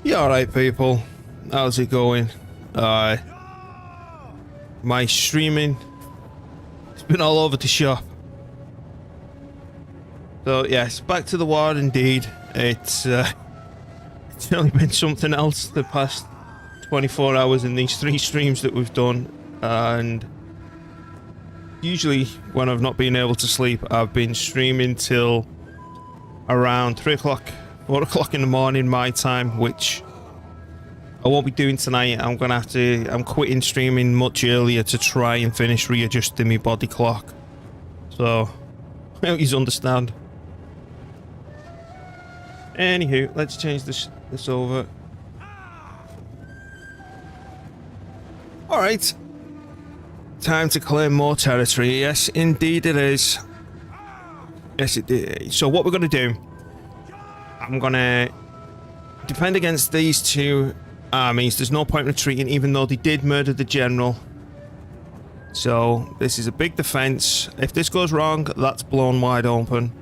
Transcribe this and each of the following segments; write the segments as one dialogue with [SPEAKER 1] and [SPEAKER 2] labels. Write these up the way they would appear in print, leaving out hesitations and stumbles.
[SPEAKER 1] You alright, people? How's it going? My streaming, it's been all over the shop. So yes, back to the war indeed. It's only been something else the past 24 hours in these 3 streams that we've done, and usually when I've not been able to sleep, I've been streaming till around 3 o'clock, 4 o'clock in the morning my time, which I won't be doing tonight. I'm quitting streaming much earlier to try and finish readjusting my body clock. So, I hope you understand. Anywho, let's change this over. Alright. Time to claim more territory. Yes, indeed it is. Yes, it is. So what we're going to do, I'm going to defend against these 2 armies. There's no point retreating, even though they did murder the general. So this is a big defense. If this goes wrong, that's blown wide open,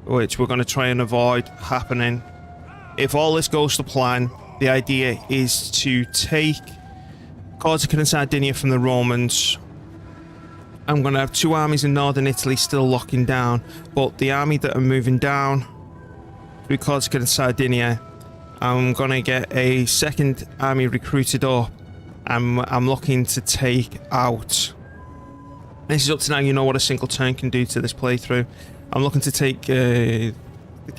[SPEAKER 1] which we're going to try and avoid happening. If all this goes to plan, the idea is to take Corsica and Sardinia from the Romans. I'm going to have 2 armies in northern Italy still locking down, but the army that are moving down through Corsica and Sardinia, I'm going to get a 2nd army recruited up. I'm looking to take out. This is up to now, you know what a single turn can do to this playthrough. I'm looking to take the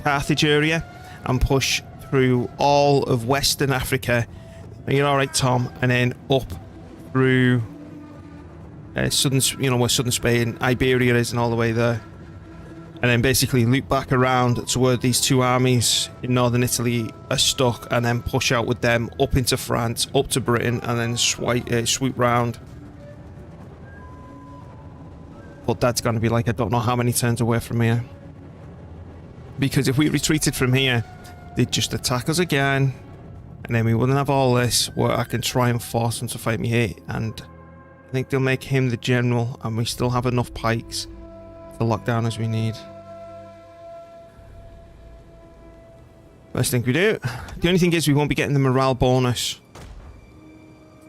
[SPEAKER 1] Carthage area and push through all of Western Africa. You're alright, Tom, and then up through southern, you know, where southern Spain, Iberia is, and all the way there. And then basically loop back around to where these 2 armies in northern Italy are stuck, and then push out with them up into France, up to Britain, and then swoop round. But that's going to be like, I don't know how many turns away from here. Because if we retreated from here, they'd just attack us again, and then we wouldn't have all this where I can try and force them to fight me here. And I think they'll make him the general, and we still have enough pikes to lock down as we need. First thing we do. The only thing is we won't be getting the morale bonus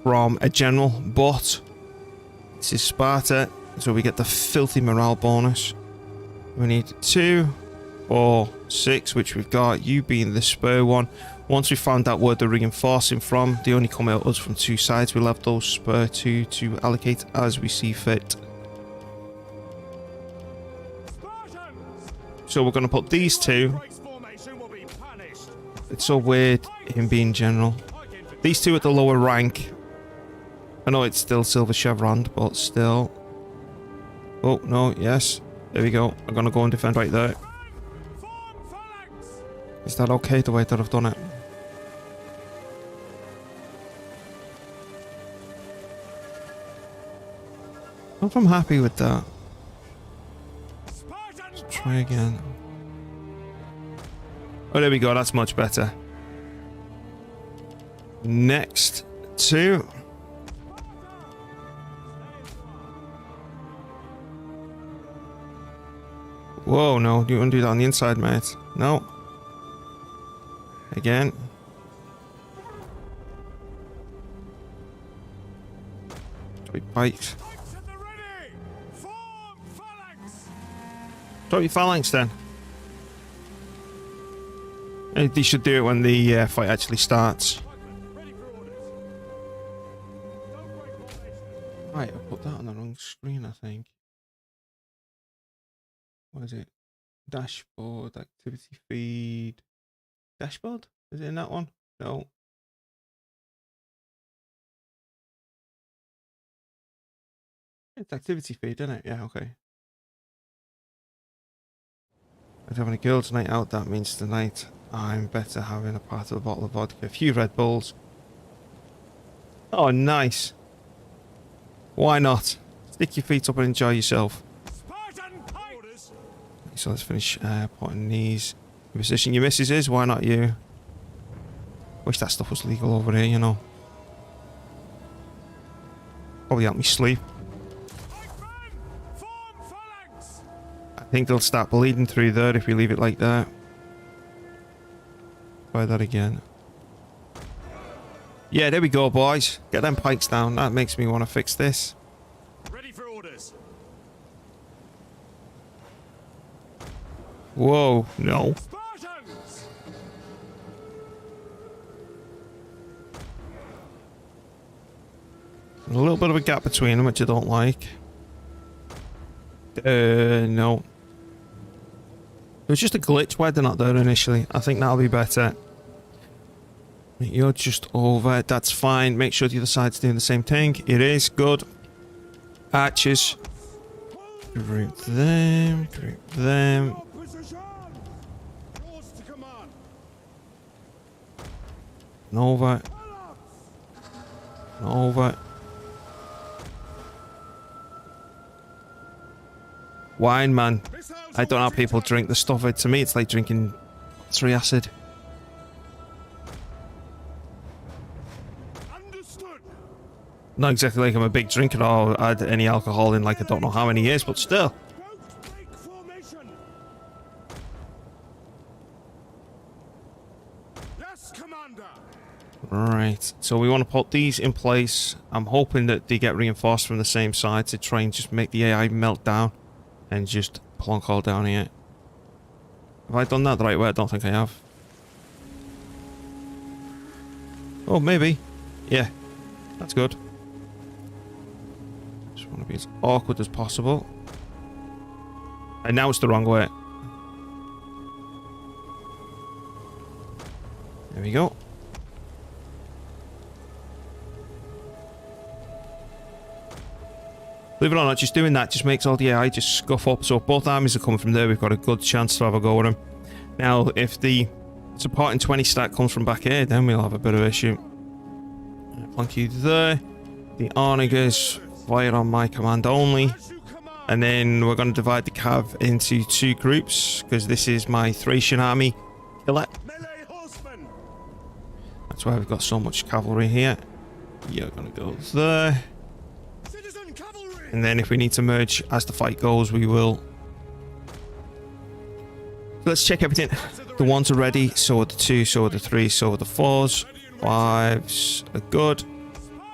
[SPEAKER 1] from a general, but this is Sparta, so we get the filthy morale bonus. We need 2, 4, 6, which we've got, you being the spur one. Once we found out where they're reinforcing from, they only come at us from 2 sides. We'll have those spur 2 to allocate as we see fit. So we're going to put these 2. It's so weird him being general. These 2 at the lower rank. I know it's still silver chevroned, but still. Oh, no, yes. There we go. I'm going to go and defend right there. Is that okay the way that I've done it? I hope I'm happy with that. Let's try again. Oh, there we go. That's much better. Next 2. Whoa, no. You want to do that on the inside, mate? No. Again. Drop pikes. Drop your phalanx then. They should do it when the fight actually starts. Right, I put that on the wrong screen, I think. What is it? Dashboard, activity feed. Dashboard? Is it in that one? No. It's activity feed, isn't it? Yeah, okay. I'm having a girls' night out. That means tonight I'm better having a part of a bottle of vodka, a few Red Bulls. Oh, nice. Why not? Stick your feet up and enjoy yourself. So let's finish putting these in position. Your missus is, why not you? Wish that stuff was legal over here, you know. Probably help me sleep. I think they'll start bleeding through there if we leave it like that. Try that again. Yeah, there we go, boys. Get them pikes down. That makes me want to fix this.
[SPEAKER 2] Ready for orders.
[SPEAKER 1] Whoa, no.
[SPEAKER 2] Spartans!
[SPEAKER 1] A little bit of a gap between them, which I don't like. No. It was just a glitch why they're not there initially. I think that'll be better. You're just over. That's fine. Make sure the other side's doing the same thing. It is. Good. Archers. Group them. Group them. Over. Over. Wine, man. I don't know how people drink the stuff. To me, it's like drinking battery acid.
[SPEAKER 2] Understood.
[SPEAKER 1] Not exactly like I'm a big drinker or had any alcohol in like I don't know how many years, but still.
[SPEAKER 2] Take formation. Yes, Commander.
[SPEAKER 1] Right, so we want to put these in place. I'm hoping that they get reinforced from the same side to try and just make the AI melt down and just plonk all down here. Have I done that the right way? I don't think I have. Oh, maybe. Yeah, that's good. Just want to be as awkward as possible. And now it's the wrong way. There we go. Believe it or not, just doing that just makes all the AI just scuff up. So if both armies are coming from there, we've got a good chance to have a go at them. Now, if the supporting 20 stack comes from back here, then we'll have a bit of an issue. Plonk you there. The Onagers fire on my command only. And then we're going to divide the cav into 2 groups, because this is my Thracian army killer. That's why we've got so much cavalry here. You're going to go there. And then if we need to merge as the fight goes, we will. Let's check everything. The 1s are ready, so are the 2s, so are the 3s, so are the 4s. 5s are good.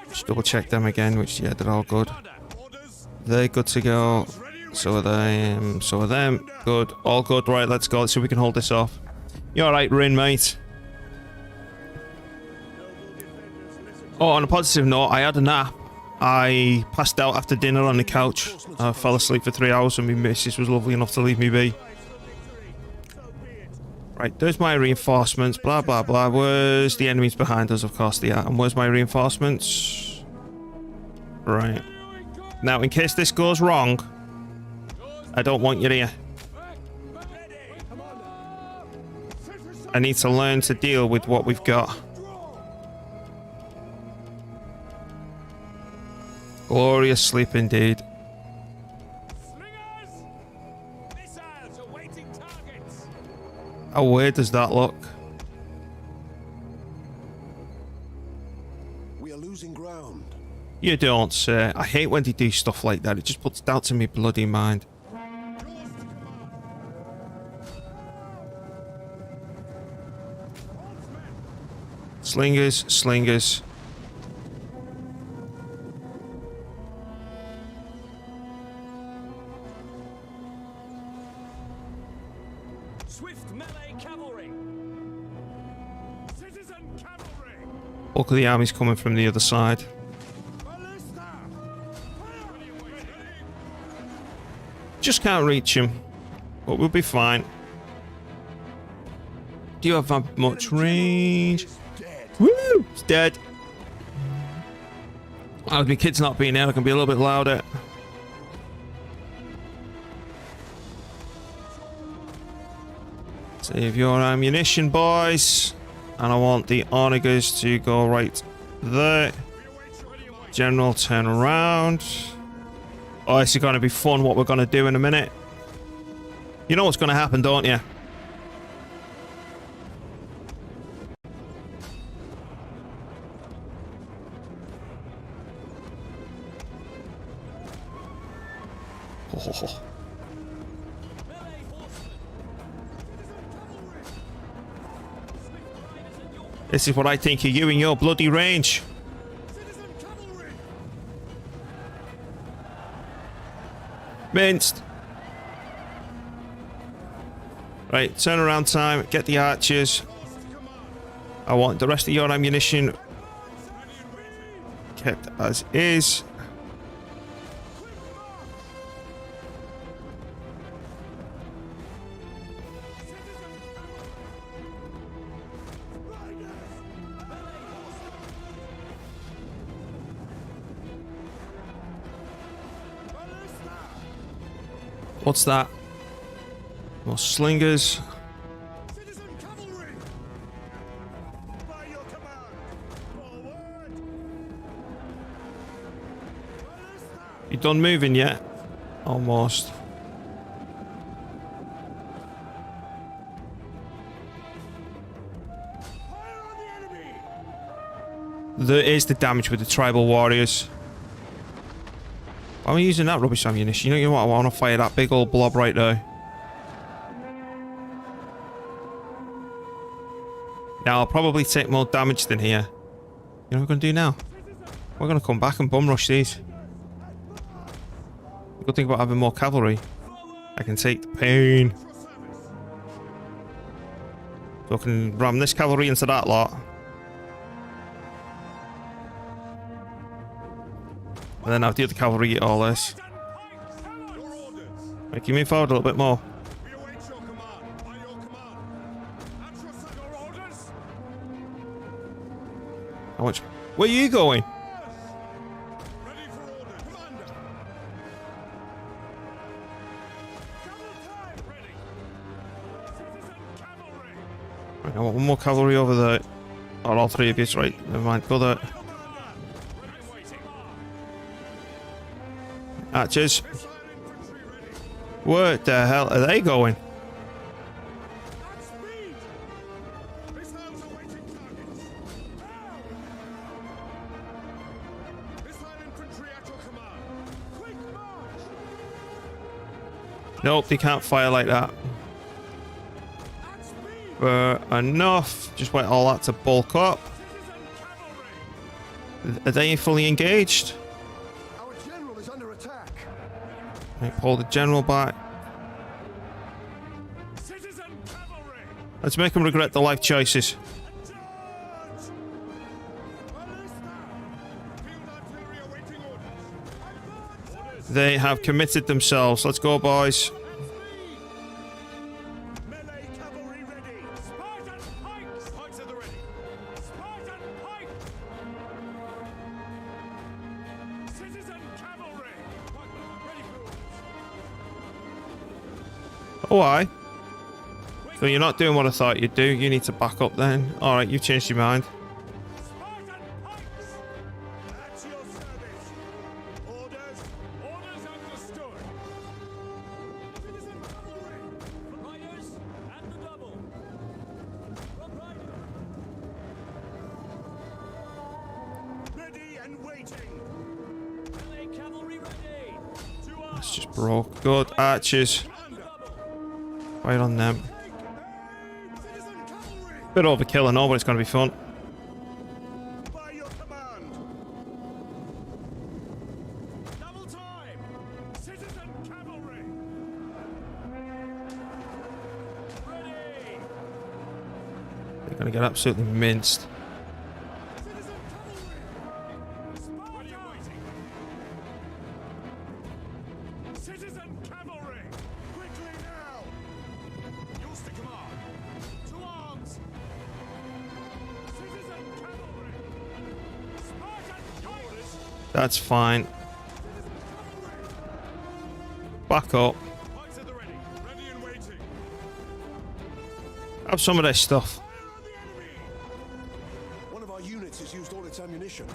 [SPEAKER 1] Just double check them again, which, yeah, they're all good. They're good to go. So are them, so are them. Good, all good. Right, let's go. Let's see if we can hold this off. You alright, Rin, mate? Oh, on a positive note, I had a nap. I passed out after dinner on the couch. I fell asleep for 3 hours and my missus was lovely enough to leave me be. Right, there's my reinforcements, blah blah blah. Where's the enemies behind us? Of course they are. And where's my reinforcements? Right. Now, in case this goes wrong, I don't want you here. I need to learn to deal with what we've got. Glorious sleep indeed. How weird does that look?
[SPEAKER 3] We are losing ground.
[SPEAKER 1] You don't, sir. I hate when they do stuff like that. It just puts doubts in my bloody mind. Slingers, slingers. Bulk of the army's coming from the other side. Just can't reach him, but we'll be fine. Do you have much range? Woo! It's dead. Oh, my kid's not being there. I can be a little bit louder. Save your ammunition, boys. And I want the onagers to go right there. General, turn around. Oh, this is going to be fun what we're going to do in a minute. You know what's going to happen, don't you? Oh. This is what I think of you and your bloody range.
[SPEAKER 2] Citizen cavalry!
[SPEAKER 1] Minced. Right, turnaround time. Get the archers. I want the rest of your ammunition kept as is. What's that? More slingers.
[SPEAKER 2] Citizen cavalry! By your command! Forward!
[SPEAKER 1] You done moving yet? Almost.
[SPEAKER 2] Fire on the enemy!
[SPEAKER 1] There is the damage with the tribal warriors. Why am I using that rubbish ammunition? You know what? I want to fire that big old blob right there. Now I'll probably take more damage than here. You know what we're going to do now? We're going to come back and bum rush these. The good thing about having more cavalry, I can take the pain. So I can ram this cavalry into that lot. And then have the other cavalry get all this.
[SPEAKER 2] Your orders!
[SPEAKER 1] Make you move forward a little bit more.
[SPEAKER 2] We await your command! By your command! At your side, your orders!
[SPEAKER 1] How much? Where are you going?
[SPEAKER 2] Ready for orders! Commander! Double time! Ready! Citizen cavalry!
[SPEAKER 1] Right, I want one more cavalry over there. Or all three of you, right? Never mind, go there.
[SPEAKER 2] Commander! Ready and waiting!
[SPEAKER 1] Archers.
[SPEAKER 2] Missile infantry ready!
[SPEAKER 1] Where the hell are they going?
[SPEAKER 2] At speed! Missiles awaiting targets! Down! Missile infantry at your command! Quick march!
[SPEAKER 1] Nope, they can't fire like that.
[SPEAKER 2] At speed!
[SPEAKER 1] Enough. Just wait all that to bulk up.
[SPEAKER 2] Citizen cavalry!
[SPEAKER 1] Are they fully engaged?
[SPEAKER 2] Our general is under attack!
[SPEAKER 1] Right, pull the general back.
[SPEAKER 2] Citizen cavalry!
[SPEAKER 1] Let's make them regret their life choices.
[SPEAKER 2] Charge! Ballista! Field artillery awaiting orders! Advance!
[SPEAKER 1] They have committed themselves. Let's go, boys.
[SPEAKER 2] Melee cavalry ready! Spartan pikes! Pikes at the ready! Spartan pike! Citizen cavalry! Ready for orders!
[SPEAKER 1] Oh, aye. So you're not doing what I thought you'd do. You need to back up then. Alright, you've changed your mind.
[SPEAKER 2] Spartan pikes! At your service! Orders! Orders understood! Citizen cavalry! Riders at the double! Ready and waiting! Melee cavalry ready! To
[SPEAKER 1] That's
[SPEAKER 2] arms!
[SPEAKER 1] just broke. Good. Archers. Right on them.
[SPEAKER 2] Citizen cavalry!
[SPEAKER 1] Bit overkill and all, but it's going to be fun.
[SPEAKER 2] By your command! Double time! Citizen cavalry! Ready!
[SPEAKER 1] They're going to get absolutely minced.
[SPEAKER 2] Citizen cavalry! Sparta! Citizen cavalry! Quickly now! Yours to command! To arms! Citizen cavalry! Spartan orders!
[SPEAKER 1] That's fine. Back up.
[SPEAKER 2] Pikes at the ready! Ready and waiting!
[SPEAKER 1] Have some of this stuff.
[SPEAKER 2] Fire on the enemy!
[SPEAKER 3] One of our units has used all its ammunition.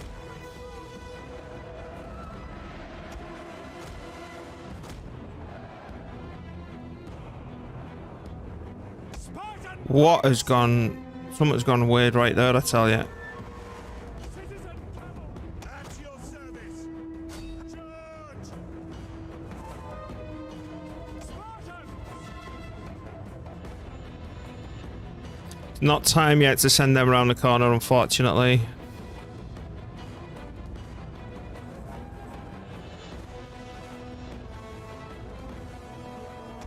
[SPEAKER 2] Spartan!
[SPEAKER 1] What has gone... Something's gone weird right there, I tell you.
[SPEAKER 2] Citizen cavalry! At your service! Charge! Spartan!
[SPEAKER 1] Not time yet to send them around the corner, unfortunately.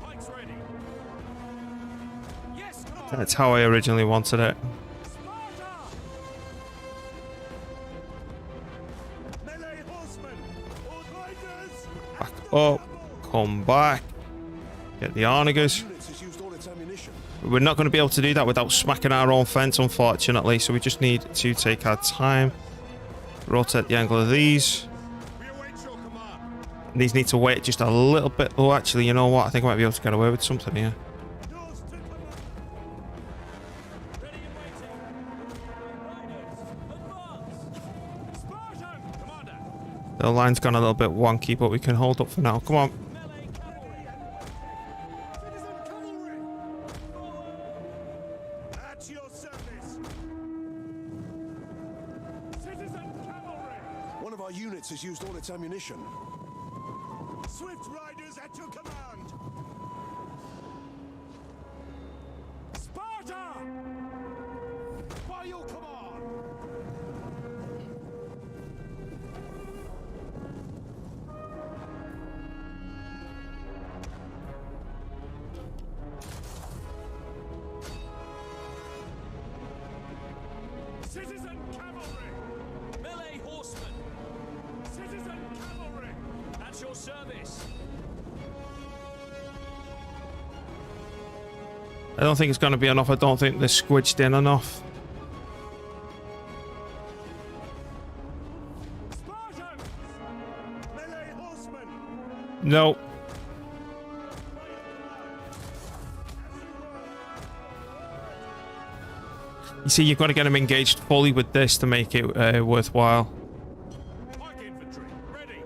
[SPEAKER 2] Pikes ready. Yes, come on.
[SPEAKER 1] That's how I originally wanted it.
[SPEAKER 2] Sparta! Melee horsemen, all riders,
[SPEAKER 1] Back up. Come back. Get the Onagers.
[SPEAKER 3] Units has used all its ammunition.
[SPEAKER 1] We're not going to be able to do that without smacking our own fence, unfortunately. So we just need to take our time. Rotate the angle of these.
[SPEAKER 2] we await your command.
[SPEAKER 1] These need to wait just a little bit. Oh, actually, you know what? I think I might be able to get away with something here.
[SPEAKER 2] Yours to command. Ready and waiting. Riders, advance. Spartan, commander.
[SPEAKER 1] The line's gone a little bit wonky, but we can hold up for now. Come on.
[SPEAKER 2] Melee cavalry. Citizen cavalry. At your service. Citizen cavalry.
[SPEAKER 3] One of our units has used all its ammunition.
[SPEAKER 2] Swift riders at your command. Sparta! By your command. Citizen cavalry. Melee horsemen. Citizen cavalry. At your service.
[SPEAKER 1] I don't think it's going to be enough. I don't think they're squidged in enough.
[SPEAKER 2] Spartans! Melee horsemen.
[SPEAKER 1] No. You see, you've got to get them engaged fully with this to make it worthwhile.
[SPEAKER 2] Pike infantry, ready.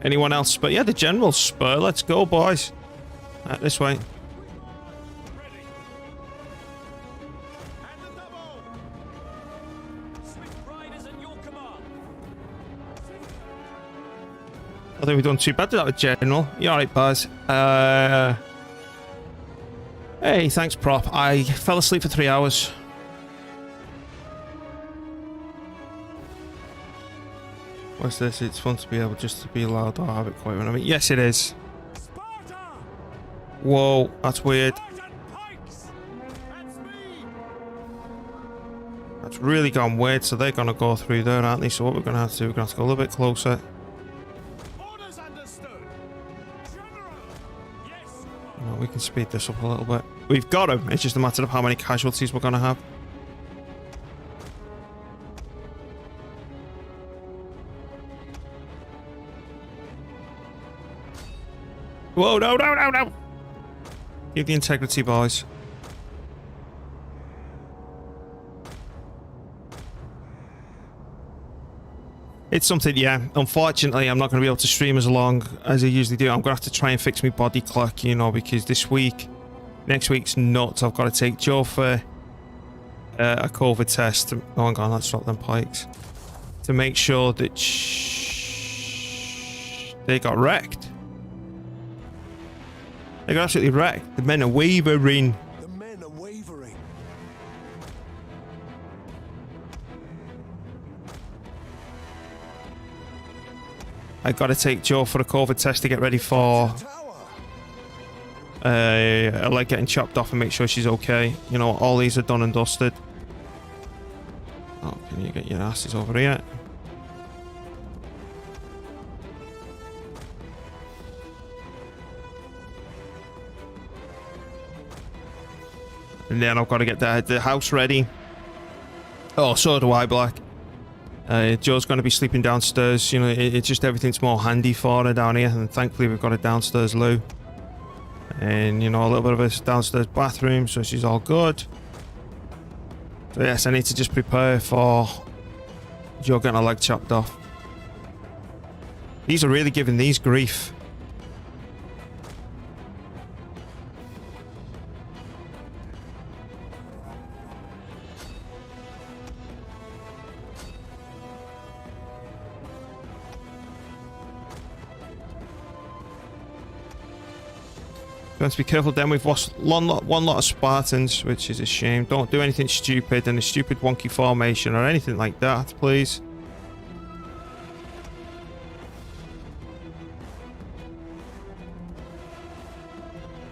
[SPEAKER 1] Anyone else? But yeah, the general spur. Let's go, boys. This way.
[SPEAKER 2] Ready. And the double. Swift riders at your command.
[SPEAKER 1] I think we've done too bad with that with general. You alright, Buzz? Hey, thanks, prop. I fell asleep for 3 hours. What's this? It's fun to be able just to be allowed to have it quite when I mean. Yes, it is.
[SPEAKER 2] Sparta!
[SPEAKER 1] Whoa, that's weird.
[SPEAKER 2] Spartan pikes! At speed!
[SPEAKER 1] That's really gone weird. So they're gonna go through there, aren't they? So what we're gonna have to do, we're gonna have to go a little bit closer.
[SPEAKER 2] Orders understood. General! Yes!
[SPEAKER 1] You know, we can speed this up a little bit. We've got him. It's just a matter of how many casualties we're gonna have. Whoa, no, no, no, no! Keep the integrity, boys. It's something, yeah. Unfortunately, I'm not going to be able to stream as long as I usually do. I'm going to have to try and fix my body clock, you know, because this week, next week's nuts. I've got to take Joe for a COVID test. Oh, hang on, let's drop them pikes. To make sure that they got wrecked. They got absolutely wrecked. The men are wavering.
[SPEAKER 3] The men are wavering.
[SPEAKER 1] I got to take Joe for a COVID test to get ready for
[SPEAKER 3] Tower.
[SPEAKER 1] I like getting chopped off and make sure she's okay. You know, all these are done and dusted. Oh, can you get your asses over here? And then I've got to get the house ready. Oh, so do I, Black. Joe's going to be sleeping downstairs. You know, it's just everything's more handy for her down here. And thankfully, we've got a downstairs loo. And, you know, a little bit of a downstairs bathroom, so she's all good. So, yes, I need to just prepare for Joe getting her leg chopped off. These are really giving these grief. We have to be careful. Then we've lost one lot of Spartans, which is a shame. Don't do anything stupid in a stupid wonky formation or anything like that, please.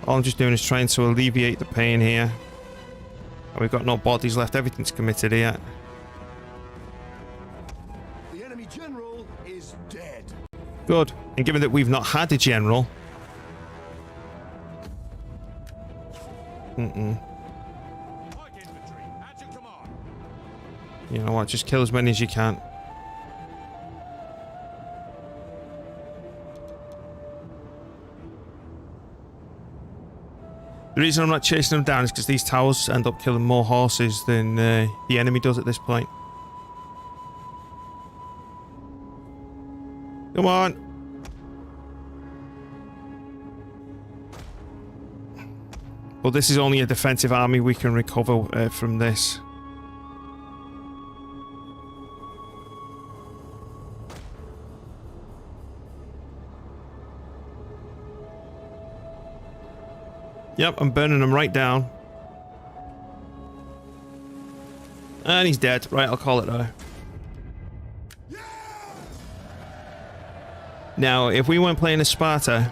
[SPEAKER 1] All I'm just doing is trying to alleviate the pain here. And we've got no bodies left. Everything's committed here.
[SPEAKER 3] The enemy general is dead.
[SPEAKER 1] Good. And given that we've not had a general...
[SPEAKER 2] Pike infantry, at your command.
[SPEAKER 1] You know what? Just kill as many as you can. The reason I'm not chasing them down is because these towers end up killing more horses than the enemy does at this point. Come on. Well, this is only a defensive army. We can recover from this. Yep, I'm burning him right down. And he's dead. Right, I'll call it there. Now, if we weren't playing as Sparta,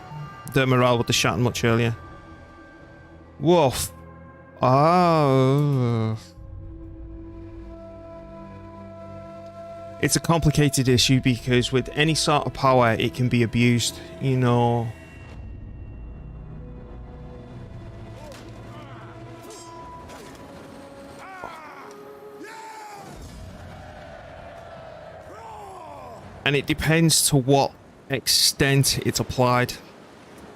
[SPEAKER 1] the morale would have shot much earlier. Woof. Oh. It's a complicated issue because with any sort of power, it can be abused, you know. And it depends to what extent it's applied.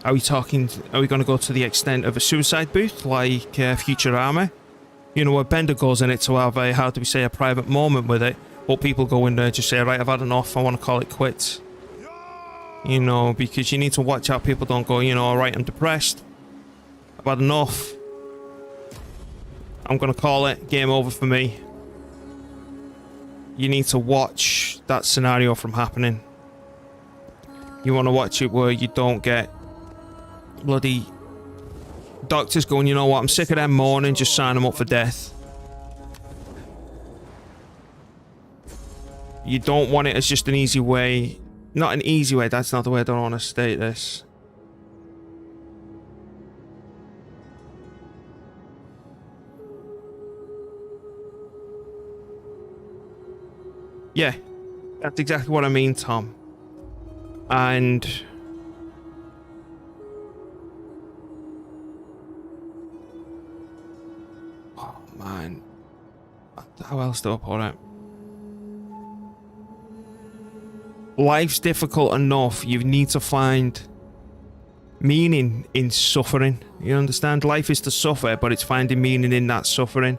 [SPEAKER 1] Are we going to go to the extent of a suicide booth like Future Armor? You know, where Bender goes in it to have a, how do we say, a private moment with it. But people go in there and just say, right, I've had enough, I want to call it quits. You know, because you need to watch out people don't go, you know, alright, I'm depressed. I've had enough. I'm going to call it, game over for me. You need to watch that scenario from happening. You want to watch it where you don't get bloody doctors going, you know what, I'm sick of them mourning, just sign them up for death. You don't want it as just an easy way. Not an easy way, that's not the way I don't want to state this. Yeah, that's exactly what I mean, Tom. And oh man, how else do I put it? Life's difficult enough. You need to find meaning in suffering. You understand? Life is to suffer, but it's finding meaning in that suffering.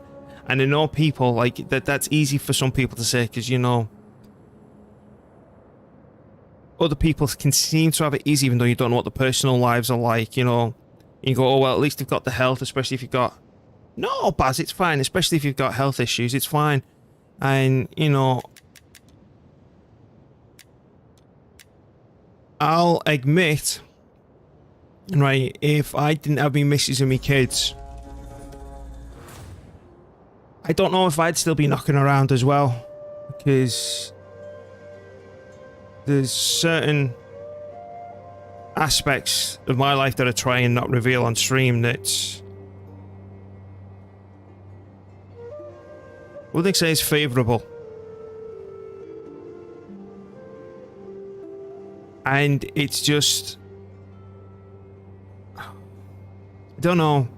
[SPEAKER 1] And I know people like that. That's easy for some people to say because, you know, other people can seem to have it easy even though you don't know what the personal lives are like. You know, you go, oh well, at least they've got the health, especially if you've got. No, Baz, it's fine. Especially if you've got health issues, it's fine. And you know, I'll admit, right, if I didn't have me missus and me kids, I don't know if I'd still be knocking around as well, because there's certain aspects of my life that I try and not reveal on stream that what they say is favourable. And it's just, I don't know,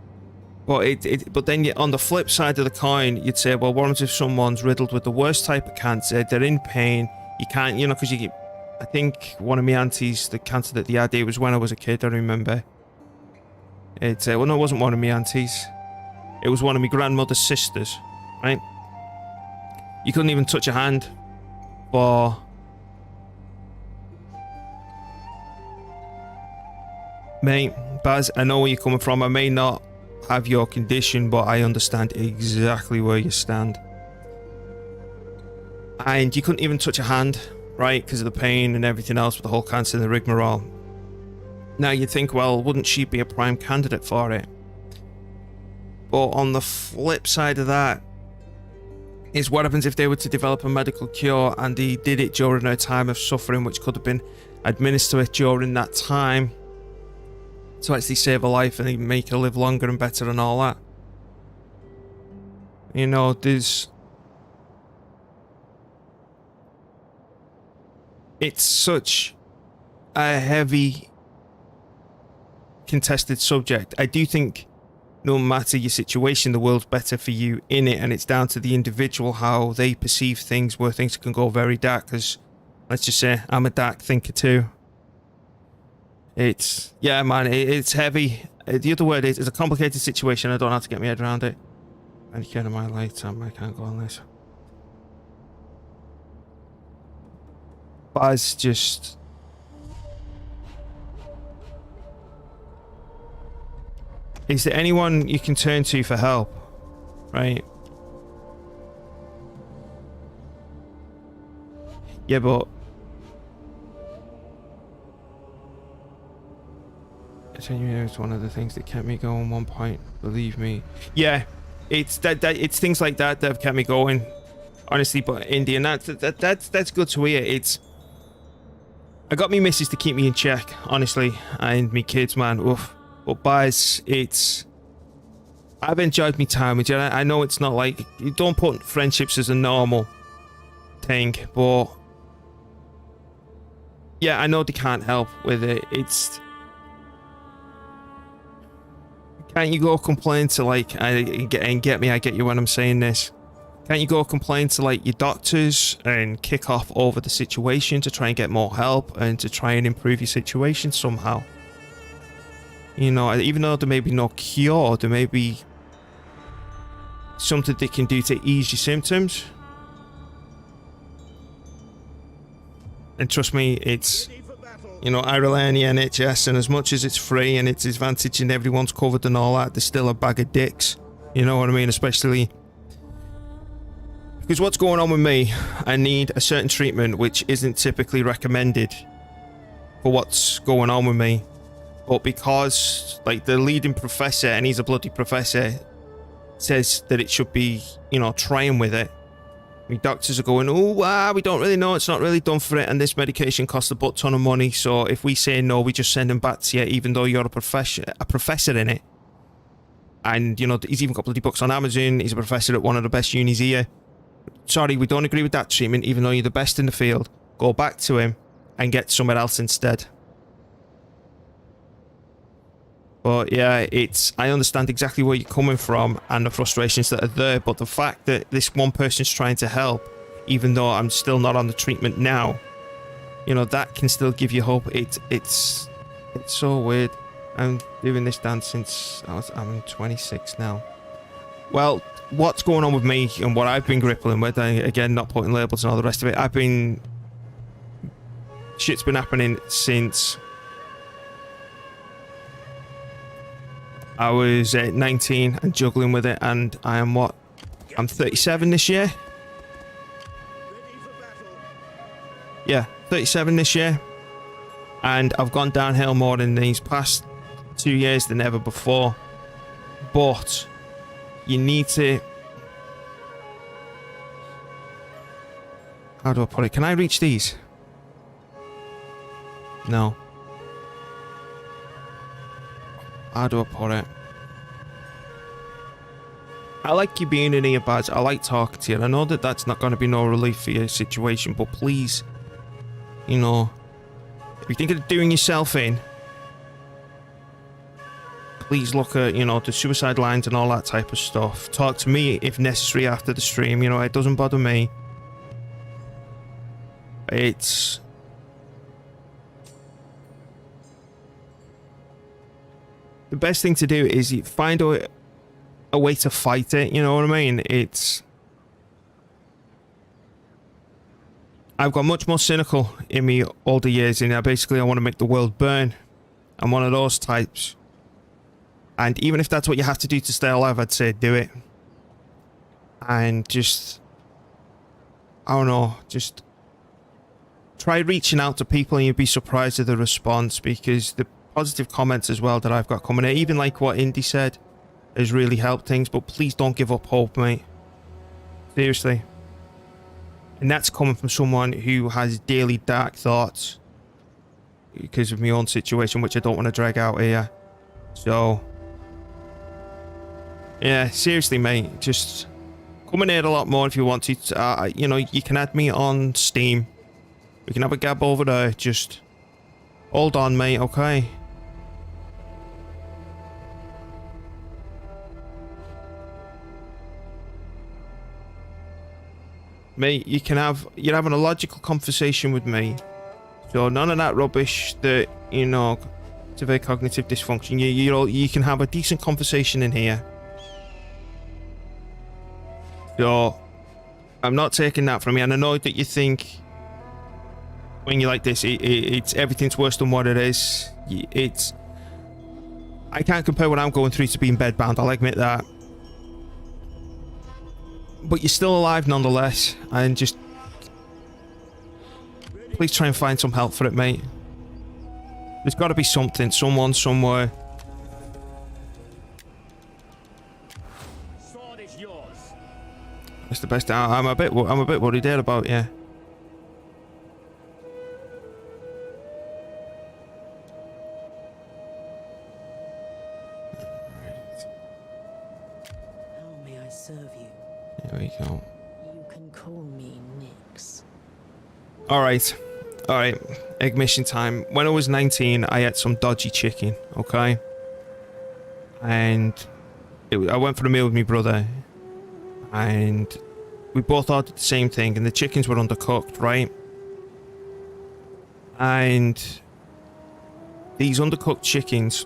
[SPEAKER 1] but then on the flip side of the coin, you'd say, well, what if someone's riddled with the worst type of cancer? They're in pain. You can't, you know, because you get. I think one of my aunties, the cancer that they had, it was when I was a kid. I remember. Well, no, it wasn't one of my aunties. It was one of my grandmother's sisters, right? You couldn't even touch a hand for. Mate, Baz, I know where you're coming from. I may not have your condition, but I understand exactly where you stand. And you couldn't even touch a hand, right? Because of the pain and everything else with the whole cancer and the rigmarole. Now you'd think, well, wouldn't she be a prime candidate for it? But on the flip side of that is what happens if they were to develop a medical cure and they did it during a time of suffering, which could have been administered during that time to actually save a life and make her live longer and better and all that. You know, it's such a heavy contested subject. I do think no matter your situation, the world's better for you in it, and it's down to the individual how they perceive things, where things can go very dark, because let's just say I'm a dark thinker too. It's, yeah man, it's heavy. The other word is, it's a complicated situation. I don't know how to get my head around it. And you can't my lights on, I can't go on this. Baz just... Is there anyone you can turn to for help? Right? Yeah, but... I tell you, it's one of the things that kept me going 1 point, believe me. Yeah, it's it's things like that that have kept me going. Honestly, but Indy, and that's good to hear. It's... I got me missus to keep me in check, honestly, and me kids, man, oof. But Baz, it's... I've enjoyed my time with you. I know it's not like... You don't put friendships as a normal thing, but... Yeah, I know they can't help with it. It's... Can't you go complain to, like... And get me, I get you when I'm saying this. Can't you go complain to, like, your doctors and kick off over the situation to try and get more help and to try and improve your situation somehow? You know, even though there may be no cure, there may be something they can do to ease your symptoms. And trust me, it's, you know, I rely on the NHS, and as much as it's free and it's advantage and everyone's covered and all that, there's still a bag of dicks. You know what I mean? Especially because what's going on with me, I need a certain treatment which isn't typically recommended for what's going on with me. But because, like, the leading professor, and he's a bloody professor, says that it should be, you know, trying with it. My doctors are going, oh, we don't really know, it's not really done for it, and this medication costs a butt ton of money, so if we say no, we just send him back to you, even though you're a professor in it. And, you know, he's even got bloody books on Amazon, he's a professor at one of the best unis here. Sorry, we don't agree with that treatment, even though you're the best in the field. Go back to him and get somewhere else instead. But yeah, it's... I understand exactly where you're coming from and the frustrations that are there, but the fact that this one person's trying to help, even though I'm still not on the treatment now, you know, that can still give you hope. It's so weird. I'm doing this dance since I'm 26 now. Well, what's going on with me and what I've been grappling with, again, not putting labels and all the rest of it, shit's been happening since I was 19 and juggling with it, and I am what? I'm 37 this year? Yeah, 37 this year. And I've gone downhill more in these past 2 years than ever before. But you need to... How do I put it? Can I reach these? No. How do I put it? I like you being in here, Baz. I like talking to you. I know that that's not going to be no relief for your situation, but please, you know, if you're thinking of doing yourself in, please look at, you know, the suicide lines and all that type of stuff. Talk to me if necessary after the stream. You know, it doesn't bother me. It's... The best thing to do is you find a way to fight it, you know what I mean? It's... I've got much more cynical in me older years, and I want to make the world burn. I'm one of those types. And even if that's what you have to do to stay alive, I'd say do it. And just... I don't know, just... Try reaching out to people and you'd be surprised at the response, because the positive comments as well that I've got coming in. Even like what Indy said has really helped things, but please don't give up hope, mate. Seriously. And that's coming from someone who has daily dark thoughts because of my own situation, which I don't want to drag out here. So, yeah, seriously, mate, just come in here a lot more if you want to. You know, you can add me on Steam. We can have a gab over there. Just hold on, mate, okay? Mate, you're having a logical conversation with me. So none of that rubbish that, you know, severe cognitive dysfunction. You can have a decent conversation in here. So I'm not taking that from you, and I know that you think when you're like this, it's everything's worse than what it is. I can't compare what I'm going through to being bedbound, I'll admit that. But you're still alive nonetheless, and just please try and find some help for it, mate. There's got to be something, someone, somewhere.
[SPEAKER 2] Sword is yours.
[SPEAKER 1] That's the best. I'm a bit worried there about you.
[SPEAKER 4] How may I serve you?
[SPEAKER 1] There we go.
[SPEAKER 4] You can call me Nix.
[SPEAKER 1] Alright, egg mission time. When I was 19, I ate some dodgy chicken, okay? And I went for a meal with my brother, and we both ordered the same thing, and the chickens were undercooked, right? And these undercooked chickens,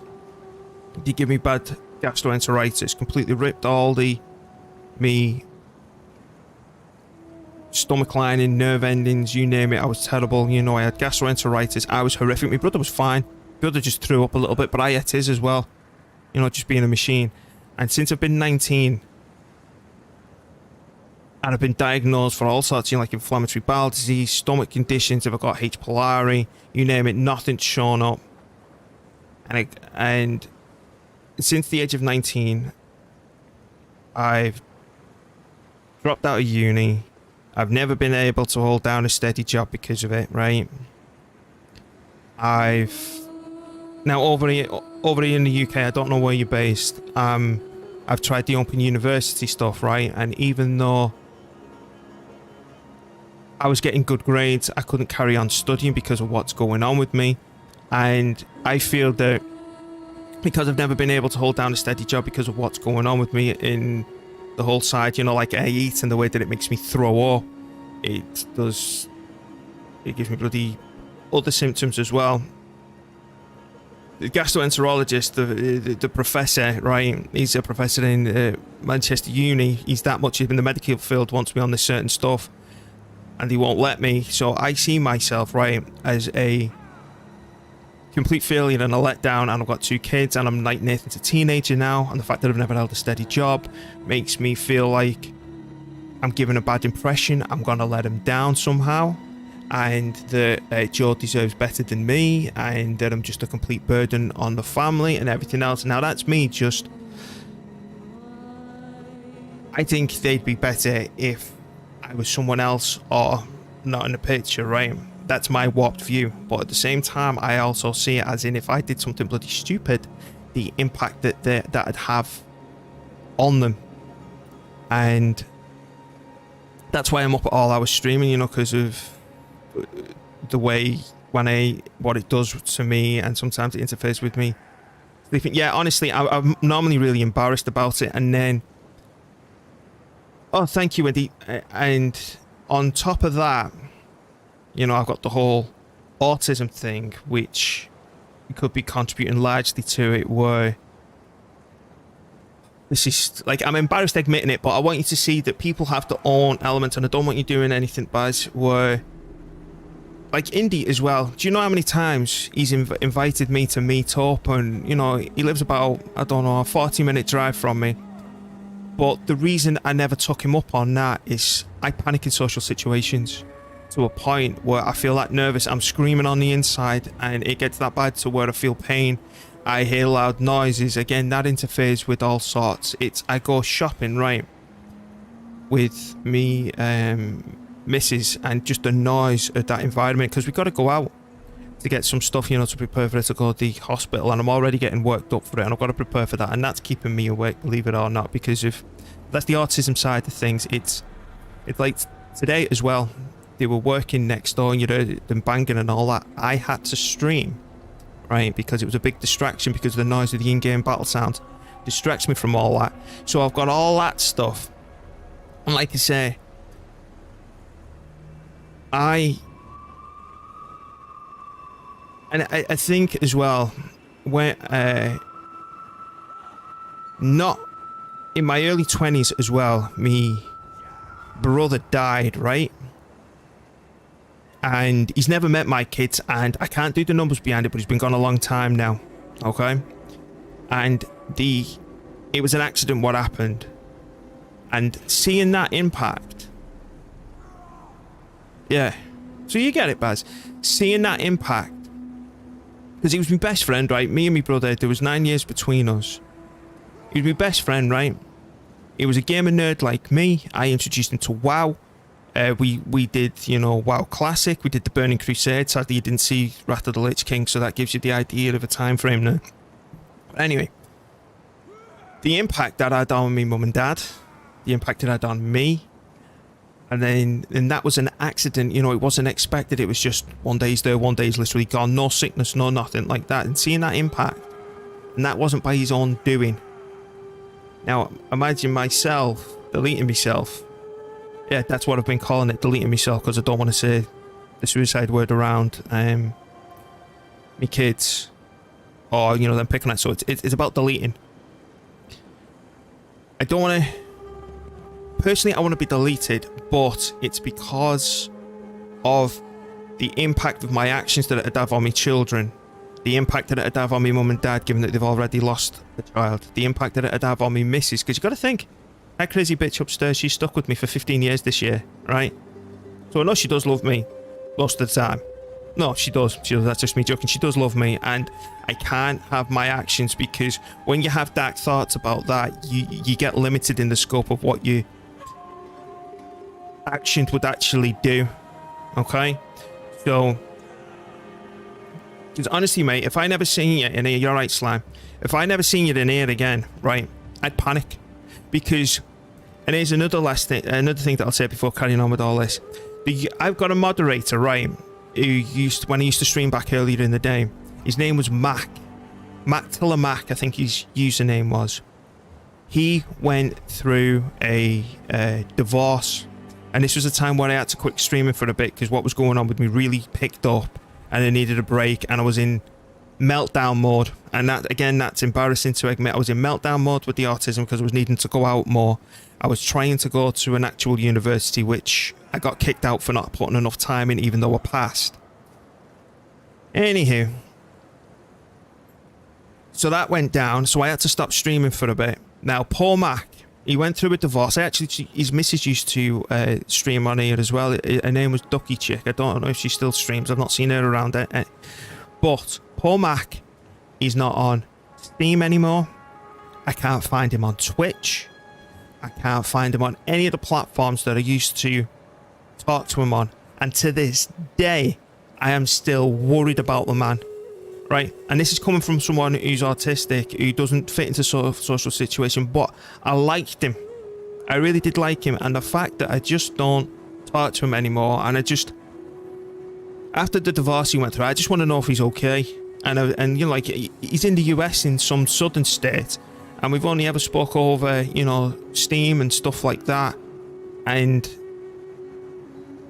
[SPEAKER 1] they give me bad gastroenteritis, completely ripped all me stomach lining, nerve endings, you name it. I was terrible. You know, I had gastroenteritis. I was horrific. My brother was fine. My brother just threw up a little bit, but I ate his as well. You know, just being a machine. And since I've been 19, and I've been diagnosed for all sorts, you know, like inflammatory bowel disease, stomach conditions, if I got H. pylori, you name it, nothing's shown up. And since the age of 19, I've dropped out of uni. I've never been able to hold down a steady job because of it, right? Now over here in the UK, I don't know where you're based. I've tried the Open University stuff, right? And even though I was getting good grades, I couldn't carry on studying because of what's going on with me. And I feel that because I've never been able to hold down a steady job because of what's going on with me in the whole side, you know, like I eat and the way that it makes me throw up, it gives me bloody other symptoms as well. The gastroenterologist, the professor, right, he's a professor in Manchester Uni, he's that much in the medical field, wants me on this certain stuff, and he won't let me. So I see myself, right, as a complete failure and a letdown, and I've got 2 kids, and I'm like Nathan's a teenager now, and the fact that I've never held a steady job makes me feel like I'm giving a bad impression. I'm gonna let him down somehow, and that Joe deserves better than me, and that I'm just a complete burden on the family and everything else. Now that's me just... I think they'd be better if I was someone else or not in the picture, right? That's my warped view, but at the same time, I also see it as in if I did something bloody stupid, the impact that'd have on them. And that's why I'm up at all hours streaming, you know, because of the way what it does to me, and sometimes it interferes with me sleeping. Yeah, honestly, I'm normally really embarrassed about it, and then oh, thank you, Eddie. And on top of that, you know, I've got the whole autism thing, which could be contributing largely to it, where this is, like, I'm embarrassed admitting it, but I want you to see that people have their own elements, and I don't want you doing anything, Baz, where, like, Indy as well. Do you know how many times he's invited me to meet up? And, you know, he lives about, I don't know, a 40-minute drive from me. But the reason I never took him up on that is I panic in social situations. to a point where I feel that nervous. I'm screaming on the inside, and it gets that bad to where I feel pain. I hear loud noises. Again, that interferes with all sorts. I go shopping, right, with me missus, and just the noise of that environment, because we got to go out to get some stuff, you know, to prepare for it to go to the hospital, and I'm already getting worked up for it, and I've got to prepare for that, and that's keeping me awake, believe it or not, because if that's the autism side of things. It's like today as well, they were working next door, and you know, them banging and all that. I had to stream, right, because it was a big distraction, because of the noise of the in-game battle sound distracts me from all that. So I've got all that stuff, and like I say, I think as well, when not in my early 20s as well, me brother died, right? And he's never met my kids, and I can't do the numbers behind it, but he's been gone a long time now, okay? And it was an accident what happened, and seeing that impact, yeah, so you get it, Baz, seeing that impact, because he was my best friend, right? Me and my brother, there was 9 years between us. He was my best friend, right? He was a gamer nerd like me. I introduced him to WoW. We did, you know, WoW Classic. We did the Burning Crusade. Sadly, you didn't see Wrath of the Lich King, so that gives you the idea of a time frame now. But anyway, the impact that I had on me mum and dad, the impact it had on me, and that was an accident, you know, it wasn't expected. It was just one day's there, one day's literally gone, no sickness, no nothing like that. And seeing that impact, and that wasn't by his own doing. Now, imagine myself deleting myself. Yeah, that's what I've been calling it, deleting myself, because I don't want to say the suicide word around me kids, or, you know, them picking at. So it's about deleting. I don't want to... Personally, I want to be deleted, but it's because of the impact of my actions that it'd have on my children, the impact that it'd have on my mum and dad, given that they've already lost a child, the impact that it'd have on me missus, because you got to think, that crazy bitch upstairs, she's stuck with me for 15 years this year, right? So I know she does love me most of the time. No, she does. That's just me joking. She does love me, and I can't have my actions, because when you have dark thoughts about that, you get limited in the scope of what you actions would actually do, okay? So, because honestly, mate, if I never seen you in here, you're right, Slime. If I never seen you in here again, right, I'd panic, because, and here's another thing that I'll say before carrying on with all this. I've got a moderator, right, who when I used to stream back earlier in the day. His name was Mac Tiller Mac, I think his username was. He went through a divorce. And this was a time where I had to quit streaming for a bit, because what was going on with me really picked up, and I needed a break, and I was in meltdown mode. And that, again, that's embarrassing to admit. I was in meltdown mode with the autism, because I was needing to go out more. I was trying to go to an actual university, which I got kicked out for not putting enough time in, even though I passed. Anywho, so that went down, so I had to stop streaming for a bit. Now, poor Mac, he went through a divorce. His missus used to stream on here as well. Her name was Ducky Chick. I don't know if she still streams. I've not seen her around it. But poor Mac, he's not on Steam anymore. I can't find him on Twitch. I can't find him on any of the platforms that I used to talk to him on. And to this day, I am still worried about the man. Right, and this is coming from someone who's autistic, who doesn't fit into sort of social situation, but I liked him. I really did like him, and the fact that I just don't talk to him anymore, and I just, after the divorce he went through, I just want to know if he's okay. And you know, like, he's in the US in some southern state, and we've only ever spoke over, you know, Steam and stuff like that.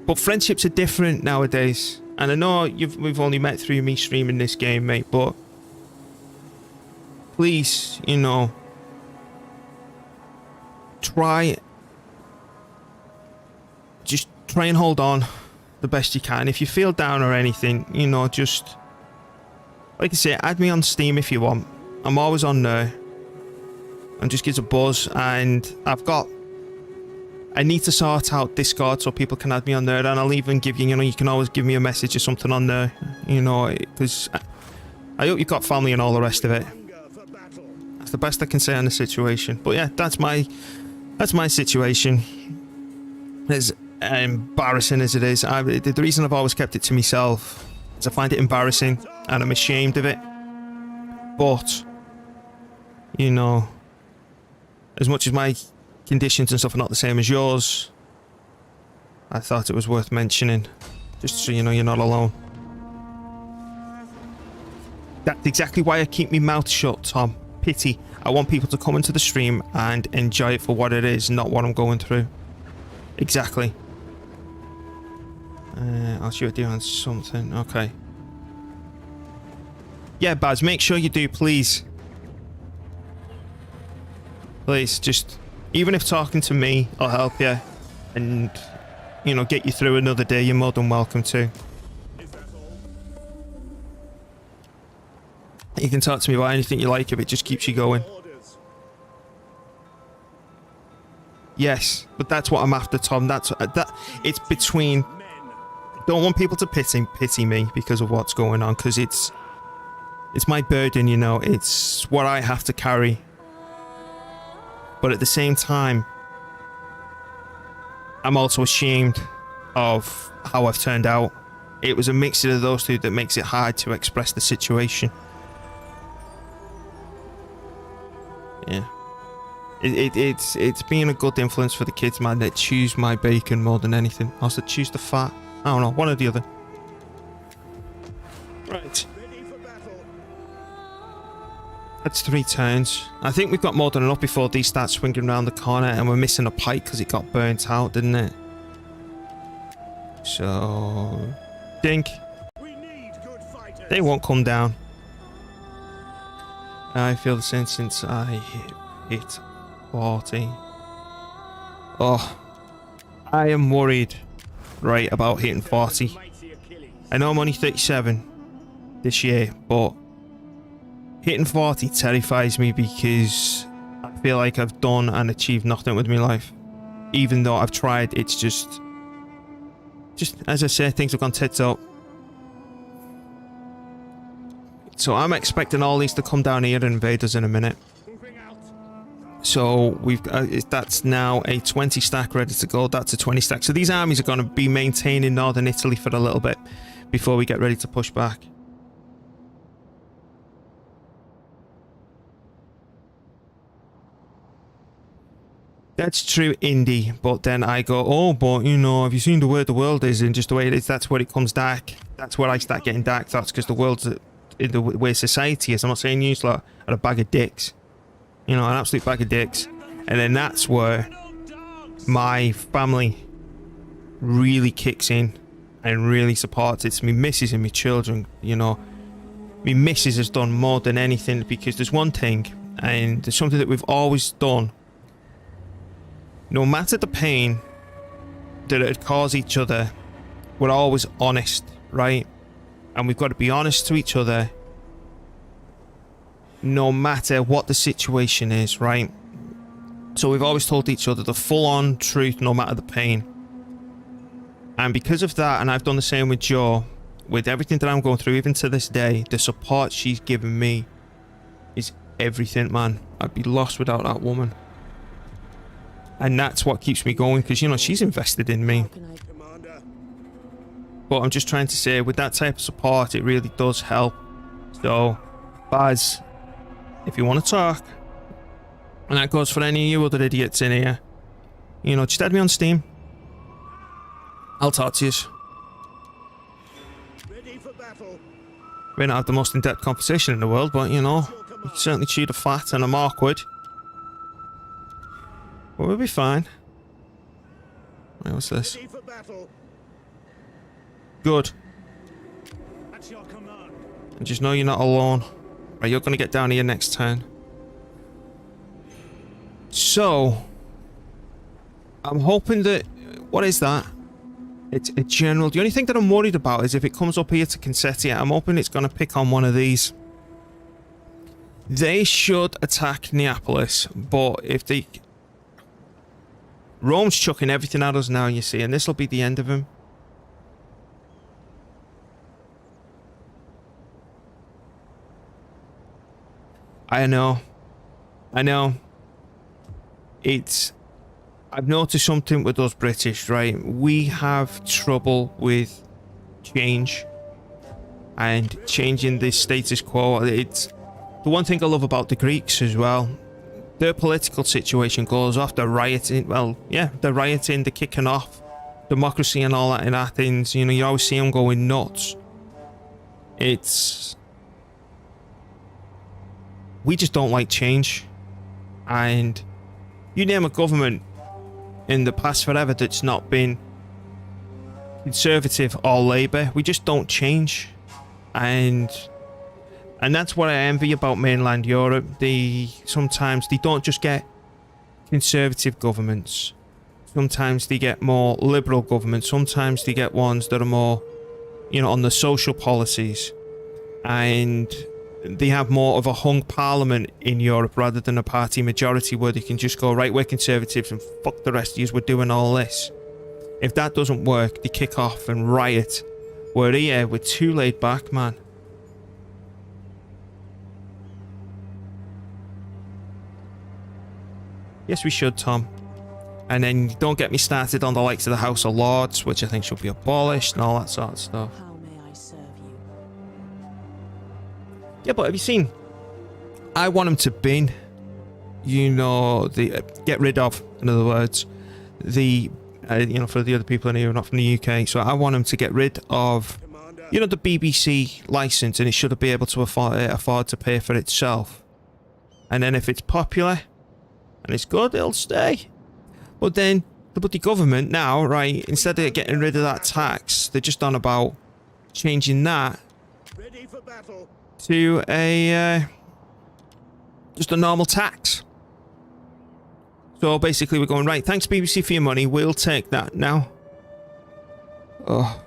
[SPEAKER 1] But friendships are different nowadays. And I know we've only met through me streaming this game, mate, but please, you know, just try and hold on the best you can. If you feel down or anything, you know, just, like I say, add me on Steam if you want. I'm always on there. And just give us a buzz. And I've got I need to sort out Discord so people can add me on there, and I'll even give you, you know, you can always give me a message or something on there, you know, because I hope you've got family and all the rest of it. That's the best I can say on the situation. But yeah, that's my situation. As embarrassing as it is, the reason I've always kept it to myself is I find it embarrassing and I'm ashamed of it. But, you know, as much as my conditions and stuff are not the same as yours, I thought it was worth mentioning, just so you know you're not alone. That's exactly why I keep my mouth shut, Tom. Pity. I want people to come into the stream and enjoy it for what it is, not what I'm going through. Exactly. I'll shoot you on something. Okay. Yeah, Baz, make sure you do, please. Please, just... even if talking to me will help you and, you know, get you through another day, you're more than welcome to. You can talk to me about anything you like if it just keeps you going. Yes, but that's what I'm after, Tom. That's that. It's between... don't want people to pity me because of what's going on, because it's my burden, you know. It's what I have to carry. But at the same time, I'm also ashamed of how I've turned out. It was a mixture of those two that makes it hard to express the situation. Yeah. It's being a good influence for the kids, man. They choose my bacon more than anything. Also choose the fat. I don't know, one or the other. Right. That's 3 turns. I think we've got more than enough before these start swinging around the corner, and we're missing a pike because it got burnt out, didn't it? So... dink. They won't come down. I feel the same since I hit 40. Oh. I am worried, right, about hitting 40. I know I'm only 37 this year, but hitting 40 terrifies me because I feel like I've done and achieved nothing with my life. Even though I've tried, it's just as I say, things have gone tits up. So I'm expecting all these to come down here and invade us in a minute. So we've that's now a 20 stack ready to go. That's a 20 stack. So these armies are going to be maintaining northern Italy for a little bit before we get ready to push back. That's true, Indy, but then I go, oh, but you know, have you seen the way the world is and just the way it is? That's where it comes dark. That's where I start getting dark thoughts, because the world's in the way society is. I'm not saying you lot are a bag of dicks, you know, an absolute bag of dicks. And then that's where my family really kicks in and really supports it. It's me missus and me children, you know. Me missus has done more than anything, because there's one thing, and there's something that we've always done. No matter the pain that it would cause each other, we're always honest, right? And we've got to be honest to each other no matter what the situation is, right? So we've always told each other the full-on truth no matter the pain. And because of that, and I've done the same with Jo, with everything that I'm going through, even to this day, the support she's given me is everything, man. I'd be lost without that woman. And that's what keeps me going, because, you know, she's invested in me. But I'm just trying to say, with that type of support, it really does help. So, Baz, if you want to talk, and that goes for any of you other idiots in here, you know, just add me on Steam. I'll talk to you. We don't have the most in-depth conversation in the world, but, you know, we can certainly chew the fat, and I'm awkward. But we'll be fine. Wait, what's this? Good. And just know you're not alone. Right, you're gonna get down here next turn. So, I'm hoping that... what is that? It's a general... the only thing that I'm worried about is if it comes up here to Concetti, I'm hoping it's gonna pick on one of these. They should attack Neapolis, but if they... Rome's chucking everything at us now, you see, and this will be the end of him. I know. I've noticed something with us British, right? We have trouble with change and changing the status quo. It's the one thing I love about the Greeks as well. Their political situation goes off. They're rioting. Well, yeah, they're rioting. They're kicking off democracy and all that in Athens. You know, you always see them going nuts. We just don't like change. And you name a government in the past forever that's not been Conservative or Labour, we just don't change. And that's what I envy about mainland Europe. Sometimes they don't just get conservative governments. Sometimes they get more liberal governments. Sometimes they get ones that are more, you know, on the social policies. And they have more of a hung parliament in Europe rather than a party majority where they can just go, right, we're conservatives and fuck the rest of you, we're doing all this. If that doesn't work, they kick off and riot. We're here, we're too laid back, man. Yes, we should, Tom. And then don't get me started on the likes of the House of Lords, which I think should be abolished and all that sort of stuff.
[SPEAKER 4] How may I serve you?
[SPEAKER 1] Yeah, but have you seen? I want them to bin, you know, get rid of, in other words, you know, for the other people in here who are not from the UK. So I want them to get rid of, you know, the BBC license, and it should be able to afford to pay for itself. And then if it's popular and it's good, it'll stay. But then the bloody government now, right, instead of getting rid of that tax, they're just on about changing that
[SPEAKER 2] Ready for battle.
[SPEAKER 1] to a just a normal tax. So basically we're going, right, thanks BBC for your money, we'll take that now. Oh,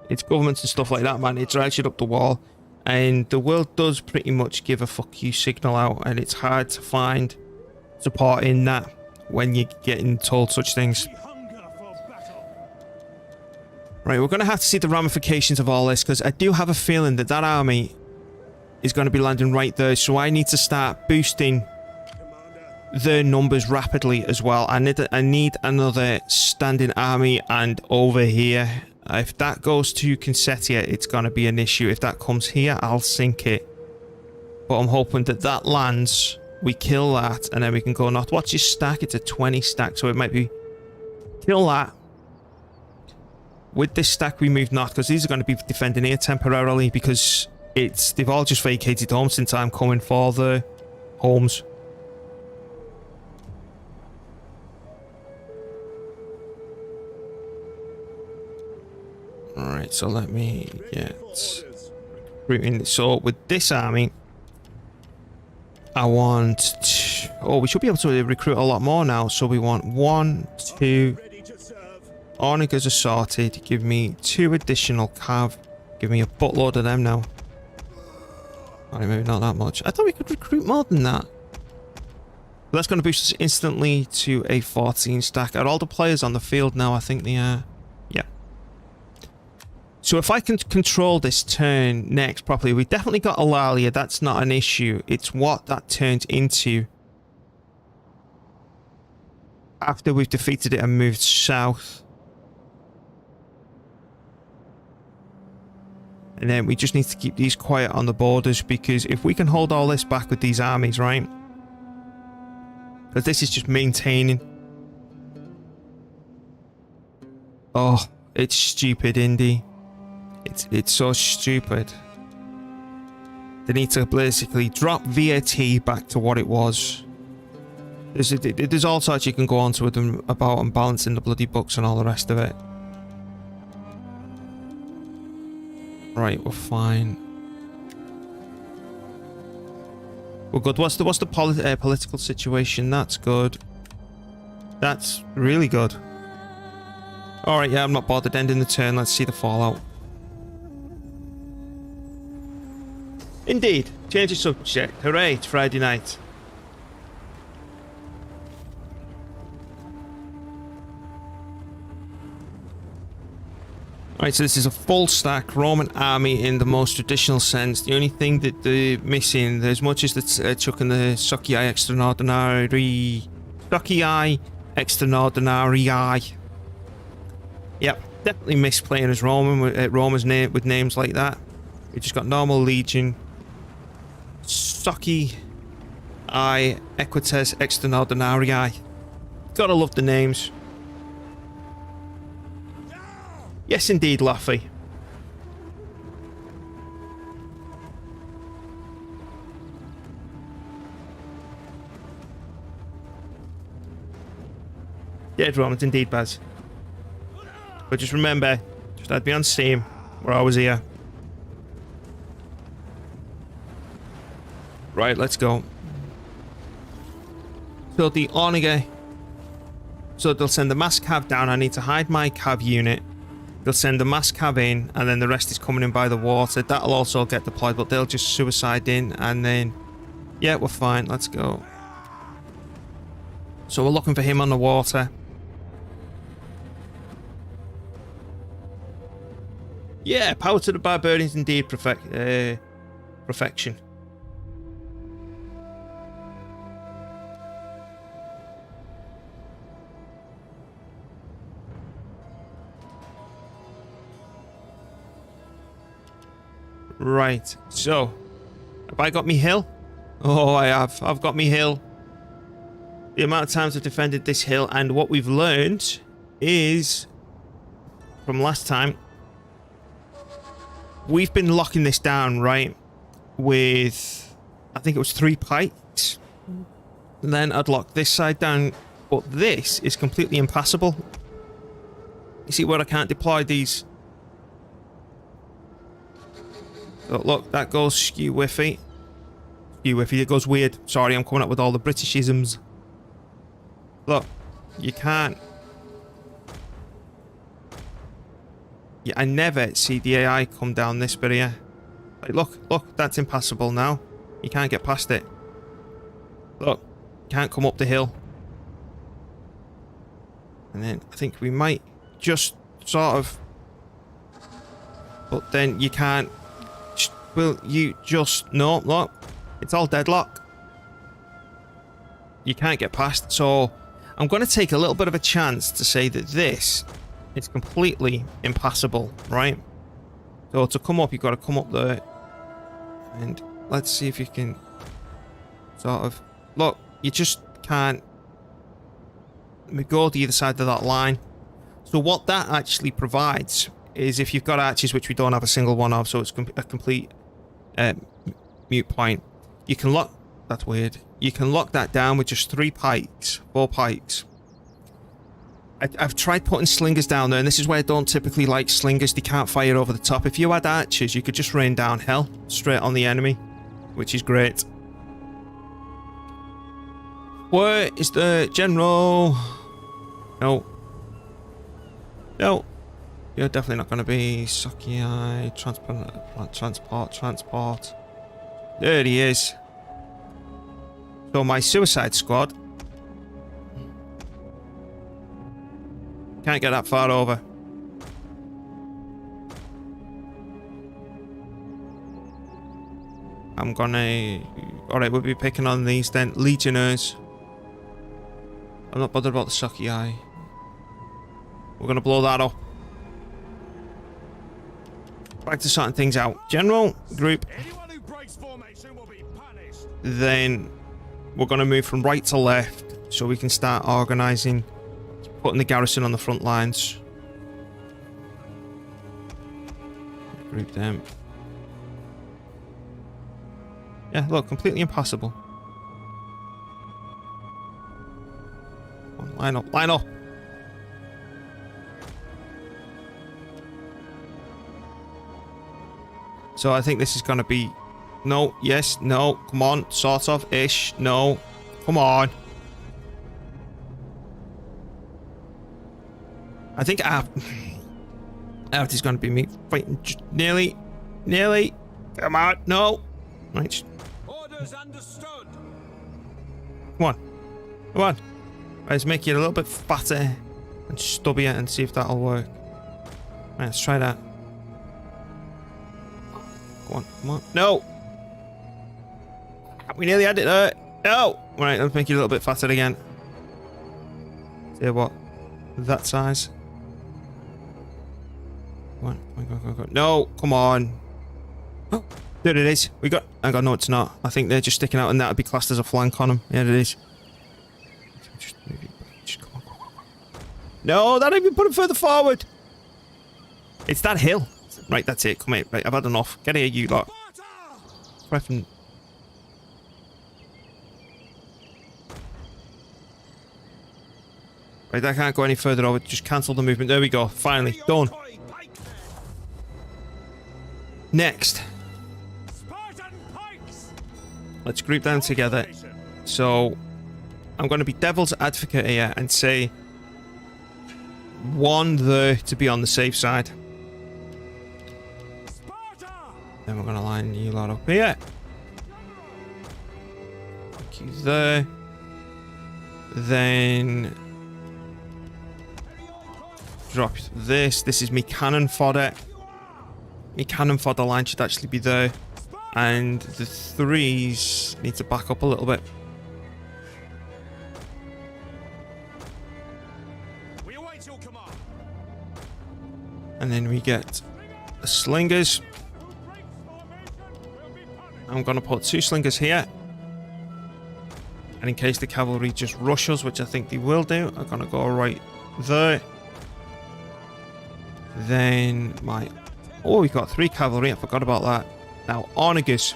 [SPEAKER 1] it's governments and stuff like that, man. It drives you up the wall. And the world does pretty much give a fuck you signal out, and it's hard to find support in that when you're getting told such things.
[SPEAKER 2] Hunger for battle.
[SPEAKER 1] Right, we're going to have to see the ramifications of all this, because I do have a feeling that army is going to be landing right there, so I need to start boosting their numbers rapidly as well. I need another standing army, and over here, if that goes to Consettia, it's going to be an issue. If that comes here, I'll sink it. But I'm hoping that lands, we kill that, and then we can go north. What's your stack? It's a 20 stack, so it might be kill that. With this stack, we move north, because these are going to be defending here temporarily, because they've all just vacated home since I'm coming for the homes. Alright, so let me get recruiting. So with this army, I want oh, we should be able to recruit a lot more now. So we want 1, 2 Onagers are sorted. Give me 2 additional cav. Give me a buttload of them now. Alright, maybe not that much. I thought we could recruit more than that. But that's going to boost us instantly to a 14 stack. Are all the players on the field now? I think they are. Yeah. So if I can control this turn next properly, we've definitely got Eulalia. That's not an issue. It's what that turns into after we've defeated it and moved south. And then we just need to keep these quiet on the borders, because if we can hold all this back with these armies, right? Because this is just maintaining. Oh, it's stupid, Indy. It's so stupid. They need to basically drop VAT back to what it was. There's all sorts you can go on to with them about and balancing the bloody books and all the rest of it. Right, we're fine. We're good. What's the political situation? That's good. That's really good. Alright, yeah, I'm not bothered ending the turn. Let's see the fallout. Indeed. Change the subject. Hooray, it's Friday night. Right, so this is a full stack Roman army in the most traditional sense. The only thing that they're missing, as much as the chucking the Socii Extraordinarii. Yep, definitely miss playing as Roman with Roma's name with names like that. We just got normal legion, Socii Equites Extraordinarii. Gotta love the names. Yes, indeed, Laffy. Dead Romans, indeed, Baz. But just remember, just had me on Steam, where I was here. Right, let's go. So the Onega. So they'll send the mass cav down. I need to hide my cav unit. They'll send the mass cav in, and then the rest is coming in by the water. That'll also get deployed, but they'll just suicide in, and then... Yeah, we're fine. Let's go. So we're looking for him on the water. Yeah, power to the barbarians indeed, perfection. Right, so have I got me hill? Oh, I have. I've got me hill. The amount of times I've defended this hill, and what we've learned is from last time, we've been locking this down, right? With, I think it was 3 pikes. And then I'd lock this side down, but this is completely impassable. You see where I can't deploy these? Oh, look, that goes skew-whiffy. Skew-whiffy, it goes weird. Sorry, I'm coming up with all the Britishisms. Look, you can't. Yeah, I never see the AI come down this bit here. Like, look, that's impassable now. You can't get past it. Look, you can't come up the hill. And then I think we might just sort of... But then you can't... Will you just... No, look. It's all deadlock. You can't get past. So I'm going to take a little bit of a chance to say that this is completely impassable, right? So to come up, you've got to come up there. And let's see if you can sort of... Look, you just can't... Let me go to either side of that line. So what that actually provides is if you've got archers, which we don't have a single one of, so it's a complete mute point. You can lock... That's weird. You can lock that down with just 3 pikes, 4 pikes. I've tried putting slingers down there, and this is where I don't typically like slingers. They can't fire over the top. If you had archers, you could just rain down hell straight on the enemy, which is great. Where is the general? No. No. You're definitely not going to be Socii transport. There he is. So my suicide squad can't get that far over. I'm gonna... Alright, we'll be picking on these then. Legionnaires. I'm not bothered about the Socii. We're gonna blow that up. Back to sorting things out. General, group.
[SPEAKER 2] Anyone who breaks formation will be punished.
[SPEAKER 1] Then we're gonna move from right to left so we can start organising, putting the garrison on the front lines. Group them. Yeah, look, completely impossible. Come on, line up, line up. So I think this is going to be... No, yes, no, come on, sort of, ish, no, come on. I think after is going to be me fighting nearly, come on, no. Right.
[SPEAKER 2] Orders understood.
[SPEAKER 1] Come on, come on. Let's make you a little bit fatter and stubbier and see if that'll work. Right, let's try that. Go on, come on. No! We nearly had it there. No! Right, let's make it a little bit faster again. See what? That size. Come on, go. No, come on. Oh, there it is. We got. I got no, it's not. I think they're just sticking out, and that would be classed as a flank on them. Yeah, it is. Just come on. No, that even put him further forward. It's that hill. Right, that's it. Come here. Right, I've had enough. Get here, you lot. Freaking. Right, I can't go any further over. Just cancel the movement. There we go. Finally, done. Next, let's group them together. So, I'm going to be devil's advocate here and say one there to be on the safe side. Then we're going to line you lot up here. Put you there. Then drop this. This is me cannon fodder. My cannon fodder line should actually be there. And the threes need to back up a little bit. And then we get the slingers. I'm going to put 2 slingers here. And in case the cavalry just rush us, which I think they will do, I'm going to go right there. Then my... Oh, we've got 3 cavalry. I forgot about that. Now, onagers.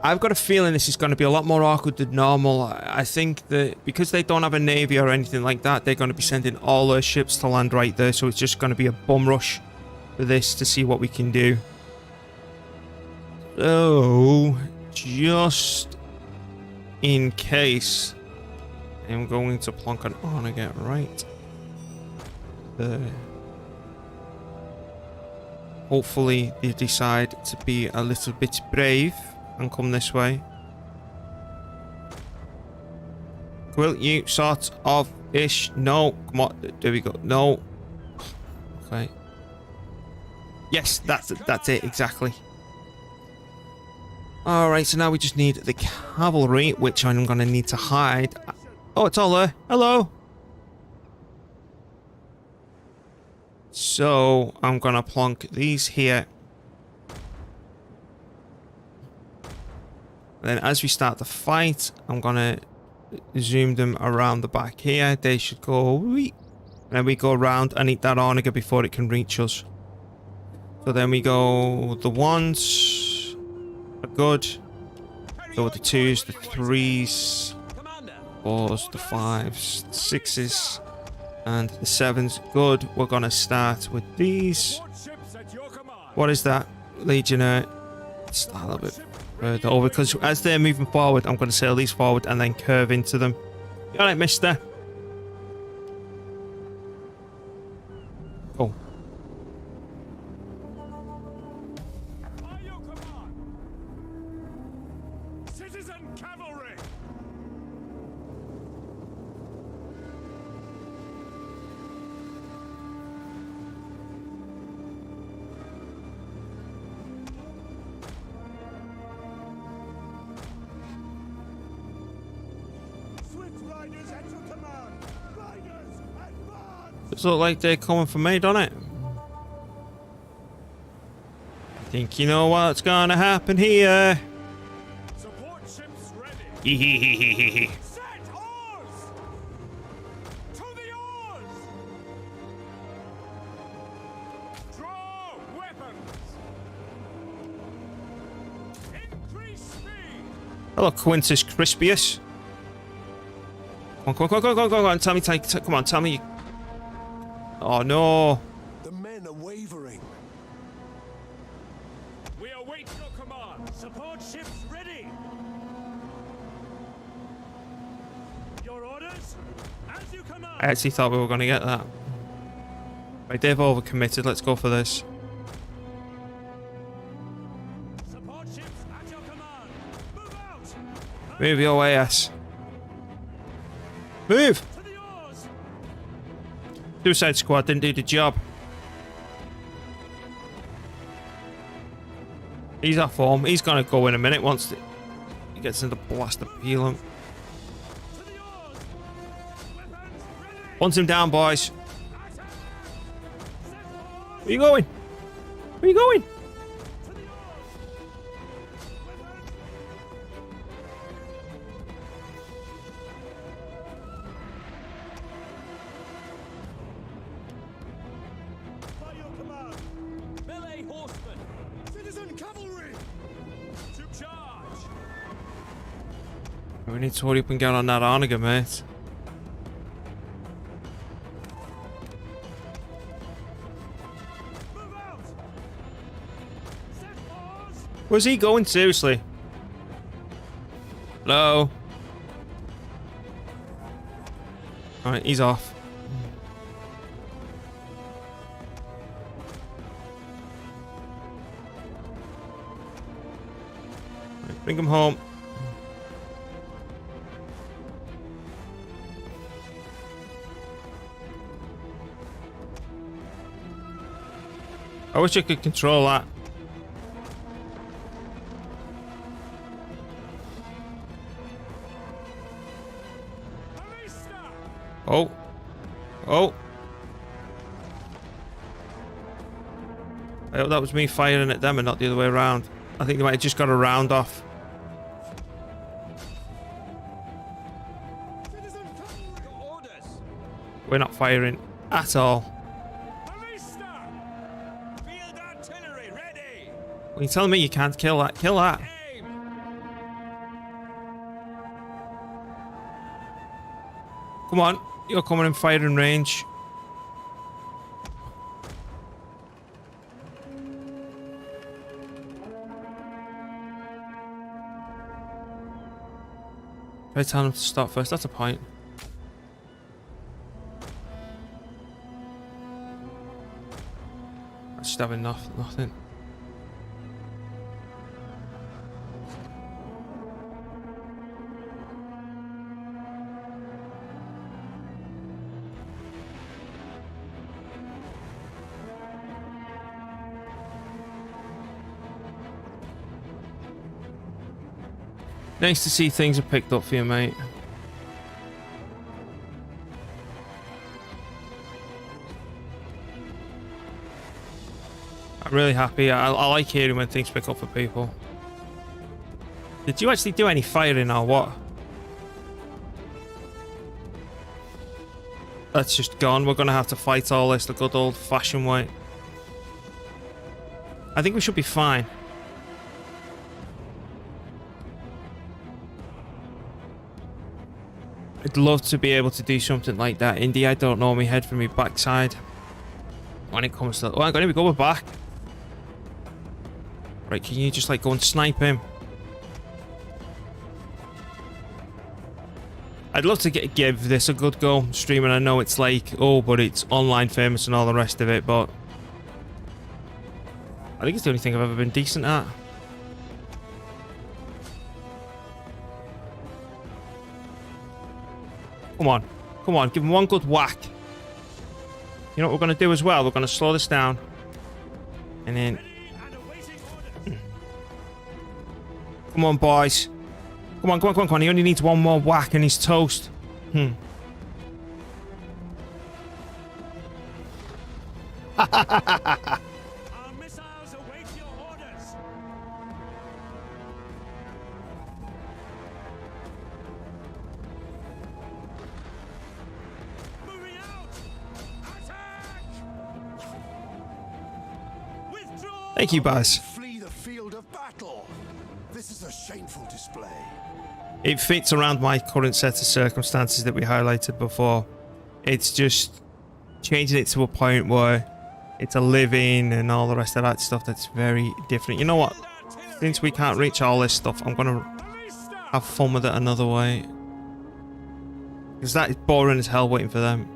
[SPEAKER 1] I've got a feeling this is going to be a lot more awkward than normal. I think that because they don't have a navy or anything like that, they're going to be sending all their ships to land right there. So it's just going to be a bum rush for this to see what we can do. So, just in case, I'm going to plonk an onager right there. Hopefully they decide to be a little bit brave and come this way. Will you sort of ish? No, come on, there we go. No. Okay. Yes, that's it exactly. Alright, so now we just need the cavalry, which I'm gonna need to hide. Oh, it's all there. Hello. So, I'm gonna plonk these here. And then as we start the fight, I'm gonna zoom them around the back here. They should go wee. And then we go around and eat that onager before it can reach us. So then we go the 1s are good. So the 2s, the 3s, 4s, the 5s, the 6s. And the 7's good. We're going to start with these. What is that? Legionnaire. It's a little bit further over because as they're moving forward, I'm going to sail these forward and then curve into them. You alright, mister? Cool.
[SPEAKER 2] Citizen cavalry.
[SPEAKER 1] Does look like they're coming for me, don't it? Think you know what's gonna happen here?
[SPEAKER 2] Support ships ready.
[SPEAKER 1] Hehehehe.
[SPEAKER 2] Set oars! To the oars! Draw weapons! Increase speed!
[SPEAKER 1] Hello, Quintus Crispius. Come on, tell me, come on, tell me. Oh no.
[SPEAKER 3] The men are wavering.
[SPEAKER 2] We await your command. Support ships ready. Your orders? As you command.
[SPEAKER 1] I actually thought we were going to get that. Right, they've overcommitted. Let's go for this.
[SPEAKER 2] Support ships at your command. Move out.
[SPEAKER 1] Move your way, ass. Move!
[SPEAKER 2] To the oars.
[SPEAKER 1] Suicide Squad didn't do the job. He's off home. He's gonna go in a minute once he gets into blast to peel him. Hunt him down, boys. Where you going? Where you going?
[SPEAKER 2] By your command. Melee horsemen. Citizen cavalry. To charge.
[SPEAKER 1] We need to hurry up and get on that Arniger, mate.
[SPEAKER 2] Move out. Set oars.
[SPEAKER 1] Where's he going? Seriously? Hello? Alright, he's off. Right, bring him home. I wish I could control that.
[SPEAKER 2] Ballista.
[SPEAKER 1] Oh. Oh. I hope that was me firing at them and not the other way around. I think they might have just got a round off.
[SPEAKER 2] Citizen cavalry. Your orders.
[SPEAKER 1] We're not firing at all.
[SPEAKER 2] Ballista. Field artillery ready.
[SPEAKER 1] Well, you're telling me you can't kill that? Kill that.
[SPEAKER 2] Aim.
[SPEAKER 1] Come on. You're coming in firing range. Try telling him to stop first. That's a point. I should have enough. Nothing. Nice to see things are picked up for you, mate. I'm really happy. I like hearing when things pick up for people. Did you actually do any firing or what? That's just gone. We're going to have to fight all this the good old-fashioned way. I think we should be fine. I'd love to be able to do something like that. Indy, I don't know me head from my backside. When it comes to... Oh, hang on, here we go, we're back. Right, can you just like go and snipe him? I'd love to give this a good go, streaming. I know it's like, oh, but it's online famous and all the rest of it, but... I think it's the only thing I've ever been decent at. Come on. Come on, give him one good whack. You know what we're going to do as well? We're going to slow this down. And then...
[SPEAKER 2] Ready and awaiting orders.
[SPEAKER 1] Come on, boys. Come on, come on, come on, come on. He only needs one more whack and he's toast.
[SPEAKER 2] Our missiles await your orders. Moving out. Attack. Withdraw.
[SPEAKER 1] Thank you, Baz.
[SPEAKER 3] Flee the field of battle. This is a shameful display.
[SPEAKER 1] It fits around my current set of circumstances that we highlighted before. It's just changing it to a point where it's a living and all the rest of that stuff that's very different. You know what? Since we can't reach all this stuff, I'm going to have fun with it another way. Because that is boring as hell waiting for them.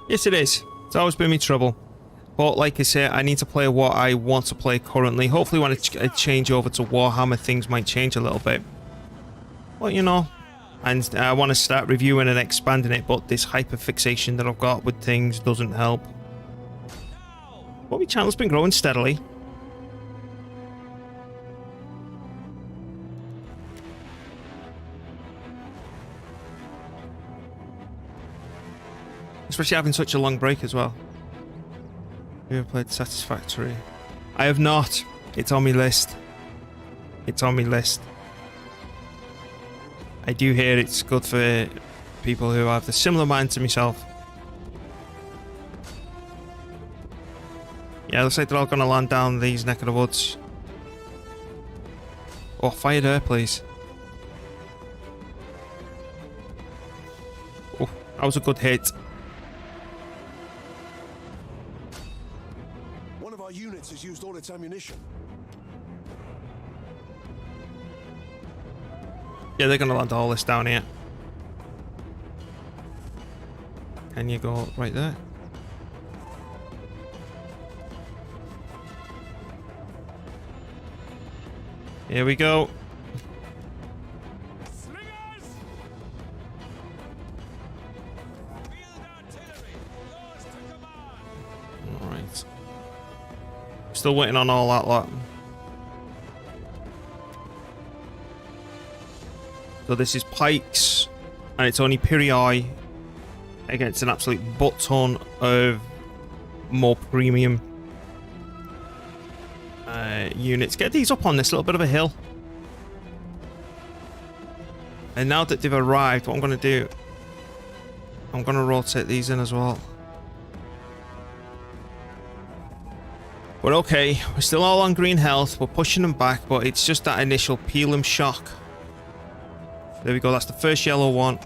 [SPEAKER 1] Yes, it is. It's always been me trouble. But like I say, I need to play what I want to play currently. Hopefully when I change over to Warhammer, things might change a little bit. But you know, and I want to start reviewing and expanding it, but this hyperfixation that I've got with things doesn't help. But my channel's been growing steadily. Especially having such a long break as well. You ever played Satisfactory? I have not. It's on my list. It's on my list. I do hear it's good for people who have the similar mind to myself. Yeah, looks like they're all going to land down these neck of the woods. Oh, fire there, please. Oh, that was a good hit.
[SPEAKER 3] One of our units has used all its ammunition.
[SPEAKER 1] Yeah, they're going to land all this down here. Can you go right there? Here we go.
[SPEAKER 2] Slingers! Field artillery, yours to command.
[SPEAKER 1] Alright. Still waiting on all that lot. So this is pikes, and it's only Piri against an absolute butt ton of more premium units. Get these up on this little bit of a hill. And now that they've arrived, what I'm going to do, I'm going to rotate these in as well. But okay, we're still all on green health. We're pushing them back, but it's just that initial peel 'em shock. There we go, that's the first yellow one.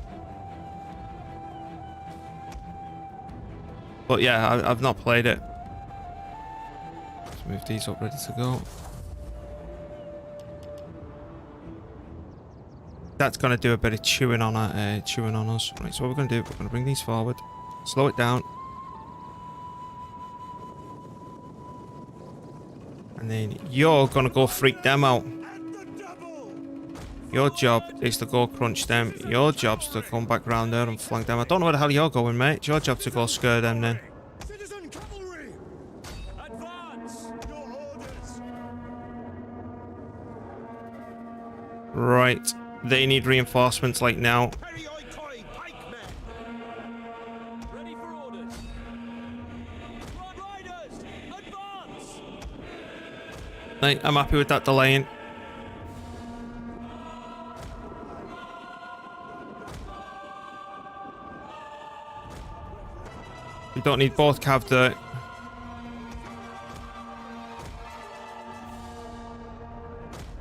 [SPEAKER 1] But yeah, I've not played it. Let's move these up, ready to go. That's going to do a bit of chewing on us. Right, so what we're going to do, we're going to bring these forward, slow it down. And then you're going to go freak them out. Your job is to go crunch them. Your job's to come back round there and flank them. I don't know where the hell you're going, mate. It's your job to go scare them then.
[SPEAKER 3] Citizen cavalry!
[SPEAKER 2] Advance!
[SPEAKER 3] Your orders!
[SPEAKER 1] Right. They need reinforcements like now.
[SPEAKER 2] Perioi pikemen! Ready for orders. Blood riders, advance!
[SPEAKER 1] Right, I'm happy with that delaying. We don't need both cav there.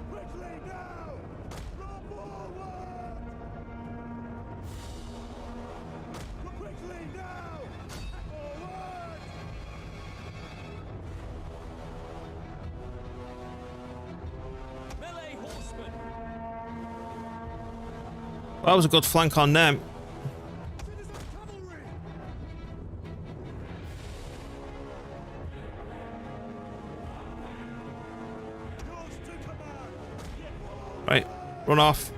[SPEAKER 3] Quickly now! Run forward! Quickly now! Forward!
[SPEAKER 2] Melee horsemen!
[SPEAKER 1] Well, that was a good flank on them.
[SPEAKER 3] Citizen cavalry! Yours to command!
[SPEAKER 1] Right, run off.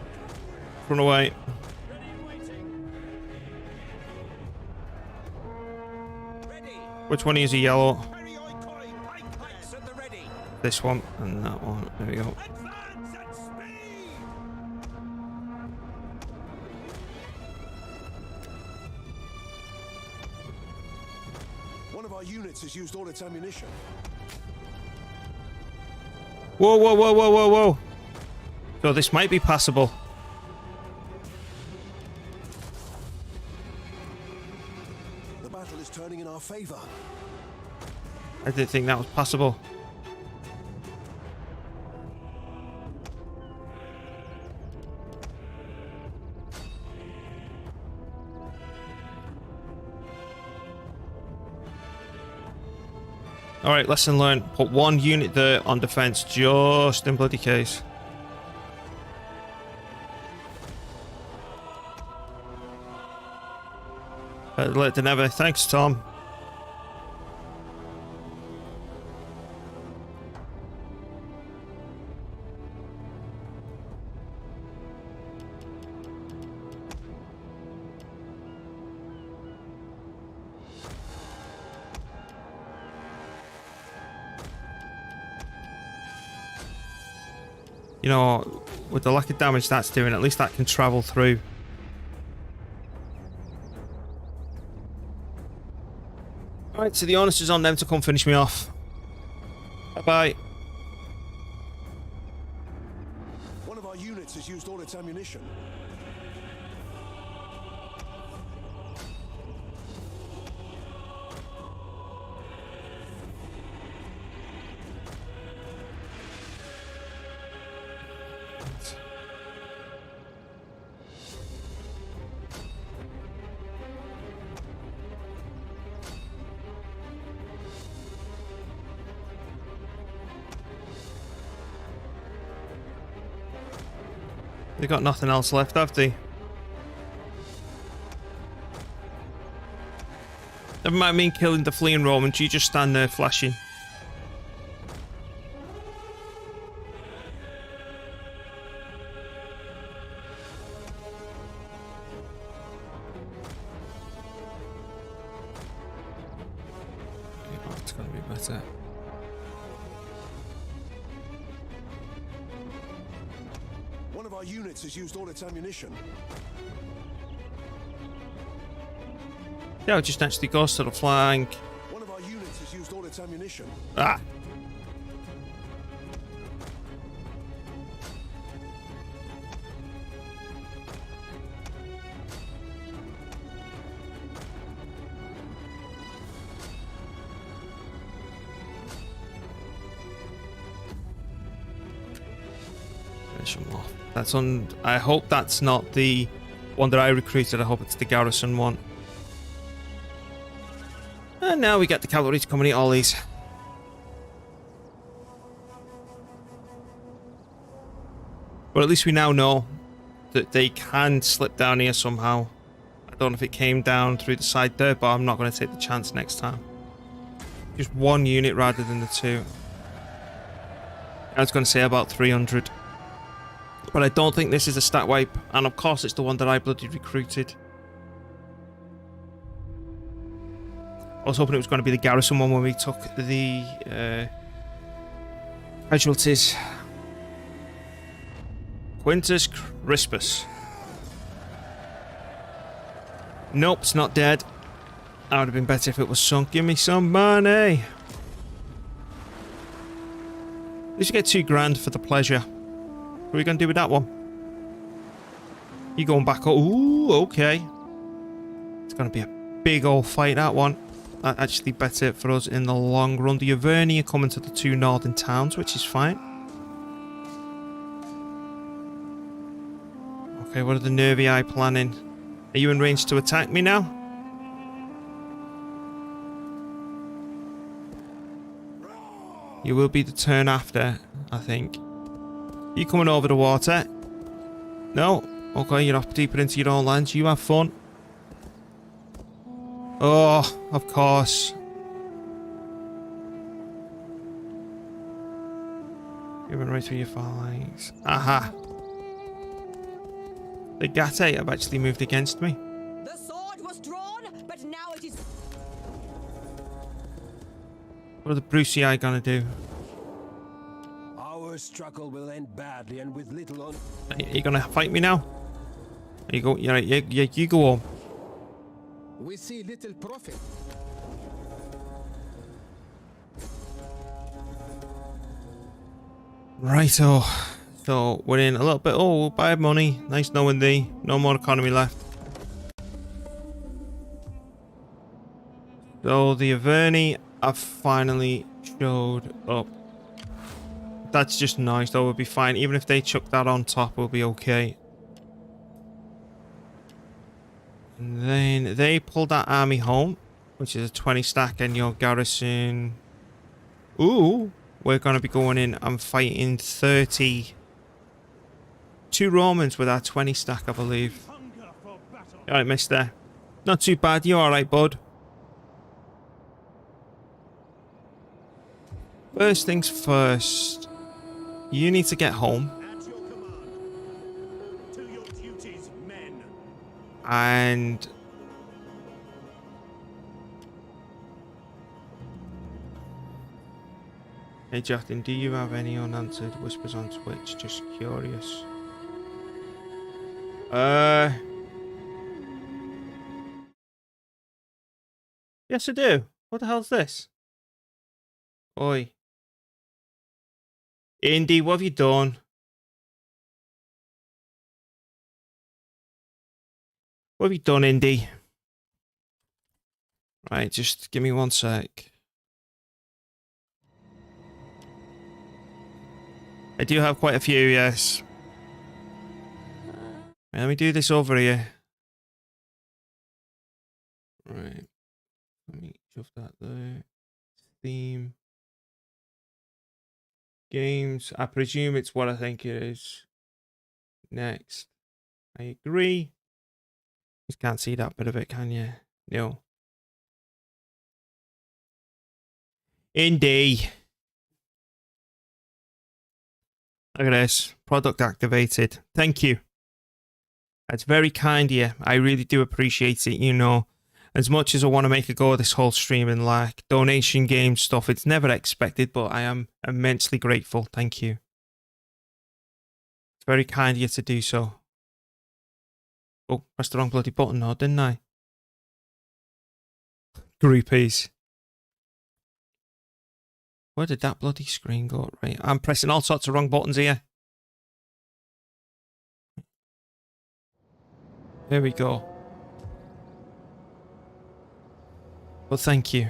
[SPEAKER 1] Run away.
[SPEAKER 2] Ready and waiting. Ready.
[SPEAKER 1] Which one is a yellow?
[SPEAKER 2] Perioi pikes at the ready.
[SPEAKER 1] This one and that one. There we go.
[SPEAKER 2] Advance at speed!
[SPEAKER 3] One of our units has used all its ammunition.
[SPEAKER 1] Whoa, whoa, whoa, whoa, whoa, whoa. So this might be passable.
[SPEAKER 3] The battle is turning in our favor.
[SPEAKER 1] I didn't think that was possible. Alright, lesson learned. Put one unit there on defense just in bloody case. Better late than never. Thanks, Tom. you know, with the lack of damage that's doing, at least that can travel through. Alright, so the onus is on them to come finish me off. Bye-bye.
[SPEAKER 3] One of our units has used all its ammunition.
[SPEAKER 1] They got nothing else left, have they? Never mind me killing the fleeing Romans, you just stand there flashing. Oh, it's gonna be better.
[SPEAKER 3] One of our units has used all its ammunition.
[SPEAKER 1] Yeah, it just actually goes to the flank.
[SPEAKER 3] One of our units has used all its ammunition.
[SPEAKER 1] Ah! Finish them off. That's on. I hope that's not the one that I recruited. I hope it's the garrison one. And now we get the cavalry to come and eat all these. But at least we now know that they can slip down here somehow. I don't know if it came down through the side there, but I'm not going to take the chance next time. Just one unit rather than the two. I was going to say about 300. But I don't think this is a stat wipe. And of course it's the one that I bloody recruited. I was hoping it was going to be the garrison one when we took the casualties. Quintus Crispus. Nope, it's not dead. That would have been better if it was sunk. Give me some money. At least you get $2,000 for the pleasure. What are we going to do with that one? You going back? Ooh, okay. It's going to be a big old fight, that one. That actually better for us in the long run. The Averni are coming to the two northern towns, which is fine. Okay, what are the Nervii planning? Are you in range to attack me now? You will be the turn after, I think. You coming over the water? No? Okay, you're off deeper into your own lands. You have fun. Oh, of course. You went right through your phalanx. Aha. The Gate have actually moved against me.
[SPEAKER 5] The sword was drawn, but now it is.
[SPEAKER 1] What are the Brucei gonna do?
[SPEAKER 3] Our struggle will end badly and with little on.
[SPEAKER 1] Are you gonna fight me now? You go. Yeah, you go home.
[SPEAKER 6] We see little profit.
[SPEAKER 1] Righto. So we're in a little bit. Oh, we'll buy money. Nice knowing thee. No more economy left. So the Averni have finally showed up. That's just nice though. We'll be fine. Even if they chuck that on top, we'll be okay. And then they pulled that army home, which is a 20 stack, and your garrison. Ooh, we're going to be going in and fighting 30. 2 Romans with our 20 stack, I believe. Alright, mister. Not too bad. You alright, bud? First things first. You need to get home.
[SPEAKER 2] At your command. To your duties, men.
[SPEAKER 1] And Hey Justin, do you have any unanswered whispers on Twitch? Just curious. Yes I do. What the hell's this? Oi. Indy, what have you done? What have you done, Indy? Right, just give me one sec. I do have quite a few, yes. Let me do this over here. Right. Let me shove that there. Theme. Games. I presume it's what I think it is. Next. I agree. You can't see that bit of it, can you? No. Indy. Look at this. Product activated. Thank you. That's very kind of you. I really do appreciate it, you know. As much as I want to make a go of this whole stream and like donation game stuff, it's never expected, but I am immensely grateful. Thank you. It's very kind of you to do so. Oh, pressed the wrong bloody button now, didn't I? Groupies. Where did that bloody screen go? Right, I'm pressing all sorts of wrong buttons here. There we go. Well, thank you.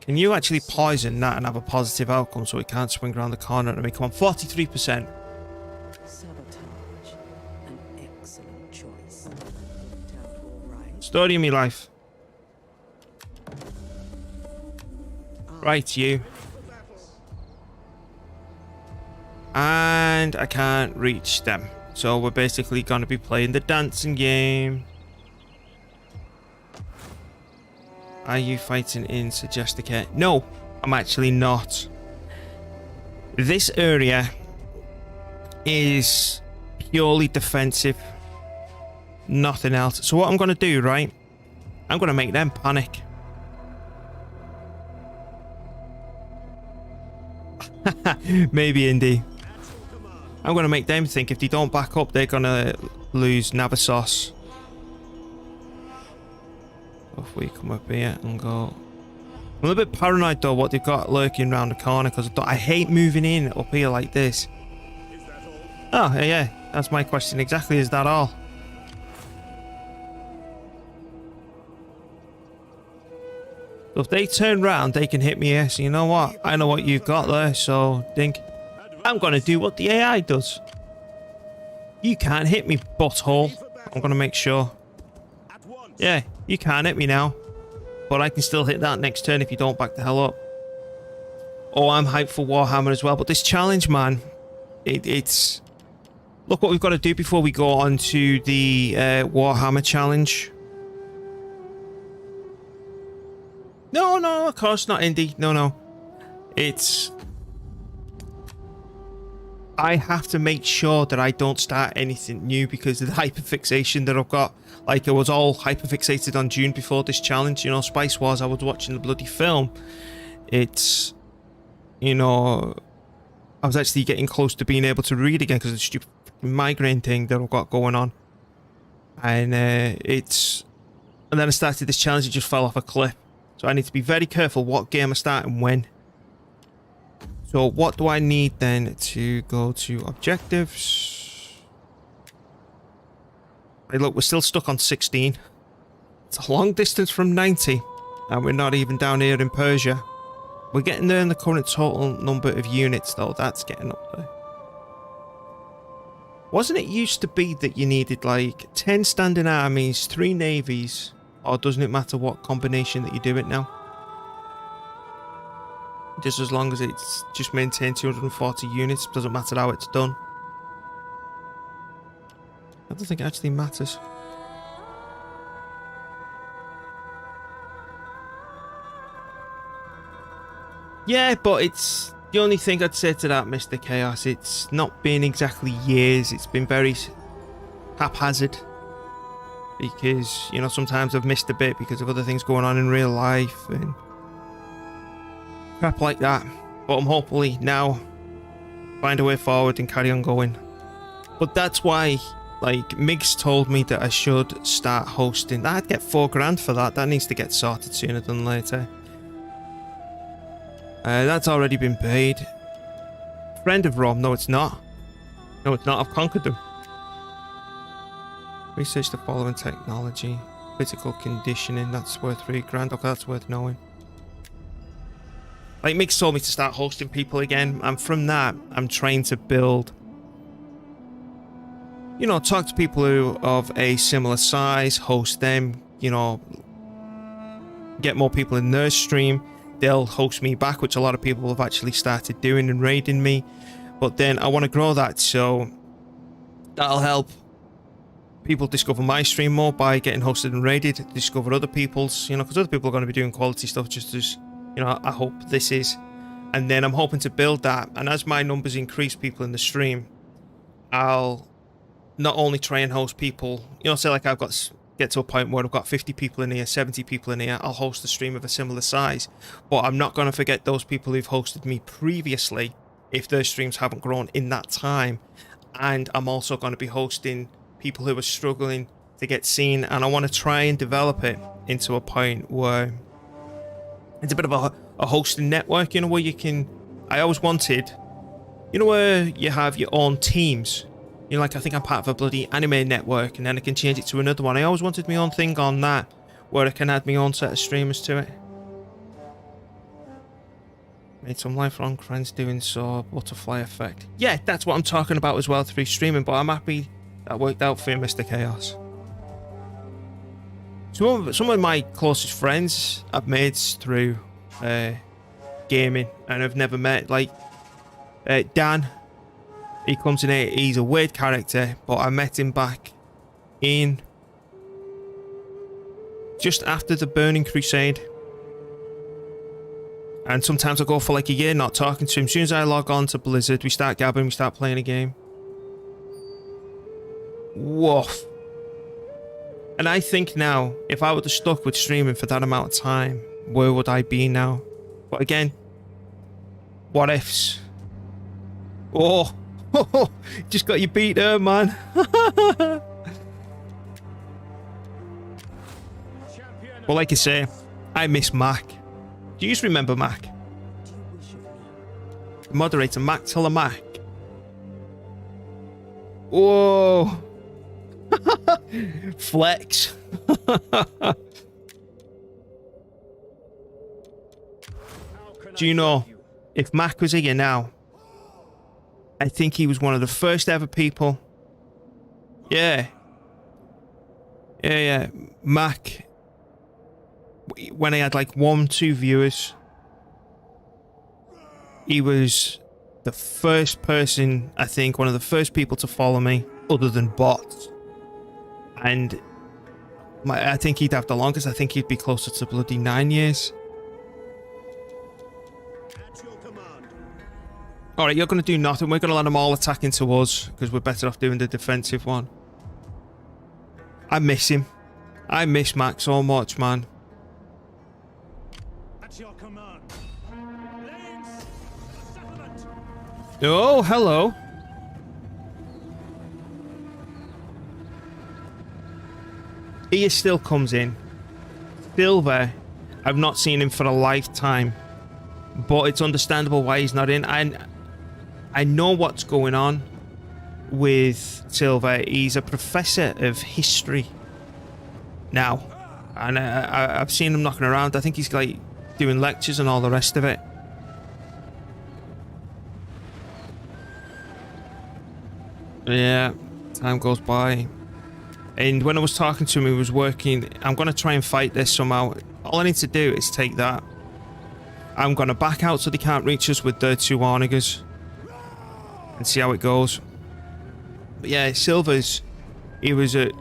[SPEAKER 1] Can you actually poison that and have a positive outcome so it can't swing around the corner and me? Come on, 43%.
[SPEAKER 4] Sabotage. An excellent choice. Worked out all right.
[SPEAKER 1] Story of me life. Right, you. And I can't reach them. So we're basically going to be playing the dancing game. Are you fighting in Suggesticate? No, I'm actually not. This area is purely defensive. Nothing else. So what I'm going to do, right? I'm going to make them panic. Maybe, Indy. I'm going to make them think if they don't back up, they're going to lose Navasauce. If we come up here and go... I'm a little bit paranoid though what they've got lurking around the corner because I hate moving in up here like this. Oh, yeah. That's my question exactly. Is that all? So if they turn round, they can hit me here. So you know what? I know what you've got there. So, Dink. I'm going to do what the AI does. You can't hit me, butthole. I'm going to make sure. Yeah, you can't hit me now. But I can still hit that next turn if you don't back the hell up. Oh, I'm hyped for Warhammer as well. But this challenge, man, it's... Look what we've got to do before we go on to the Warhammer challenge. No, no, of course not, Indy. No, no. It's... I have to make sure that I don't start anything new because of the hyperfixation that I've got. Like, I was all hyperfixated on Dune before this challenge. You know, Spice Wars, I was watching the bloody film. It's, you know, I was actually getting close to being able to read again because of the stupid migraine thing that I've got going on. And it's... And then I started this challenge, it just fell off a cliff. So I need to be very careful what game I start and when. So what do I need then to go to objectives? Hey, look, we're still stuck on 16. It's a long distance from 90. And we're not even down here in Persia. We're getting there in the current total number of units, though. That's getting up there. Wasn't it used to be that you needed, like, 10 standing armies, 3 navies? Or doesn't it matter what combination that you do it now? Just as long as it's just maintained 240 units, doesn't matter how it's done. I don't think it actually matters. Yeah, but it's the only thing I'd say to that, Mr. Chaos. It's not been exactly years. It's been very haphazard. because, you know, sometimes I've missed a bit because of other things going on in real life and crap like that. But I'm hopefully now find a way forward and carry on going. But that's why, like, Migs told me that I should start hosting. I'd get $4 for that. That needs to get sorted sooner than later. That's already been paid. Friend of Rome. No, it's not. No, it's not. I've conquered them. Research the following technology. Physical conditioning. That's worth $3,000. Okay, that's worth knowing. Like, Migs told me to start hosting people again. And from that, I'm trying to build... You know, talk to people who are of a similar size, host them, you know, get more people in their stream. They'll host me back, which a lot of people have actually started doing and raiding me. But then I want to grow that, so that'll help people discover my stream more by getting hosted and raided, discover other people's, you know, because other people are going to be doing quality stuff just as, you know, I hope this is. And then I'm hoping to build that. And as my numbers increase, people in the stream, I'll not only try and host people, you know, say like I've got get to a point where I've got 50 people in here, 70 people in here, I'll host a stream of a similar size. But I'm not going to forget those people who've hosted me previously if their streams haven't grown in that time. And I'm also going to be hosting people who are struggling to get seen, and I want to try and develop it into a point where it's a bit of a hosting network, you know, where you can... I always wanted, you know, where you have your own teams. You know, like, I think I'm part of a bloody anime network, and then I can change it to another one. I always wanted my own thing on that, where I can add my own set of streamers to it. Made some lifelong friends doing so. Butterfly effect. Yeah, that's what I'm talking about as well through streaming, but I'm happy that worked out for you, Mr. Chaos. Some of my closest friends I've made through gaming, and I've never met. Like, Dan. He comes in here, he's a weird character, but I met him back in just after the Burning Crusade. And sometimes I go for like a year not talking to him. As soon as I log on to Blizzard, we start gabbing, we start playing a game. Woof. And I think now, if I would have stuck with streaming for that amount of time, where would I be now? But again, what ifs? Oh! Just got you beat there, man. Well, like I say, I miss Mac. Do you just remember Mac? Moderator Mac Tiller Mac. Whoa. Flex. Do you know, if Mac was here now, I think he was one of the first ever people. Yeah. Yeah. Mac. When I had like 1-2 viewers, he was the first person, I think, one of the first people to follow me, other than bots. And I think he'd have the longest. I think he'd be closer to bloody 9 years. Alright, you're going to do nothing. We're going to let them all attack into us, because we're better off doing the defensive one. I miss him. I miss Mac so much, man.
[SPEAKER 2] At your command. Lance, settlement.
[SPEAKER 1] Oh, hello. He still comes in. Silver. I've not seen him for a lifetime. But it's understandable why he's not in. I know what's going on with Silver. He's a professor of history now. And I've seen him knocking around. I think he's like doing lectures and all the rest of it. Yeah, time goes by. And when I was talking to him, he was working. I'm going to try and fight this somehow. All I need to do is take that. I'm going to back out so they can't reach us with their 2 Onagers. And see how it goes. But yeah, Silvers, he was at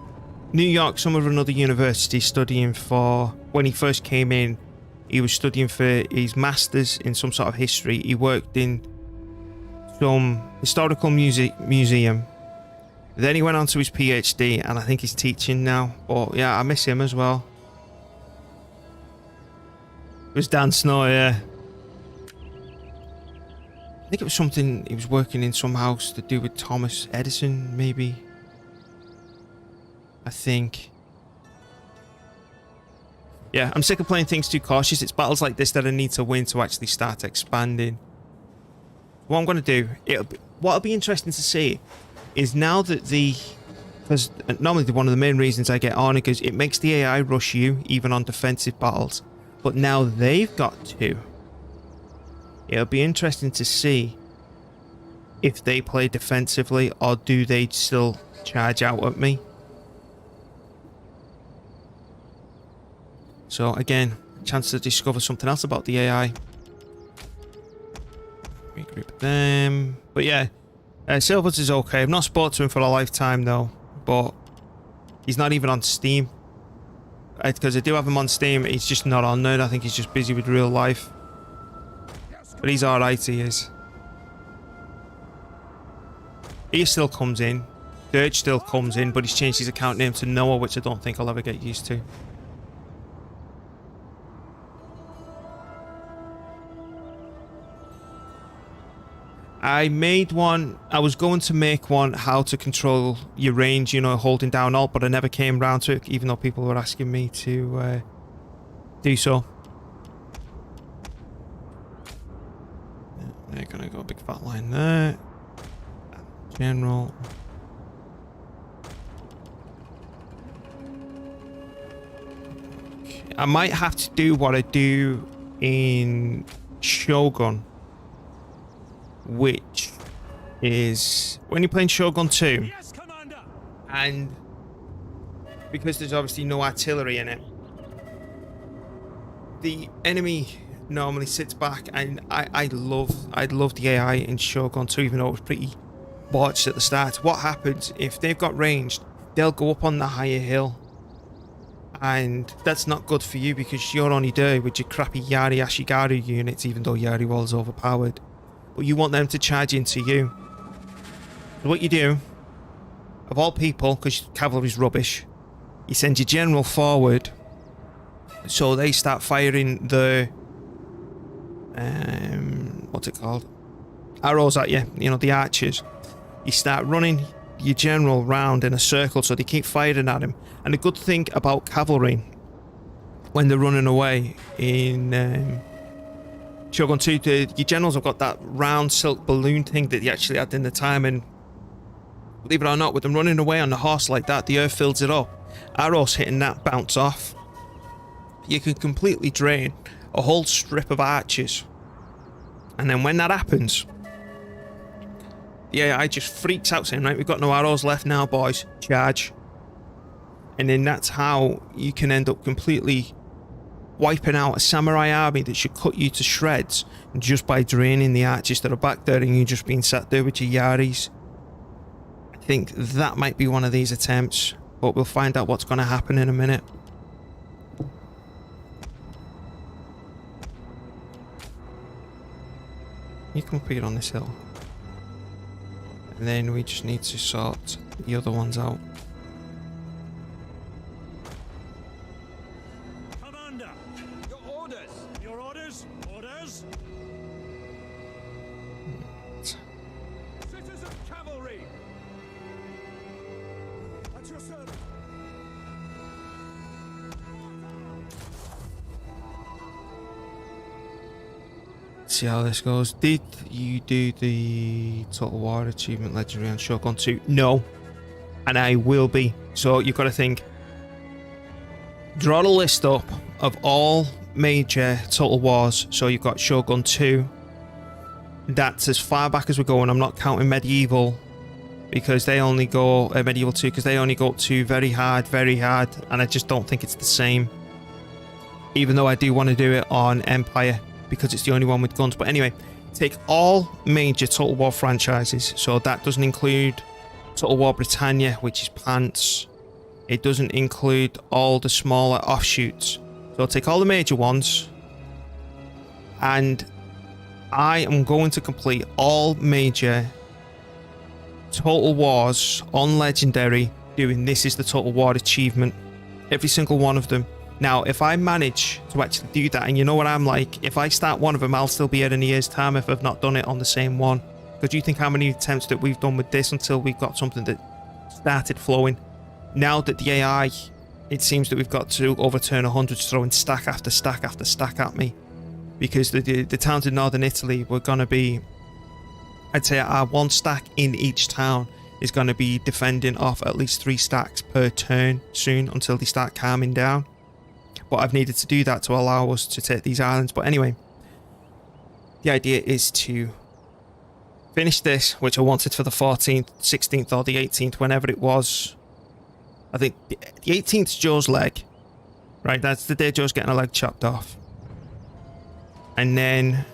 [SPEAKER 1] New York, some of another university, studying for... When he first came in, he was studying for his masters in some sort of history. He worked in some historical museum. Then he went on to his PhD, and I think he's teaching now. But yeah, I miss him as well. It was Dan Snow, yeah. I think it was something, he was working in some house to do with Thomas Edison, maybe. I think. Yeah, I'm sick of playing things too cautious. It's battles like this that I need to win to actually start expanding. What I'm going to do, what'll be interesting to see is now that because normally one of the main reasons I get Arnica is it makes the AI rush you, even on defensive battles. But now they've got to. It'll be interesting to see if they play defensively or do they still charge out at me. So again, chance to discover something else about the AI. Regroup them. But yeah, Silvers is okay. I've not spoken to him for a lifetime though, but he's not even on Steam. Because I do have him on Steam, he's just not on there. I think he's just busy with real life. But he's alright, he is. He still comes in. Dirge still comes in, but he's changed his account name to Noah, which I don't think I'll ever get used to. I made one, I was going to make one how to control your range, you know, holding down Alt, but I never came around to it, even though people were asking me to do so. They're gonna go a big fat line there. General. Okay. I might have to do what I do in Shogun, which is when you're playing Shogun 2,
[SPEAKER 2] Yes, Commander.
[SPEAKER 1] and because there's obviously no artillery in it, the enemy normally sits back, and I love the AI in Shogun 2, even though it was pretty botched at the start. What happens if they've got ranged? They'll go up on the higher hill, and that's not good for you because you're only there with your crappy Yari Ashigaru units, even though Yari Wall's overpowered. But you want them to charge into you. So what you do, of all people, because cavalry's rubbish, you send your general forward, so they start firing the what's it called? Arrows at you, you know, the archers. You start running your general round in a circle, so they keep firing at him. And the good thing about cavalry, when they're running away in Shogun 2, your generals have got that round silk balloon thing that you actually had in the time, and believe it or not, with them running away on the horse like that, the earth fills it up. Arrows hitting that bounce off. You can completely drain a whole strip of archers. And then when that happens, the AI just freaks out saying, right, we've got no arrows left now, boys. Charge. And then that's how you can end up completely wiping out a samurai army that should cut you to shreds just by draining the archers that are back there and you just being sat there with your Yaris. I think that might be one of these attempts, but we'll find out what's going to happen in a minute. You come up here on this hill. And then we just need to sort the other ones out.
[SPEAKER 2] Commander. Your orders. Your orders. Orders. Citizen cavalry.
[SPEAKER 3] At your service.
[SPEAKER 1] See how this goes. Did you do the Total War Achievement Legendary on Shogun 2? No. And I will be. So you've got to think. Draw the list up of all major Total Wars. So you've got Shogun 2. That's as far back as we're going. I'm not counting Medieval, because they only go Medieval 2, because they only go up to very hard, and I just don't think it's the same. Even though I do want to do it on Empire, because it's the only one with guns. But anyway, take all major Total War franchises. So that doesn't include Total War Britannia, which is pants. It doesn't include all the smaller offshoots. So take all the major ones, and I am going to complete all major Total Wars on Legendary doing this is the Total War achievement. Every single one of them. Now, if I manage to actually do that, and you know what I'm like, if I start one of them, I'll still be here in a year's time if I've not done it on the same one. Because you think how many attempts that we've done with this until we've got something that started flowing. Now that the AI, it seems that we've got to overturn 100, throwing stack after stack after stack at me. Because the towns in northern Italy were going to be, I'd say our 1 stack in each town is going to be defending off at least 3 stacks per turn soon until they start calming down. But I've needed to do that to allow us to take these islands. But anyway, the idea is to finish this, which I wanted for the 14th, 16th or the 18th, whenever it was. I think the 18th is Joe's leg, right? That's the day Joe's getting a leg chopped off. And then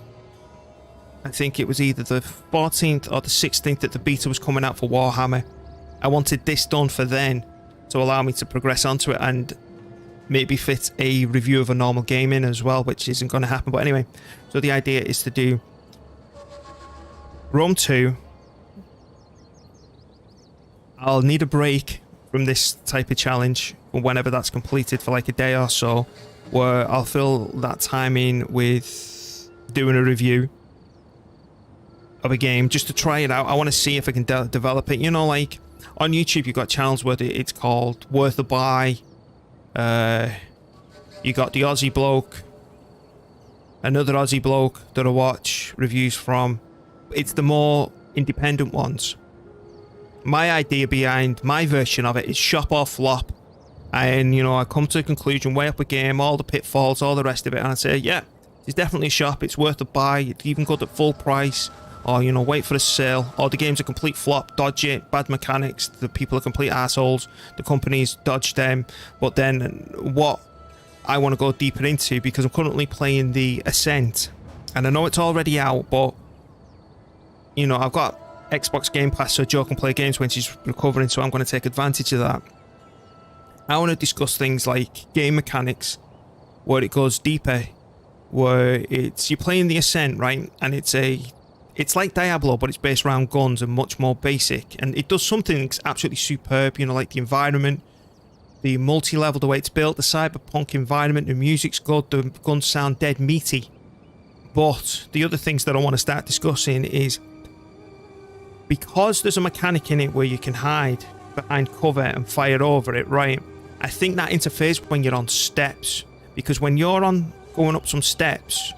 [SPEAKER 1] I think it was either the 14th or the 16th that the beta was coming out for Warhammer. I wanted this done for then to allow me to progress onto it and maybe fit a review of a normal game in as well, which isn't going to happen. But anyway, so the idea is to do Rome 2. I'll need a break from this type of challenge whenever that's completed for like a day or so, where I'll fill that time in with doing a review of a game just to try it out. I want to see if I can develop it. You know, like on YouTube you've got channels where it's called Worth a Buy. You got the Aussie bloke, another Aussie bloke that I watch reviews from. It's the more independent ones. My idea behind my version of it is shop or flop. And, you know, I come to a conclusion, weigh up a game, all the pitfalls, all the rest of it, and I say, yeah, it's definitely a shop, it's worth a buy, it's even good at full price, or, you know, wait for a sale, or the game's a complete flop, dodge it, bad mechanics, the people are complete assholes, the companies dodge them. But then what I want to go deeper into, because I'm currently playing the Ascent, and I know it's already out, but, you know, I've got Xbox Game Pass so Joe can play games when she's recovering, so I'm going to take advantage of that. I want to discuss things like game mechanics, where it goes deeper, where it's you're playing the Ascent, right, and it's like Diablo, but it's based around guns and much more basic, and it does something absolutely superb, you know, like the environment, the multi-level, the way it's built, the cyberpunk environment, the music's good, the guns sound dead meaty. But the other things that I want to start discussing is, because there's a mechanic in it where you can hide behind cover and fire over it, right? I think that interferes when you're on steps, because when you're going up some steps,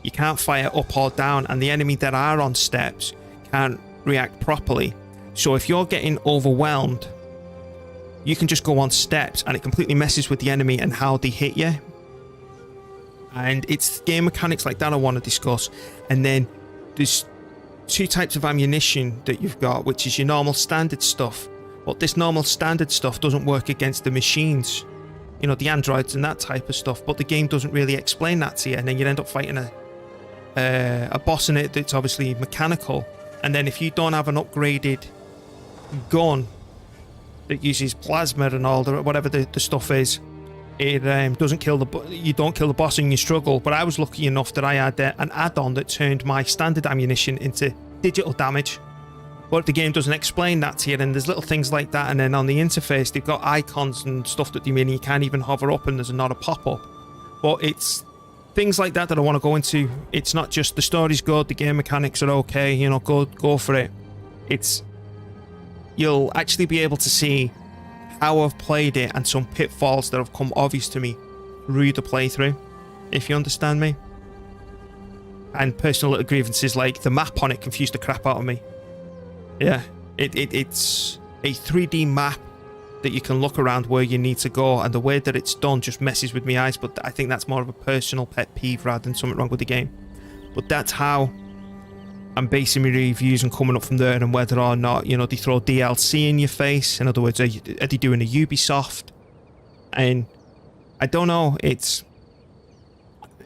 [SPEAKER 1] you can't fire up or down, and the enemy that are on steps can't react properly. So if you're getting overwhelmed, you can just go on steps and it completely messes with the enemy and how they hit you. And it's game mechanics like that I want to discuss. And then there's 2 types of ammunition that you've got, which is your normal standard stuff. But this normal standard stuff doesn't work against the machines, you know, the androids and that type of stuff. But the game doesn't really explain that to you, and then you end up fighting a boss in it that's obviously mechanical. And then if you don't have an upgraded gun that uses plasma and all the whatever the stuff is, it doesn't kill you don't kill the boss and you struggle. But I was lucky enough that I had an add-on that turned my standard ammunition into digital damage. But the game doesn't explain that to you, and there's little things like that. And then on the interface, they've got icons and stuff that you mean you can't even hover up, and there's not a pop-up. But it's things like that I want to go into. It's not just the story's good, the game mechanics are okay, you know, go for it. It's you'll actually be able to see how I've played it and some pitfalls that have come obvious to me through the playthrough, if you understand me. And personal little grievances like the map on it confused the crap out of me. Yeah, it's a 3D map that you can look around where you need to go, and the way that it's done just messes with my eyes, but I think that's more of a personal pet peeve rather than something wrong with the game. But that's how I'm basing my reviews and coming up from there, and whether or not, you know, they throw DLC in your face. In other words, are they doing a Ubisoft? And I don't know, it's...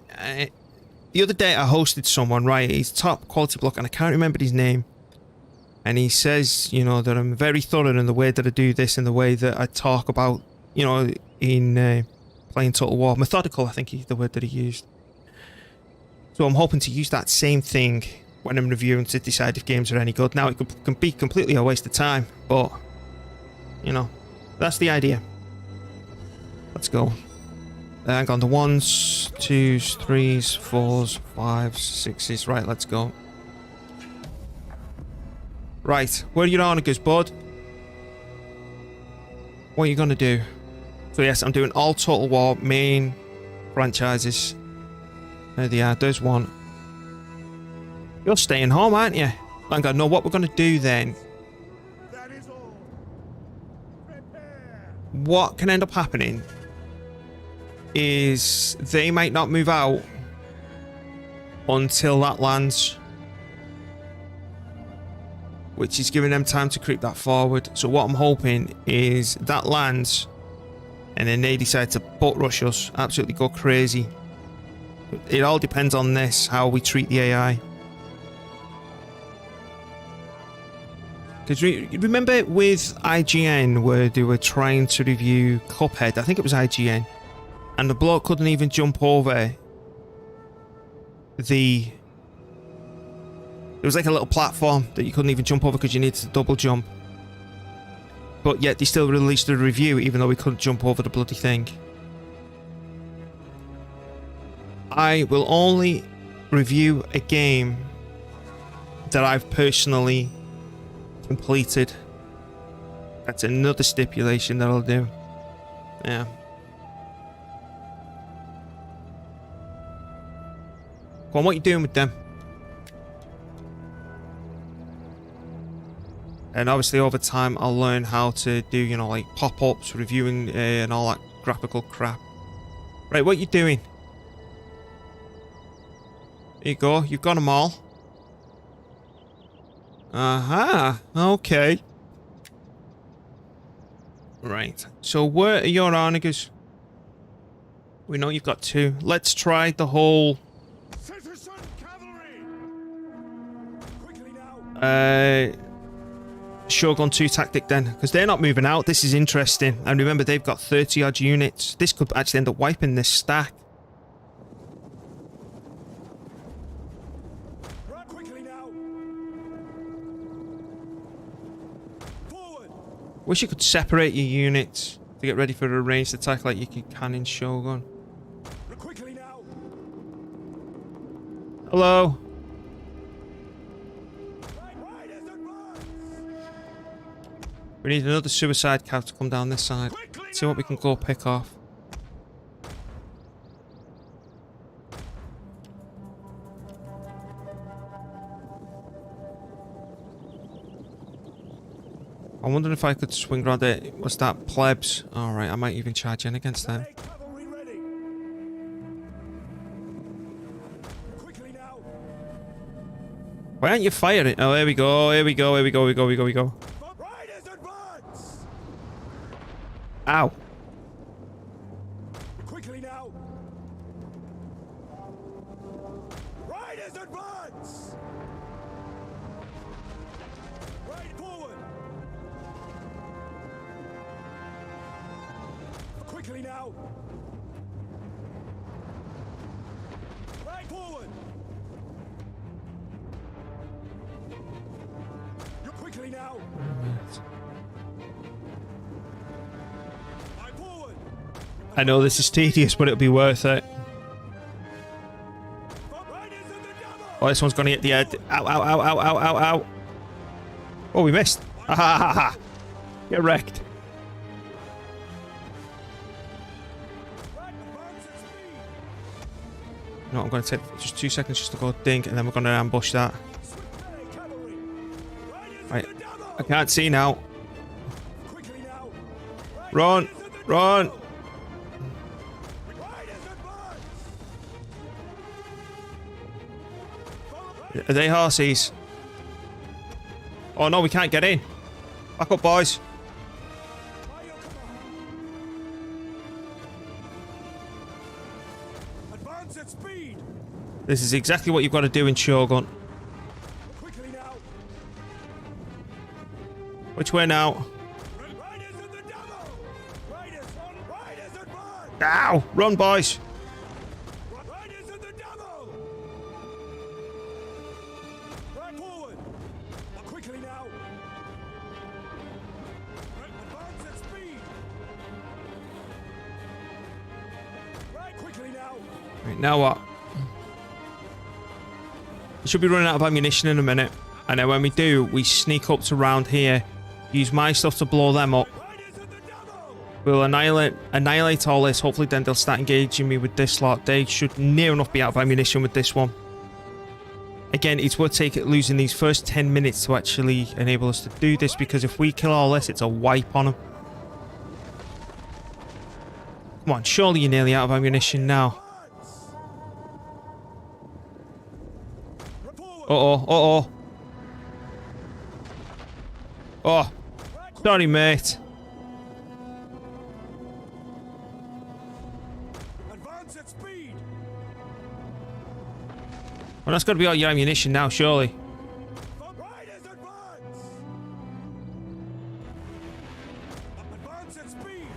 [SPEAKER 1] the other day I hosted someone, right, he's top quality bloke, and I can't remember his name. And he says, you know, that I'm very thorough in the way that I do this and the way that I talk about, you know, in playing Total War. Methodical, I think is the word that he used. So I'm hoping to use that same thing when I'm reviewing to decide if games are any good. Now, it can be completely a waste of time, but, you know, that's the idea. Let's go. Hang on, the 1s, 2s, 3s, 4s, 5s, 6s. Right, let's go. Right, where are your Arnicas, bud? What are you gonna do? So yes, I'm doing all Total War main franchises. There they are, there's one. You're staying home, aren't you? Hang on, no, what we're gonna do then...
[SPEAKER 2] That is all. Prepare.
[SPEAKER 1] What can end up happening is they might not move out until that lands, which is giving them time to creep that forward. So what I'm hoping is that lands and then they decide to butt rush us, absolutely go crazy. It all depends on this, how we treat the AI. Because remember with IGN where they were trying to review Cuphead, I think it was IGN, and the bloke couldn't even jump over the... It was like a little platform that you couldn't even jump over because you needed to double jump. But yet they still released a review even though we couldn't jump over the bloody thing. I will only review a game that I've personally completed. That's another stipulation that I'll do. Yeah. Go on, what are you doing with them? And obviously over time I'll learn how to do, you know, like pop-ups, reviewing and all that graphical crap. Right, what are you doing? There you go, you've got them all. Aha, okay. Right, so where are your Arnigas? We know you've got 2. Let's try the whole...
[SPEAKER 2] Citizen cavalry. Quickly now.
[SPEAKER 1] Shogun 2 tactic then, because they're not moving out. This is interesting. And remember, they've got 30 odd units. This could actually end up wiping this stack.
[SPEAKER 2] Run quickly now. Forward.
[SPEAKER 1] Wish you could separate your units to get ready for a ranged attack like you can in Shogun.
[SPEAKER 2] Quickly now.
[SPEAKER 1] Hello.
[SPEAKER 2] Riders advance.
[SPEAKER 1] We need another suicide cow to come down this side.
[SPEAKER 2] Quickly
[SPEAKER 1] See what we can go pick off. I'm wondering if I could swing around it. What's that? Plebs. Alright, I might even charge in against them.
[SPEAKER 2] Cavalry ready. Quickly now.
[SPEAKER 1] Why aren't you firing? Oh, here we go. Here we go. Here we go. Here we go.
[SPEAKER 2] Riders advance.
[SPEAKER 1] Ow.
[SPEAKER 2] Quickly now. Riders advance. Right forward. Quickly now. Right forward. You're quickly now. Right forward.
[SPEAKER 1] I know this is tedious, but it'll be worth it.
[SPEAKER 2] Riders of the devil.
[SPEAKER 1] Oh, this one's gonna hit the head. Ow, ow, ow, ow, ow, ow, ow. Oh, we missed. Ha ha ha ha. Get wrecked.
[SPEAKER 2] Right, advance at speed.
[SPEAKER 1] No, I'm gonna take just 2 seconds just to go dink, and then we're gonna ambush that.
[SPEAKER 2] Swift cavalry. Riders
[SPEAKER 1] Right.
[SPEAKER 2] of the devil.
[SPEAKER 1] I can't see now.
[SPEAKER 2] Quickly now.
[SPEAKER 1] Run! Run!
[SPEAKER 2] Riders advance.
[SPEAKER 1] Are they horses? Oh no, we can't get in. Back up, boys.
[SPEAKER 2] By your command. Advance at speed.
[SPEAKER 1] This is exactly what you've got to do in Shogun.
[SPEAKER 2] Quickly now.
[SPEAKER 1] Which way now?
[SPEAKER 2] Riders of the devil. Riders advance.
[SPEAKER 1] Ow! Run, boys!
[SPEAKER 2] Riders of the devil.
[SPEAKER 1] Right, now what? We should be running out of ammunition in a minute. And then when we do, we sneak up to round here. Use my stuff to blow them up. We'll annihilate all this. Hopefully then they'll start engaging me with this lot. They should near enough be out of ammunition with this one. Again, it's worth losing these first 10 minutes to actually enable us to do this, because if we kill all this, it's a wipe on them. Come on, surely you're nearly out of ammunition now. Uh-oh. Oh, sorry, mate.
[SPEAKER 2] Advance at speed.
[SPEAKER 1] Well, that's got to be all your ammunition now, surely.
[SPEAKER 2] Riders advance. Advance at speed.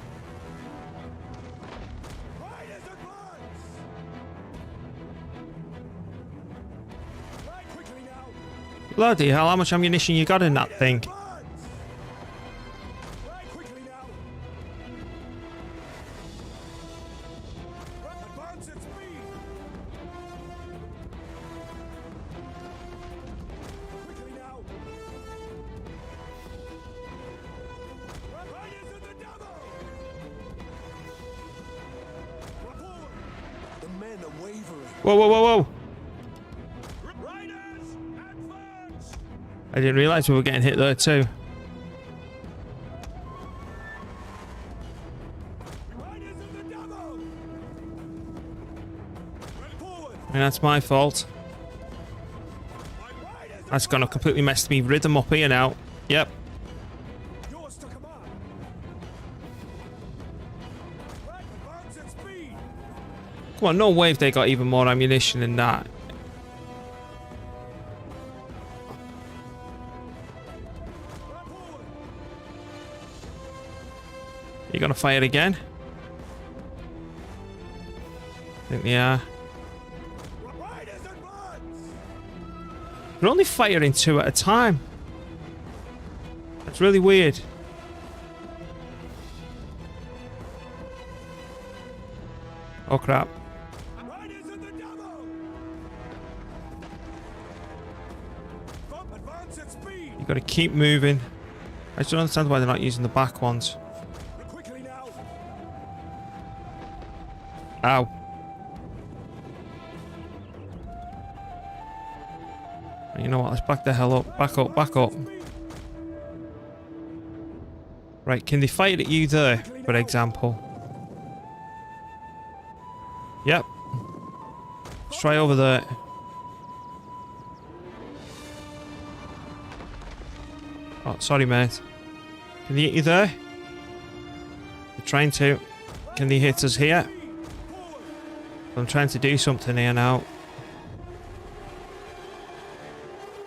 [SPEAKER 2] Riders advance. Ride quickly now.
[SPEAKER 1] Bloody hell, how much ammunition you got in that thing?
[SPEAKER 2] Ride quickly now. Advance at speed. Quickly now. Riders of the devil. Forward.
[SPEAKER 3] The men are wavering.
[SPEAKER 1] Whoa.
[SPEAKER 2] Riders advance.
[SPEAKER 1] I didn't realise we were getting hit there too.
[SPEAKER 2] Riders of the devil. Forward.
[SPEAKER 1] And that's my fault.
[SPEAKER 2] Riders
[SPEAKER 1] That's gonna completely mess me rhythm up here now. Yep.
[SPEAKER 2] yours to command. Advance at speed.
[SPEAKER 1] Come on, no way if they got even more ammunition than that.
[SPEAKER 2] Forward.
[SPEAKER 1] You gonna fire again? I think they are.
[SPEAKER 2] Riders advance.
[SPEAKER 1] They're only firing 2 at a time. That's really weird. Oh crap.
[SPEAKER 2] Riders of the devil. Advance at speed.
[SPEAKER 1] You gotta keep moving. I just don't understand why they're not using the back ones.
[SPEAKER 2] Quickly now.
[SPEAKER 1] Ow. You know what? Let's back the hell up. Back up. Right, can they fight at you there, for example? Yep. Let's try over there. Oh, sorry, mate. Can they hit you there? They're trying to. Can they hit us here? I'm trying to do something here now.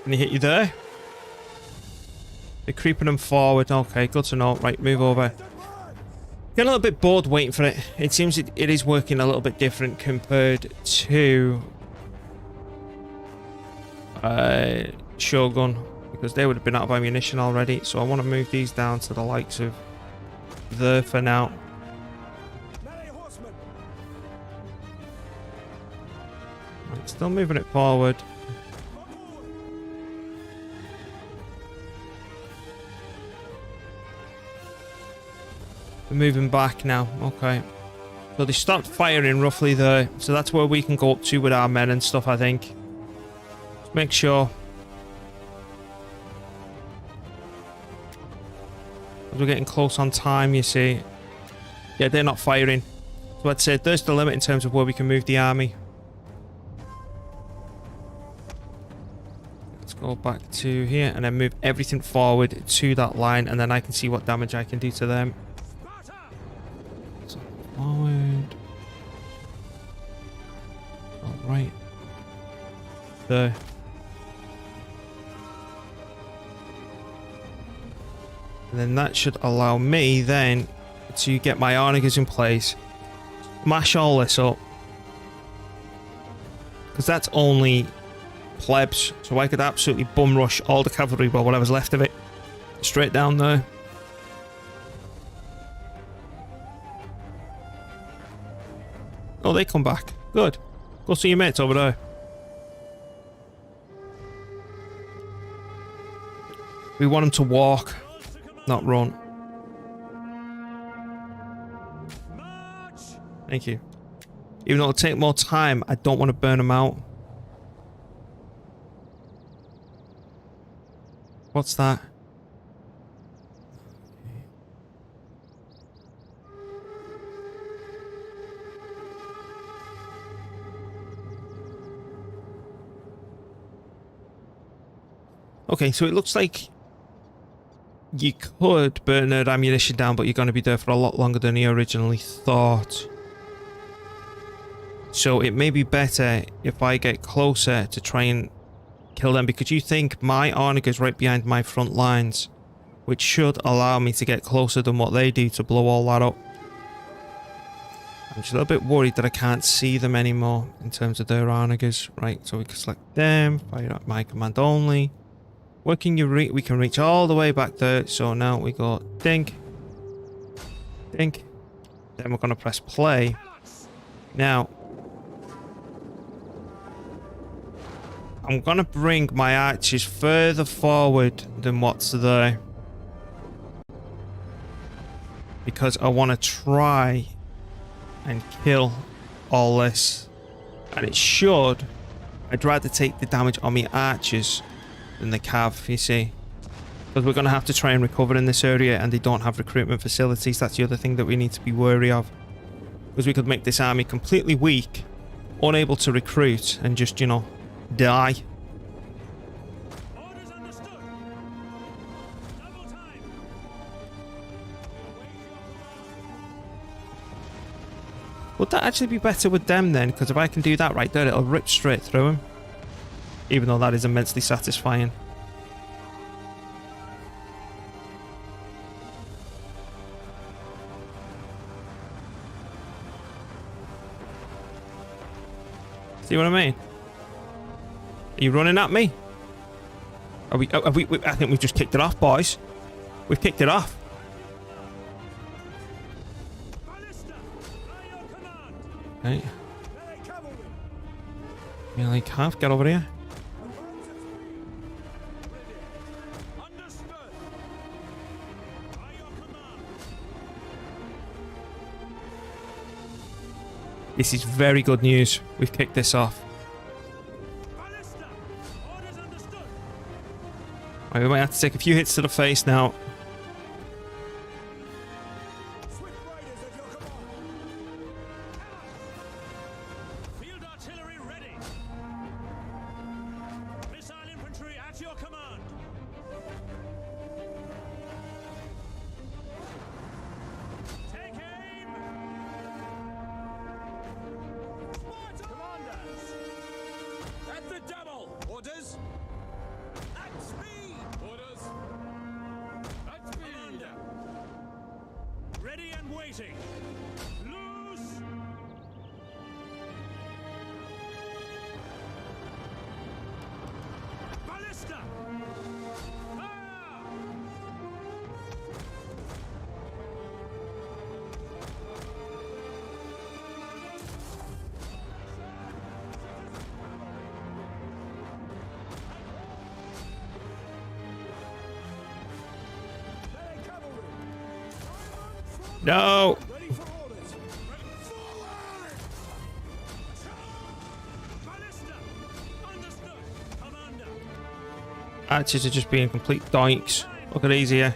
[SPEAKER 1] Can he hit you there? They're creeping them forward. Okay, good to know. Right, move over. Getting a little bit bored waiting for it. It seems it is working a little bit different compared to Shogun, because they would have been out of ammunition already. So I want to move these down to the likes of there for now.
[SPEAKER 2] Melee horsemen.
[SPEAKER 1] Right, still moving it forward. We're moving back now. Okay. So they stopped firing roughly there. So that's where we can go up to with our men and stuff, I think. Let's make sure. As we're getting close on time, you see. Yeah, they're not firing. So I'd say there's the limit in terms of where we can move the army. Let's go back to here and then move everything forward to that line, and then I can see what damage I can do to them. So forward. All right. There. And then that should allow me then to get my Arnagers in place. Mash all this up. Because that's only plebs. So I could absolutely bum rush all the cavalry, well, whatever's left of it. Straight down there. Oh, they come back. Good. Go see your mates over there. We want them to walk, not run.
[SPEAKER 2] March!
[SPEAKER 1] Thank you. Even though it'll take more time, I don't want to burn them out. What's that? Okay, so it looks like you could burn their ammunition down, but you're going to be there for a lot longer than you originally thought. So it may be better if I get closer to try and kill them, because you think my Arnica is right behind my front lines, which should allow me to get closer than what they do to blow all that up. I'm just a little bit worried that I can't see them anymore in terms of their Arnicas. Right, so we can select them, fire at my command only. Where can you reach? We can reach all the way back there. So now we go dink, dink. Then we're going to press play. Now, I'm going to bring my archers further forward than what's there, because I want to try and kill all this. And it should. I'd rather take the damage on my archers than the cav, you see, because we're going to have to try and recover in this area, and they don't have recruitment facilities. That's the other thing that we need to be wary of, because we could make this army completely weak, unable to recruit, and just, you know, die.
[SPEAKER 2] Orders understood. Double time.
[SPEAKER 1] Would that actually be better with them then? Because if I can do that right there, it'll rip straight through him. Even though that is immensely satisfying. See what I mean? Are you running at me? Are we? I think we've just kicked it off, boys. We've kicked it off.
[SPEAKER 2] Ballista! By your command!
[SPEAKER 1] Right.
[SPEAKER 2] Melee cavalry!
[SPEAKER 1] You like half? Get over here.
[SPEAKER 2] Understood! By your command!
[SPEAKER 1] This is very good news. We've kicked this off.
[SPEAKER 2] Ballista! Orders understood!
[SPEAKER 1] Right, we might have to take a few hits to the face now.
[SPEAKER 3] Swift riders at your command.
[SPEAKER 2] Field artillery ready! Missile infantry at your command! Take aim! Sparta! Commanders! At the double! Orders! At speed! Orders! At speed! Commander! Ready and waiting! Loose! Ballista! Fire!
[SPEAKER 3] Melee cavalry.
[SPEAKER 1] No!
[SPEAKER 3] Ready for orders.
[SPEAKER 2] Forward! Ballista! Understood! Commander!
[SPEAKER 1] Archers are just being complete doinks. Look at these here.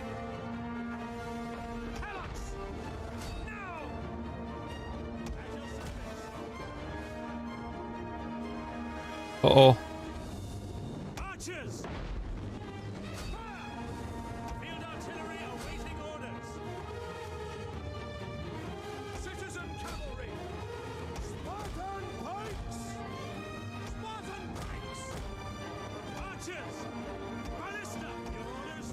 [SPEAKER 2] Helix! Now! At your service!
[SPEAKER 1] Uh-oh.
[SPEAKER 2] Archers! Fire! Field artillery awaiting orders! Citizen cavalry! Spartan pikes! Spartan pikes! Archers! Ballista! Your orders!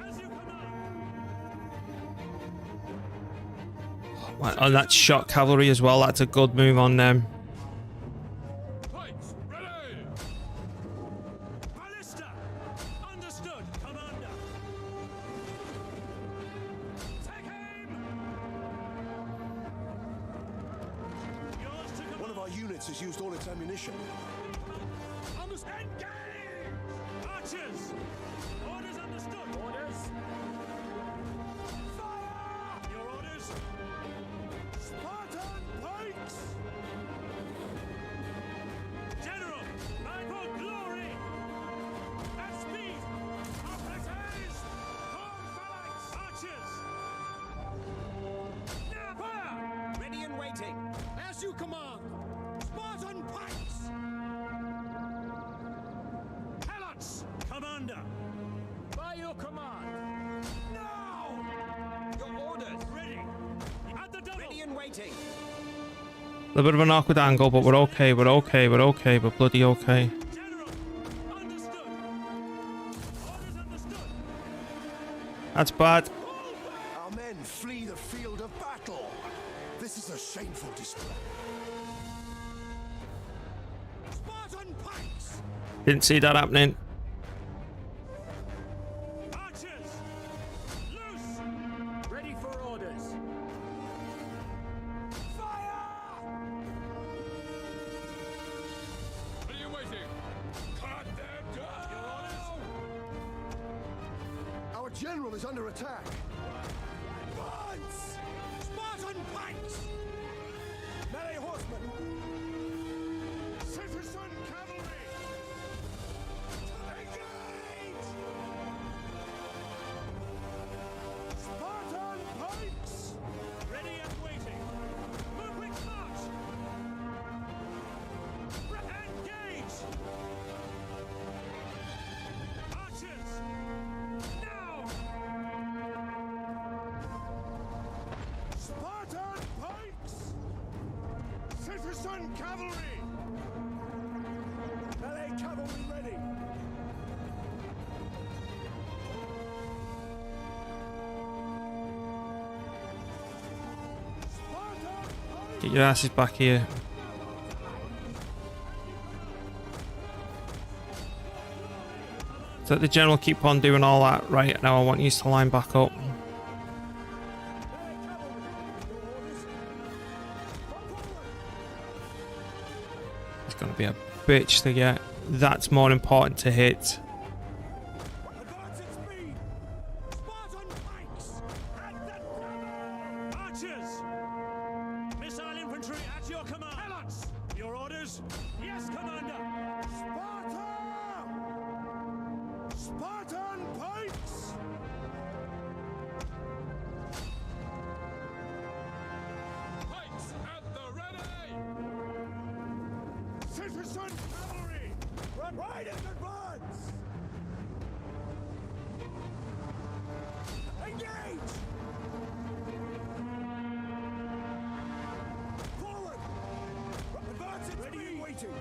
[SPEAKER 2] As you command!
[SPEAKER 1] And that shot cavalry as well. That's a good move on them.
[SPEAKER 2] Pikes ready! Ballista! Understood, Commander! Take aim! Yours to
[SPEAKER 3] One of our
[SPEAKER 2] command!
[SPEAKER 3] units units has used all its ammunition.
[SPEAKER 2] Engage! Archers! Orders understood. Orders. Fire! Your orders. Spartan pikes! General, by for glory! At speed! Operators! Form phalanx! Archers! Now fire!
[SPEAKER 6] Ready and waiting. As you command.
[SPEAKER 2] Spartan pikes! Helots! Commander!
[SPEAKER 6] By your command.
[SPEAKER 2] Now!
[SPEAKER 6] Your orders.
[SPEAKER 2] Ready! At the double!
[SPEAKER 6] Ready and waiting.
[SPEAKER 1] A little bit of an awkward angle, but we're okay. We're okay. We're okay. We're bloody okay.
[SPEAKER 2] General! Understood! Orders understood!
[SPEAKER 1] That's bad.
[SPEAKER 3] Our men flee the field of battle. This is a shameful display.
[SPEAKER 2] Spartan pikes!
[SPEAKER 1] Didn't see that happening.
[SPEAKER 2] Archers! Loose!
[SPEAKER 6] Ready for orders.
[SPEAKER 2] Fire!
[SPEAKER 6] What are you waiting?
[SPEAKER 2] Cut them down!
[SPEAKER 3] Our general is under attack.
[SPEAKER 2] Advance! Spartan pikes!
[SPEAKER 3] Melee horsemen.
[SPEAKER 2] Citizen cavalry! Engage! Spartan pikes! Ready and waiting. Moving march! Engage! Archers! Now! Spartan pikes! Citizen cavalry!
[SPEAKER 3] Melee cavalry ready.
[SPEAKER 2] Spartan pikes!
[SPEAKER 1] Get your asses back here. So the general keep on doing all that. Right, now I want you to line back up. It's going to be a bitch to get. That's more important to hit.
[SPEAKER 2] Advance at speed! Spartan pikes! At the double! Archers! Missile infantry at your command! Helots! Your orders? Yes, Commander! Sparta! Spartan pikes!
[SPEAKER 6] Pikes at the ready.
[SPEAKER 2] Citizen cavalry! Right in advance! Engage! Forward! Advance at
[SPEAKER 3] Ready
[SPEAKER 2] speed!
[SPEAKER 3] and waiting.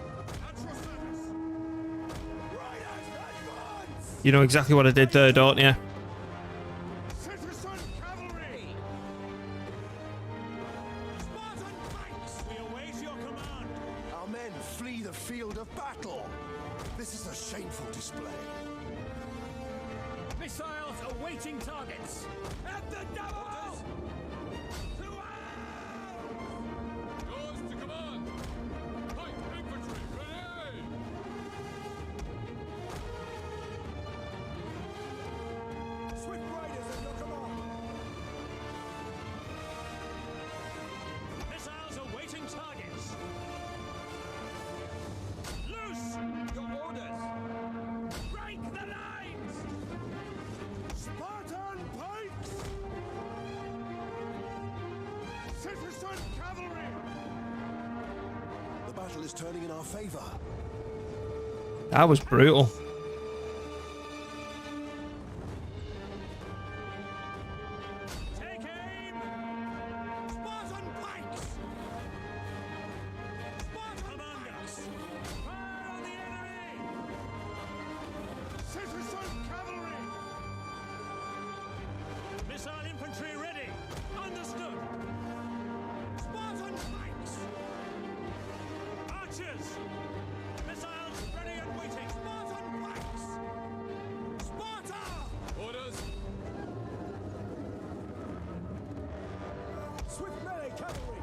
[SPEAKER 2] Atrostatus! Riders, advance!
[SPEAKER 1] You know exactly what I did there, don't you?
[SPEAKER 2] Citizen cavalry! Spartan pikes! We await your command!
[SPEAKER 3] Our men flee the field of battle. This is a shameful display.
[SPEAKER 6] Missiles awaiting targets.
[SPEAKER 2] At the double! To
[SPEAKER 6] Yours to command. Light infantry ready.
[SPEAKER 3] Swift riders at your command.
[SPEAKER 2] Missiles awaiting targets! Loose!
[SPEAKER 6] Your orders.
[SPEAKER 2] Break the lines! Spartan pikes! Citizen cavalry!
[SPEAKER 3] The battle is turning in our favor.
[SPEAKER 1] That was brutal.
[SPEAKER 2] Take aim! Spartan pikes! Spartan pikes! Fire on the enemy! Citizen cavalry! Missile infantry ready! Understood! Spartan pikes! Archers! Missiles ready and waiting! Spartan pikes! Sparta!
[SPEAKER 6] Orders.
[SPEAKER 3] Swift melee cavalry.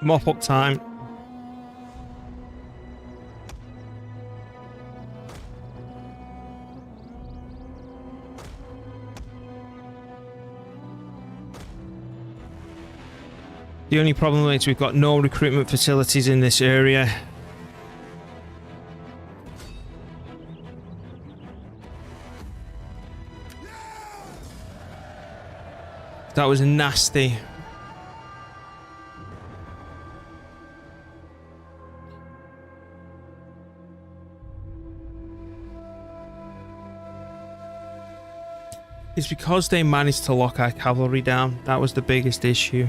[SPEAKER 1] Mop up time. The only problem is we've got no recruitment facilities in this area. That was nasty. It's because they managed to lock our cavalry down. That was the biggest issue.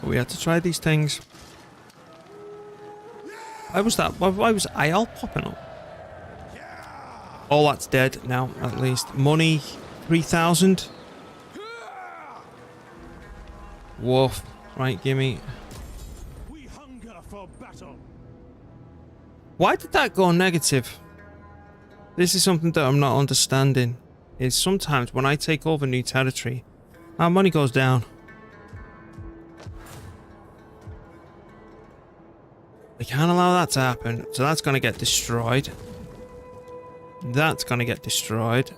[SPEAKER 1] We had to try these things. Why was that? Why was IL popping up? All that's dead now, at least. Money, 3,000. Woof. Right, gimme.
[SPEAKER 2] We hunger for battle.
[SPEAKER 1] Why did that go negative? This is something that I'm not understanding. Is sometimes when I take over new territory, our money goes down. We can't allow that to happen, so that's going to get destroyed. That's going to get destroyed.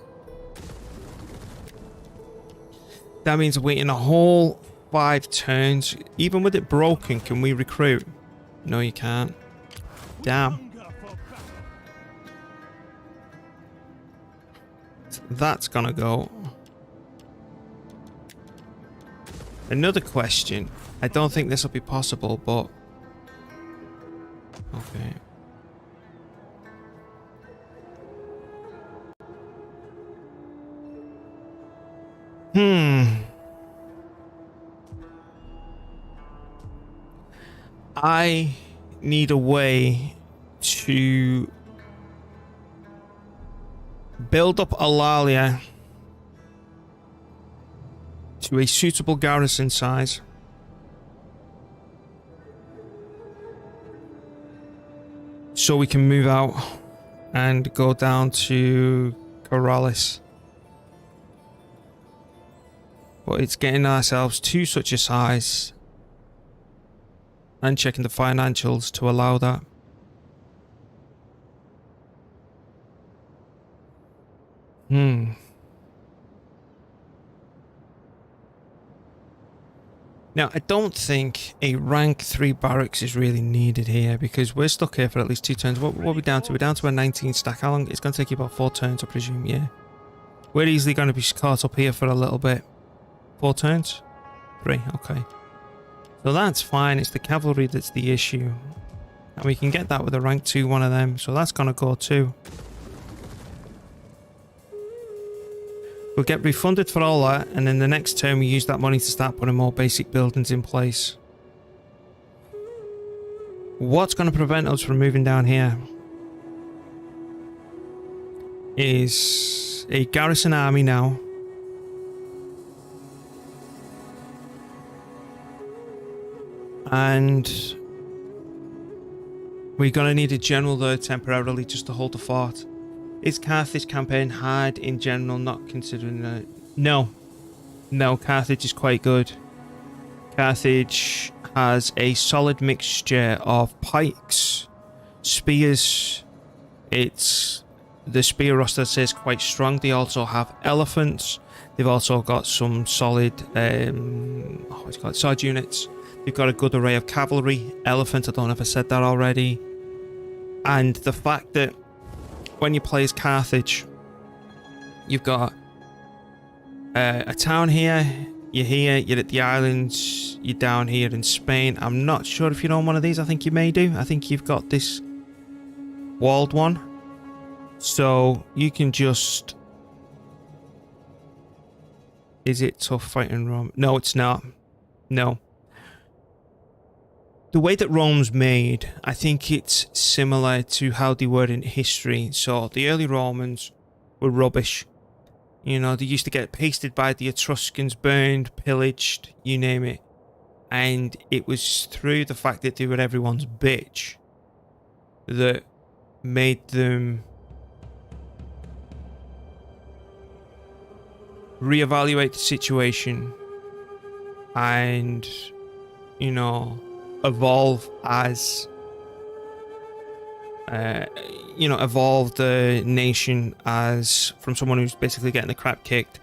[SPEAKER 1] That means waiting a whole 5 turns. Even with it broken, can we recruit? No, you can't. Damn.
[SPEAKER 2] Hunger for battle.
[SPEAKER 1] That's going to go. Another question. I don't think this will be possible, but... Okay. I need a way to build up Alalia to a suitable garrison size. So we can move out and go down to Corrales. But it's getting ourselves to such a size and checking the financials to allow that. Now, I don't think a rank 3 barracks is really needed here because we're stuck here for at least 2 turns. What are we down to? We're down to a 19 stack. How long? It's going to take you about 4 turns, I presume, yeah. We're easily going to be caught up here for a little bit. 4 turns? 3, okay. So that's fine. It's the cavalry that's the issue. And we can get that with a rank 2 one of them. So that's going to go too. We'll get refunded for all that, and then the next turn we use that money to start putting more basic buildings in place. What's going to prevent us from moving down here is a garrison army now. And we're going to need a general there temporarily just to hold the fort. Is Carthage campaign hard in general, not considering that? No. No, Carthage is quite good. Carthage has a solid mixture of pikes, spears. It's the spear roster is quite strong. They also have elephants. They've also got some solid what's it called? Sword units. They've got a good array of cavalry. Elephant, I don't know if I said that already. And the fact that when you play as Carthage, you've got a town here, you're here, you're at the islands, you're down here in Spain. I'm not sure if you own one of these. I think you may do. I think you've got this walled one. So you can just... Is it tough fighting Rome? No, it's not. No. The way that Rome's made, I think it's similar to how they were in history. So the early Romans were rubbish. You know, they used to get pasted by the Etruscans, burned, pillaged, you name it. And it was through the fact that they were everyone's bitch that made them reevaluate the situation and, you know, evolve as, evolve the nation as from someone who's basically getting the crap kicked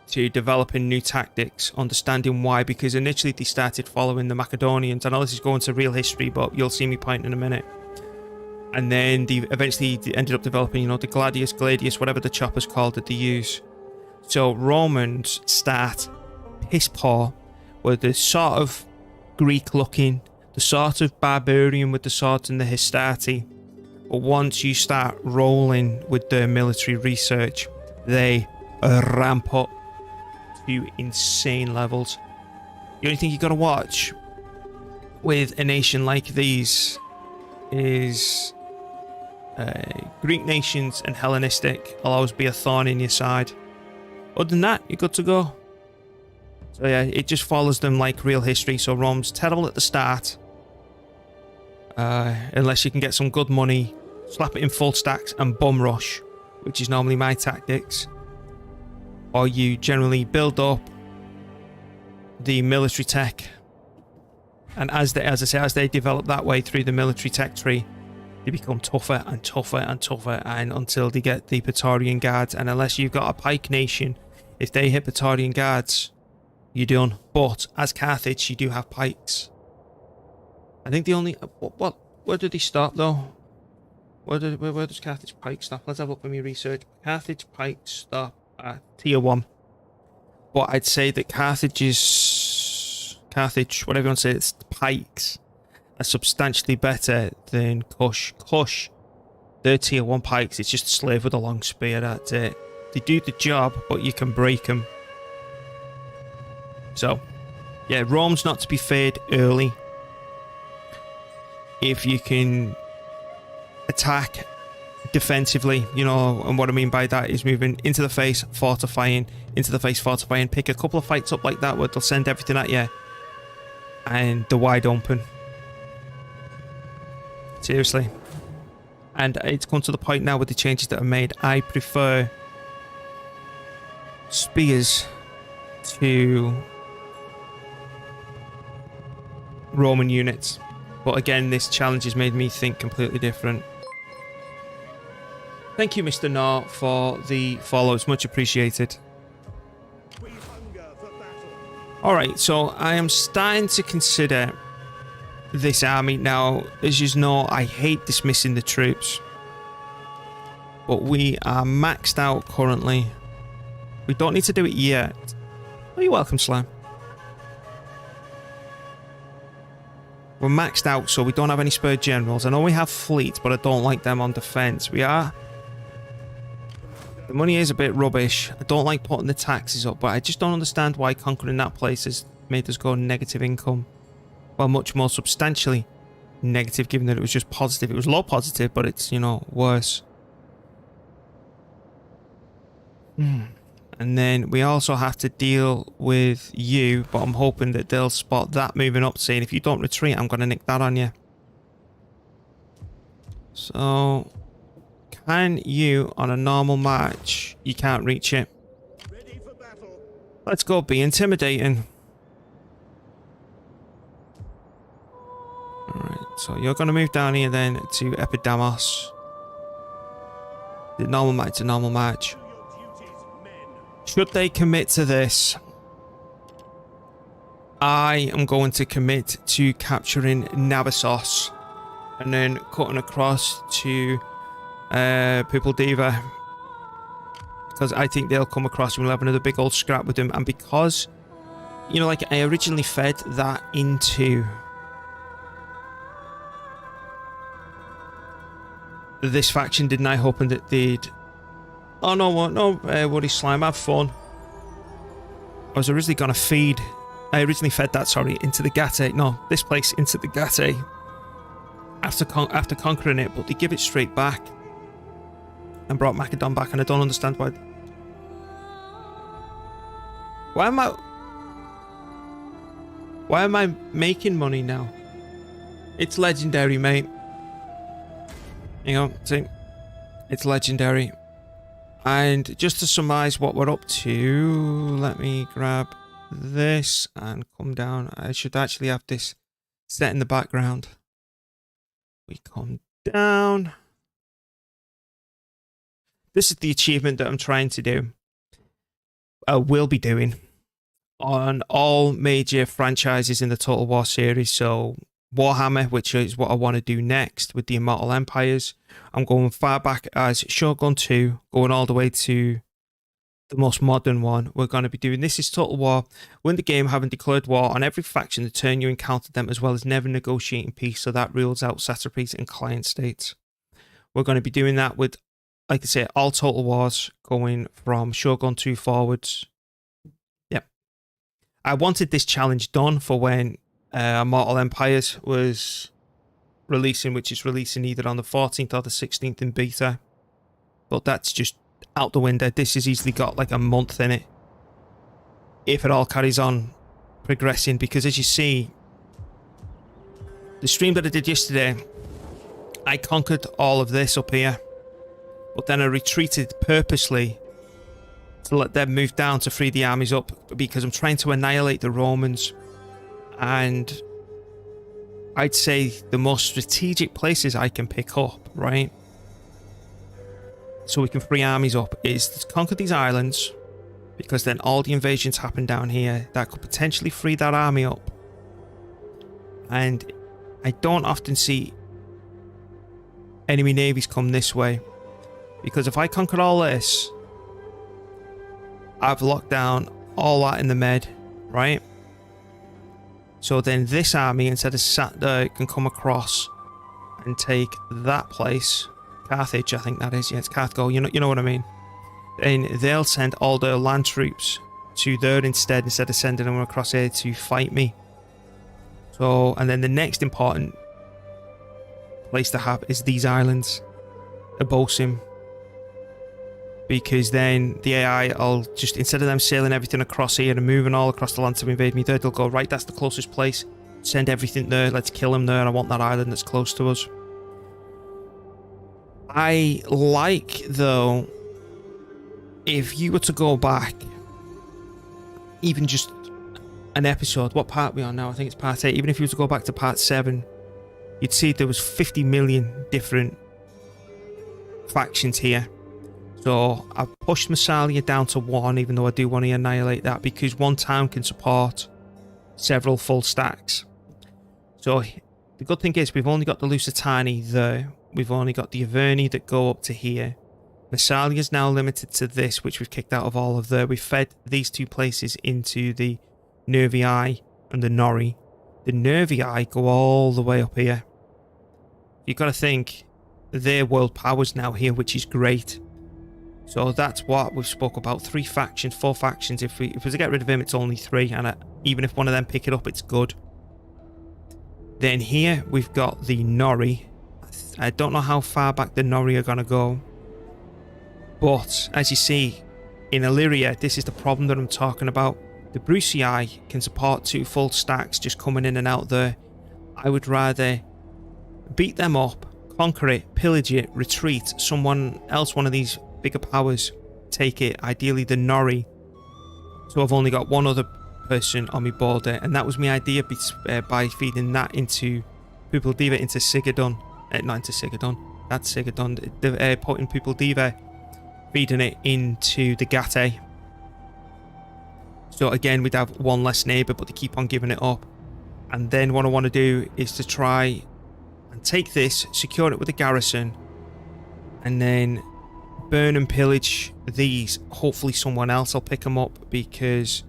[SPEAKER 1] to developing new tactics, understanding why, because initially they started following the Macedonians. I know this is going to real history, but you'll see me point in a minute. And then they eventually ended up developing, you know, the gladius, whatever the chopper's called that they use. So Romans start piss poor, with the sort of Greek looking, the sort of barbarian with the swords and the hastati. But once you start rolling with the military research, they ramp up to insane levels. The only thing you gotta watch with a nation like these is Greek nations and Hellenistic will always be a thorn in your side. Other than that, you're good to go. So yeah, it just follows them like real history. So Rome's terrible at the start, unless you can get some good money, slap it in full stacks and bum rush, which is normally my tactics. Or you generally build up the military tech, and as they develop that way through the military tech tree, they become tougher and tougher and tougher, and until they get the Praetorian Guards. And unless you've got a pike nation, if they hit Praetorian Guards, you're done. But as Carthage, you do have pikes. I think the only where did they stop though? Where does Carthage pike stop? Let's have a look at my research. Carthage pikes stop at tier 1. But I'd say that Carthage, whatever you want to say, its pikes are substantially better than Kush. Kush, they're tier 1 pikes. It's just a slave with a long spear. That's it. They do the job, but you can break them. So, yeah, Rome's not to be feared early. If you can attack defensively, you know, and what I mean by that is moving into the face, fortifying, pick a couple of fights up like that where they'll send everything at you and they're wide open. Seriously. And it's come to the point now with the changes that are made, I prefer spears to Roman units. But again, this challenge has made me think completely different. Thank you, Mr. Nor, for the follow. It's much appreciated.
[SPEAKER 2] We hunger for battle.
[SPEAKER 1] Alright, so I am starting to consider this army now. As you know, I hate dismissing the troops. But we are maxed out currently. We don't need to do it yet. Oh, you're welcome, Slam. We're maxed out, so we don't have any spur generals. I know we have fleets, but I don't like them on defense. The money is a bit rubbish. I don't like putting the taxes up, but I just don't understand why conquering that place has made us go negative income. Well, much more substantially negative, given that it was just positive. It was low positive, but it's, you know, worse. And then we also have to deal with you, but I'm hoping that they'll spot that moving up, saying if you don't retreat, I'm going to nick that on you. So, can you, on a normal match, you can't reach it.
[SPEAKER 2] Ready for battle.
[SPEAKER 1] Let's go be intimidating. Alright, so you're going to move down here then to Epidamos. The normal match, a normal match.
[SPEAKER 2] Do your duties, men.
[SPEAKER 1] Should they commit to this, I am going to commit to capturing Nabassos and then cutting across to Pupildiva, because I think they'll come across and we'll have another big old scrap with them. And because, you know, like I originally fed that into this faction, didn't I? Hoping that they'd... Oh, no, what? No, Woody Slime, have fun. I was originally going to feed... I originally fed that, sorry, into the Gate. No, this place into the Gate. After conquering it, but they give it straight back. And brought Macedon back, and I don't understand why... Why am I making money now? It's legendary, mate. You know, see? It's legendary. And just to surmise what we're up to, let me grab this and come down. I should actually have this set in the background. We come down. This is the achievement that I'm trying to do. Will be doing on all major franchises in the Total War series. So Warhammer, which is what I want to do next with the Immortal Empires. I'm going far back as Shogun 2, going all the way to the most modern one. We're going to be doing this is Total War. Win the game having declared war on every faction the turn you encountered them, as well as never negotiating peace. So that rules out satrapies and client states. We're going to be doing that with, like I say, all Total Wars going from Shogun 2 forwards. Yep. I wanted this challenge done for when Immortal Empires was releasing, which is releasing either on the 14th or the 16th in beta. But that's just out the window. This has easily got like a month in it, if it all carries on progressing, because as you see, the stream that I did yesterday, I conquered all of this up here, but then I retreated purposely to let them move down to free the armies up, because I'm trying to annihilate the Romans. And I'd say the most strategic places I can pick up, right, so we can free armies up, is to conquer these islands, because then all the invasions happen down here that could potentially free that army up. And I don't often see enemy navies come this way, because if I conquer all this, I've locked down all that in the med, right? So then this army, instead of sat there, can come across and take that place. Carthage, I think that is. Yeah, it's Carthage. You know what I mean. And they'll send all their land troops to there instead of sending them across here to fight me. So, and then the next important place to have is these islands, Abosim, because then the AI will just, instead of them sailing everything across here and moving all across the land to invade me there, they'll go, right, that's the closest place, send everything there, let's kill them there, I want that island that's close to us. I like, though, if you were to go back, even just an episode, what part are we on now? I think it's part 8. Even if you were to go back to part 7, you'd see there was 50 million different factions here. So I've pushed Massalia down to 1, even though I do want to annihilate that, because one town can support several full stacks. So the good thing is we've only got the Lusitani there. We've only got the Averni that go up to here. Massalia is now limited to this, which we've kicked out of all of there. We've fed these two places into the Nervii and the Nori. The Nervii go all the way up here. You've got to think they're world powers now here, which is great. So that's what we've spoke about. 3 factions, 4 factions. If we to get rid of him, it's only 3, and even if one of them pick it up, it's good. Then here we've got the Nori. I don't know how far back the Nori are gonna go, but as you see in Illyria, this is the problem that I'm talking about. The Brucii can support 2 full stacks just coming in and out there. I would rather beat them up, conquer it, pillage it, retreat. Someone else, one of these bigger powers, take it. Ideally the Nori. So I've only got one other person on my border, and that was my idea by feeding that into Pupil Diva, into Sigadon. Not into Sigadon. That's Sigadon. Putting Pupil Diva, feeding it into the Gate. So again, we'd have one less neighbour, but they keep on giving it up. And then what I want to do is to try and take this, secure it with a garrison, and then burn and pillage these. Hopefully someone else will pick them up, because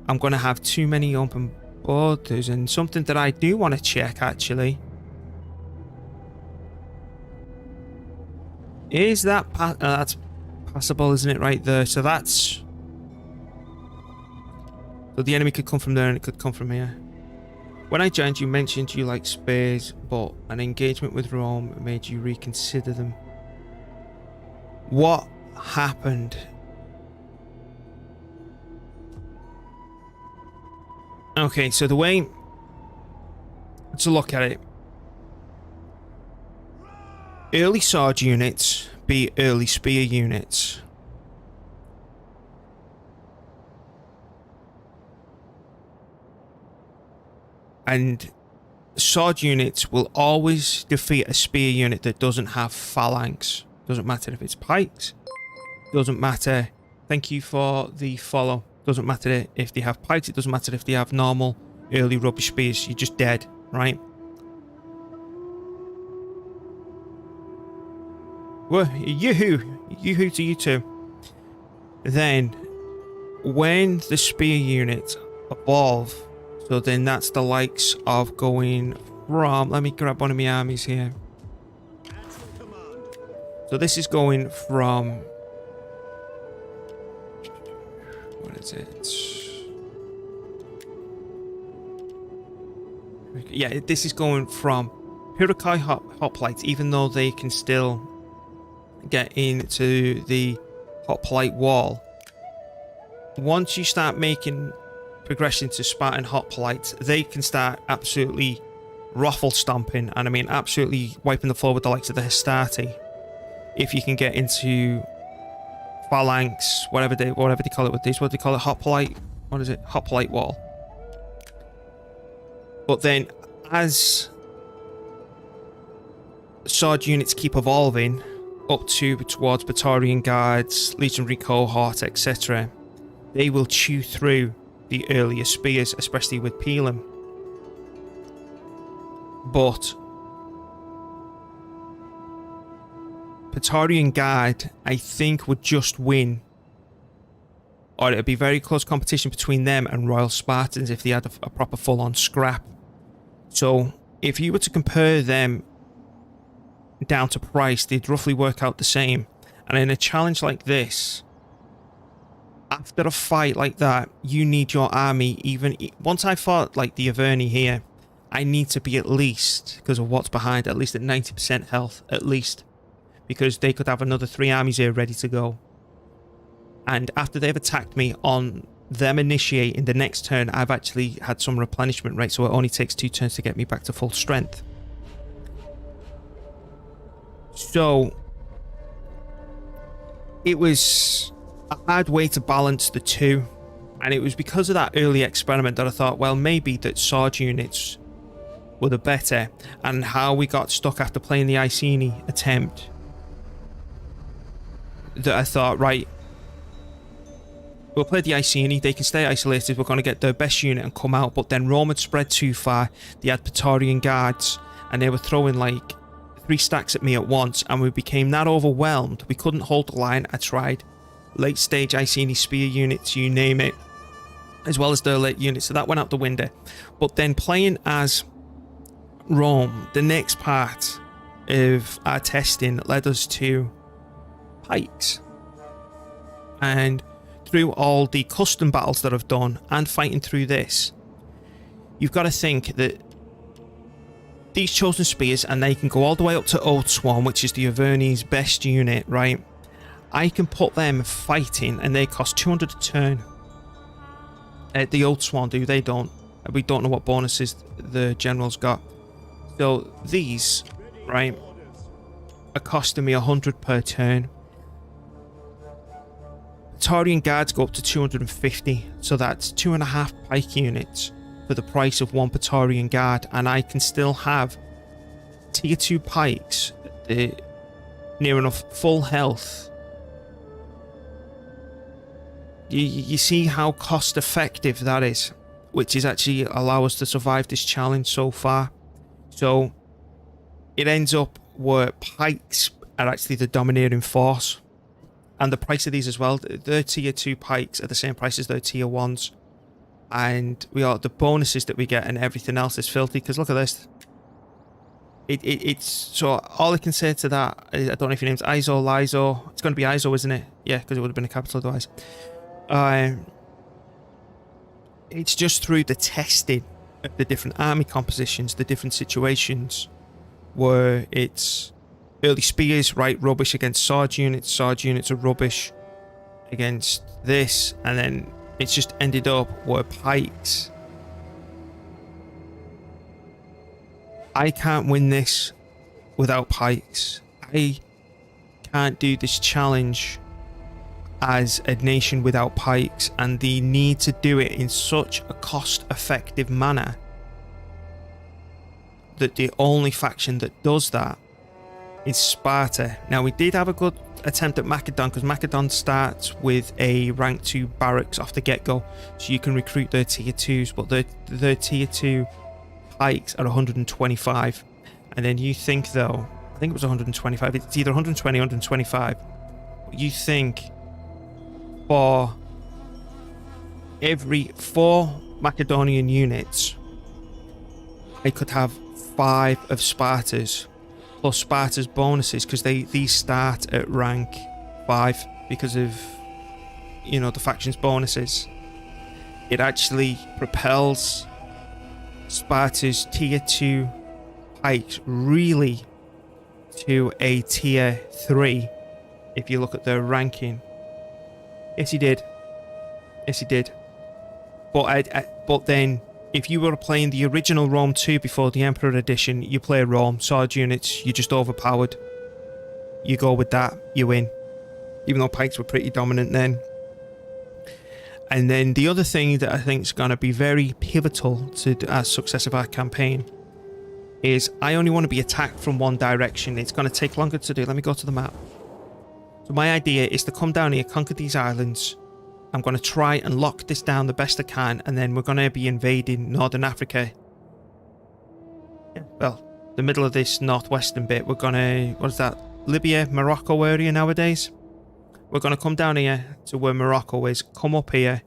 [SPEAKER 1] I'm going to have too many open borders. And something that I do want to check, actually, is that that's passable, isn't it, right there? So that's... So the enemy could come from there and it could come from here. When I joined, you mentioned you like spares, but an engagement with Rome made you reconsider them. What happened? Okay, so the way to look at it, early sword units beat early spear units. And sword units will always defeat a spear unit that doesn't have phalanx. Doesn't matter if it's pikes. Doesn't matter. Thank you for the follow. Doesn't matter if they have pikes. It doesn't matter if they have normal early rubbish spears. You're just dead, right? Well, yoo-hoo. Yoo-hoo to you two. Then, when the spear units evolve, so then that's the likes of going from... Let me grab one of my armies here. So this is going from... What is it? Yeah, this is going from Purikai hoplites, even though they can still get into the hoplite wall. Once you start making progression to Spartan hoplites, they can start absolutely ruffle stomping, and I mean absolutely wiping the floor with the likes of the Hastati. If you can get into phalanx, whatever they call it with these, what do they call it? Hoplite? What is it? Hoplite wall. But then, as sword units keep evolving up towards Praetorian Guards, Legionary Cohort, etc., they will chew through the earlier spears, especially with Peelum. But Praetorian Guard, I think, would just win, or it'd be very close competition between them and Royal Spartans if they had a proper full-on scrap. So if you were to compare them down to price, they'd roughly work out the same. And in a challenge like this, after a fight like that, you need your army, even once I fought like the Averni here, I need to be at least, because of what's behind, at least at 90% health, at least. Because they could have another 3 armies here ready to go. And after they've attacked me on them initiating the next turn, I've actually had some replenishment rate, so it only takes 2 turns to get me back to full strength. So it was a hard way to balance the two, and it was because of that early experiment that I thought, well, maybe that sword units were the better, and how we got stuck after playing the Iceni attempt, that I thought, right, we'll play the Iceni, they can stay isolated, we're going to get their best unit and come out. But then Rome had spread too far, they had Praetorian Guards, and they were throwing like 3 stacks at me at once, and we became that overwhelmed, we couldn't hold the line. I tried late stage Iceni spear units, you name it, as well as their late units, so that went out the window. But then playing as Rome, the next part of our testing led us to pikes. And through all the custom battles that I've done and fighting through this, you've got to think that these chosen spears, and they can go all the way up to Old Swan, which is the Averni's best unit, right? I can put them fighting and they cost 200 a turn. The Old Swan do, they don't. We don't know what bonuses the generals got. So these, right, are costing me 100 per turn. Praetorian Guards go up to 250, so that's 2.5 pike units for the price of 1 Praetorian Guard, and I can still have tier 2 pikes near enough full health. You see how cost effective that is, which is actually allow us to survive this challenge so far. So it ends up where pikes are actually the dominating force. And the price of these as well, their tier 2 pikes are the same price as their tier 1s. And we are the bonuses that we get and everything else is filthy, because look at this. It's so all I can say to that is, I don't know if your name's Iso, Lizo. It's going to be Iso, isn't it? Yeah, because it would have been a capital otherwise. It's just through the testing of the different army compositions, the different situations, where it's early spears, right, rubbish against sword units are rubbish against this, and then it's just ended up where pikes. I can't win this without pikes. I can't do this challenge as a nation without pikes, and the need to do it in such a cost-effective manner that the only faction that does that is Sparta. Now, we did have a good attempt at Macedon, because Macedon starts with a rank 2 barracks off the get-go, so you can recruit their tier 2s, but their tier 2 pikes are 125. And then you think, though, I think it was 125, it's either 120 or 125. You think for every 4 Macedonian units, I could have 5 of Sparta's, plus Sparta's bonuses, because these start at rank 5 because of, you know, the faction's bonuses. It actually propels Sparta's tier 2 pikes really to a tier 3 if you look at their ranking. Yes, he did. Yes, he did. But then, if you were playing the original Rome 2 before the Emperor edition, you play Rome, sword units, you're just overpowered. You go with that, you win. Even though pikes were pretty dominant then. And then the other thing that I think is going to be very pivotal to the success of our campaign is I only want to be attacked from one direction. It's going to take longer to do. Let me go to the map. So my idea is to come down here, conquer these islands. I'm going to try and lock this down the best I can, and then we're going to be invading Northern Africa. Yeah, well, the middle of this northwestern bit, we're going to, what is that, Libya, Morocco area nowadays? We're going to come down here to where Morocco is, come up here,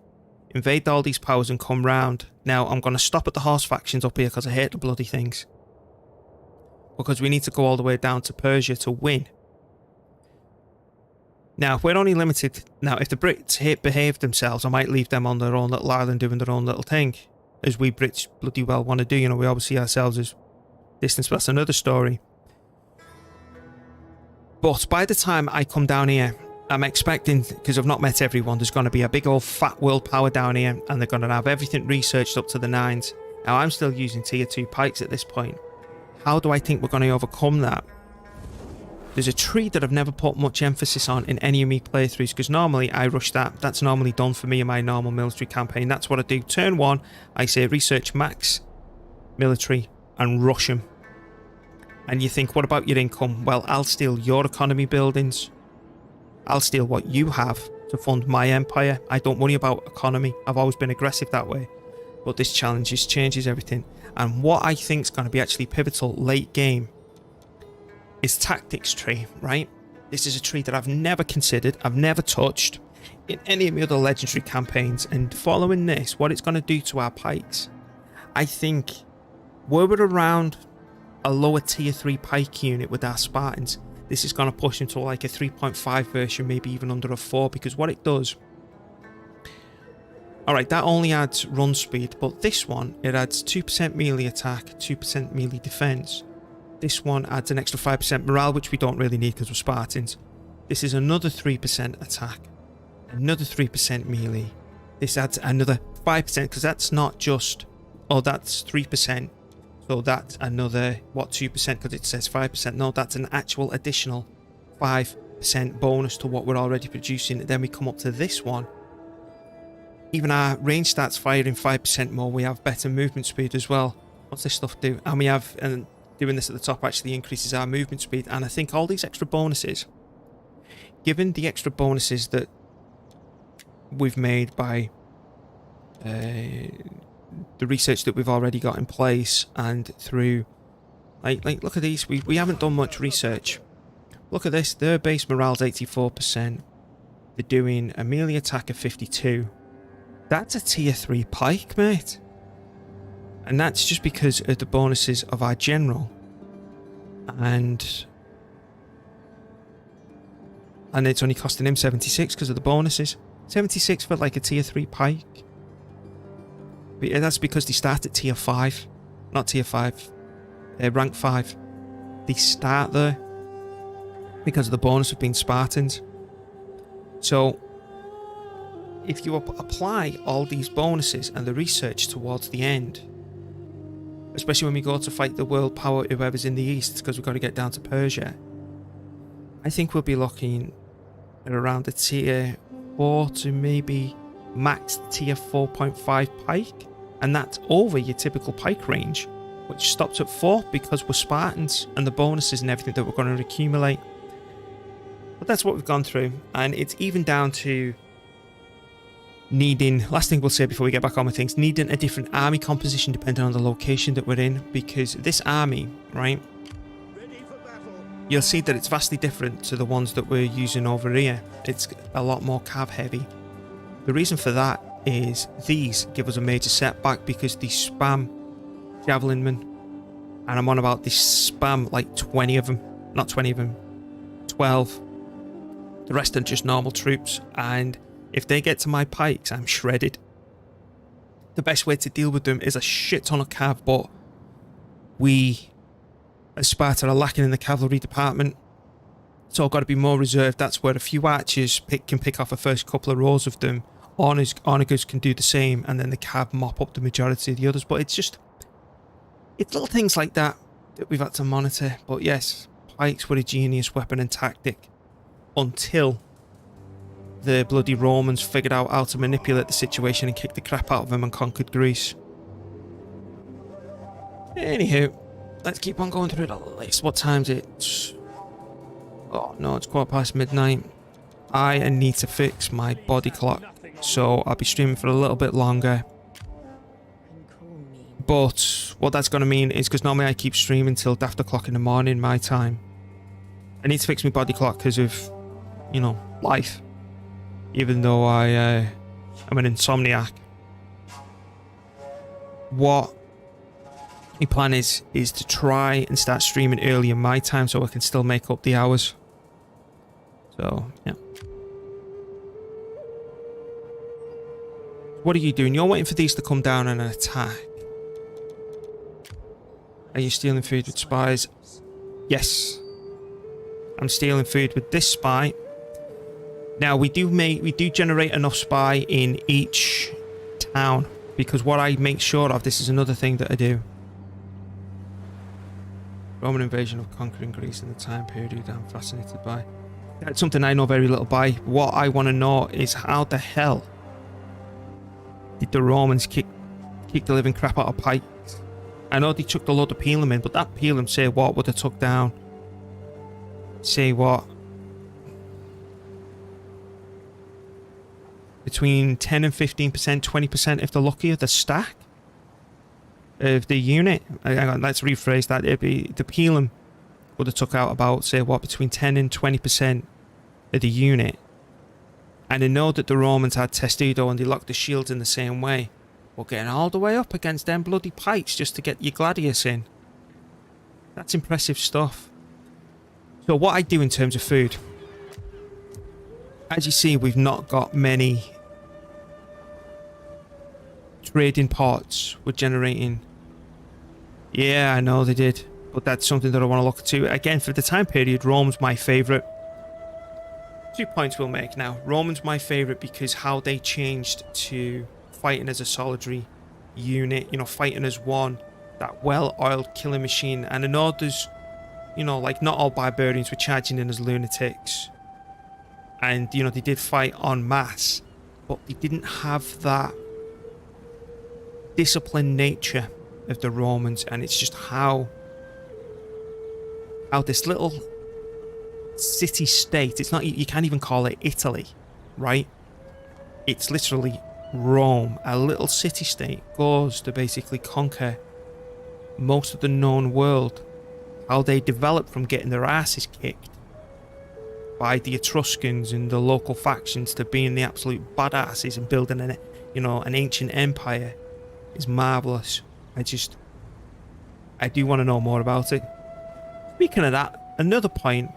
[SPEAKER 1] invade all these powers and come round. Now, I'm going to stop at the horse factions up here because I hate the bloody things. Because we need to go all the way down to Persia to win. Now, if we're only limited... Now, if the Brits behave themselves, I might leave them on their own little island doing their own little thing. As we Brits bloody well want to do. You know, we always see ourselves as distance, but that's another story. But by the time I come down here, I'm expecting, because I've not met everyone, there's going to be a big old fat world power down here, and they're going to have everything researched up to the 9s. Now, I'm still using tier 2 pikes at this point. How do I think we're going to overcome that? There's a tree that I've never put much emphasis on in any of my playthroughs, because normally I rush that. That's normally done for me in my normal military campaign. That's what I do. Turn 1, I say research max military and rush them. And you think, what about your income? Well, I'll steal your economy buildings. I'll steal what you have to fund my empire. I don't worry about economy. I've always been aggressive that way. But this challenge just changes everything. And what I think is going to be actually pivotal late game is tactics tree, right? This is a tree that I've never considered, I've never touched in any of my other legendary campaigns. And following this, what it's going to do to our pikes, I think were we around a lower tier 3 pike unit with our Spartans, this is going to push into like a 3.5 version, maybe even under a 4, because what it does... Alright, that only adds run speed, but this one, it adds 2% melee attack, 2% melee defense. This one adds an extra 5% morale, which we don't really need because we're Spartans. This is another 3% attack, another 3% melee. This adds another 5%, because that's not just... Oh, that's 3%. So that's another, what, 2%, because it says 5%. No, that's an actual additional 5% bonus to what we're already producing. Then we come up to this one. Even our range starts firing 5% more. We have better movement speed as well. What's this stuff do? And we have... and doing this at the top actually increases our movement speed. And I think all these extra bonuses, given the extra bonuses that we've made by the research that we've already got in place, and through like look at these, we haven't done much research. Look at this, their base morale's 84%. They're doing a melee attack of 52. That's a tier 3 pike, mate. And that's just because of the bonuses of our general. And it's only costing him 76 because of the bonuses. 76 for like a tier 3 pike. But yeah, that's because they start at tier 5. Not tier 5. Rank 5. They start there because of the bonus of being Spartans. So if you apply all these bonuses and the research towards the end, especially when we go to fight the world power, whoever's in the east, because we've got to get down to Persia, I think we'll be looking at around a tier 4 to maybe max tier 4.5 pike, and that's over your typical pike range. which stopped at 4 because we're Spartans and the bonuses and everything that we're going to accumulate. But that's what we've gone through, and it's even down to needing, last thing we'll say before we get back on with things, needing a different army composition depending on the location that we're in, because this army, right, you'll see that it's vastly different to the ones that we're using over here. It's a lot more cav heavy. The reason for that is these give us a major setback because they spam javelin men, and I'm on about this spam like 20 of them, not 20 of them, 12. The rest are just normal troops, and if they get to my pikes, I'm shredded. The best way to deal with them is a shit ton of cav, but we as Sparta are lacking in the cavalry department, so I've got to be more reserved. That's where a few archers can pick off the first couple of rows of them. Onagers can do the same, and then the cav mop up the majority of the others. But it's little things like that that we've had to monitor. But yes, pikes were a genius weapon and tactic until the bloody Romans figured out how to manipulate the situation and kick the crap out of them and conquered Greece. Anywho, let's keep on going through the list. What time's it? Oh no, it's midnight. I need to fix my body clock, so I'll be streaming for a little bit longer. But what that's going to mean is, because normally I keep streaming till after o'clock in the morning my time, I need to fix my body clock because of, you know, life. Even though I'm an insomniac. What my plan is to try and start streaming early in my time so I can still make up the hours. So, yeah. What are you doing? You're waiting for these to come down and attack. Are you stealing food with spies? Yes. I'm stealing food with this spy. Now we do generate enough spy in each town, because what I make sure of, this is another thing that I do. Roman invasion of conquering Greece in the time period I'm fascinated by. That's something I know very little by. What I want to know is how the hell did the Romans kick the living crap out of pikes? I know they chucked a load of Pelham in, but that Pelham, say what, would have took down, say what, between 10 and 15%, 20% if they're lucky of the stack of the unit. Let's rephrase that. It'd be, the Pelham would have took out about, say what, between 10 and 20% of the unit. And I know that the Romans had Testudo and they locked the shields in the same way. But getting all the way up against them bloody pikes just to get your gladius in, that's impressive stuff. So what I do in terms of food, as you see, we've not got many trading ports. We're generating. Yeah, I know they did, but that's something that I want to look into. Again, for the time period, Rome's my favourite. 2 points we'll make now. Roman's my favourite because how they changed to fighting as a solitary unit, you know, fighting as one, that well-oiled killing machine. And I know there's, you know, like, not all barbarians were charging in as lunatics. And, you know, they did fight en masse, but they didn't have that disciplined nature of the Romans. And it's just how this little city-state, it's not, you can't even call it Italy, right? It's literally Rome, a little city-state, goes to basically conquer most of the known world. How they developed from getting their asses kicked by the Etruscans and the local factions to being the absolute badasses and building an, you know, an ancient empire is marvelous. I do want to know more about it. Speaking of that, another point,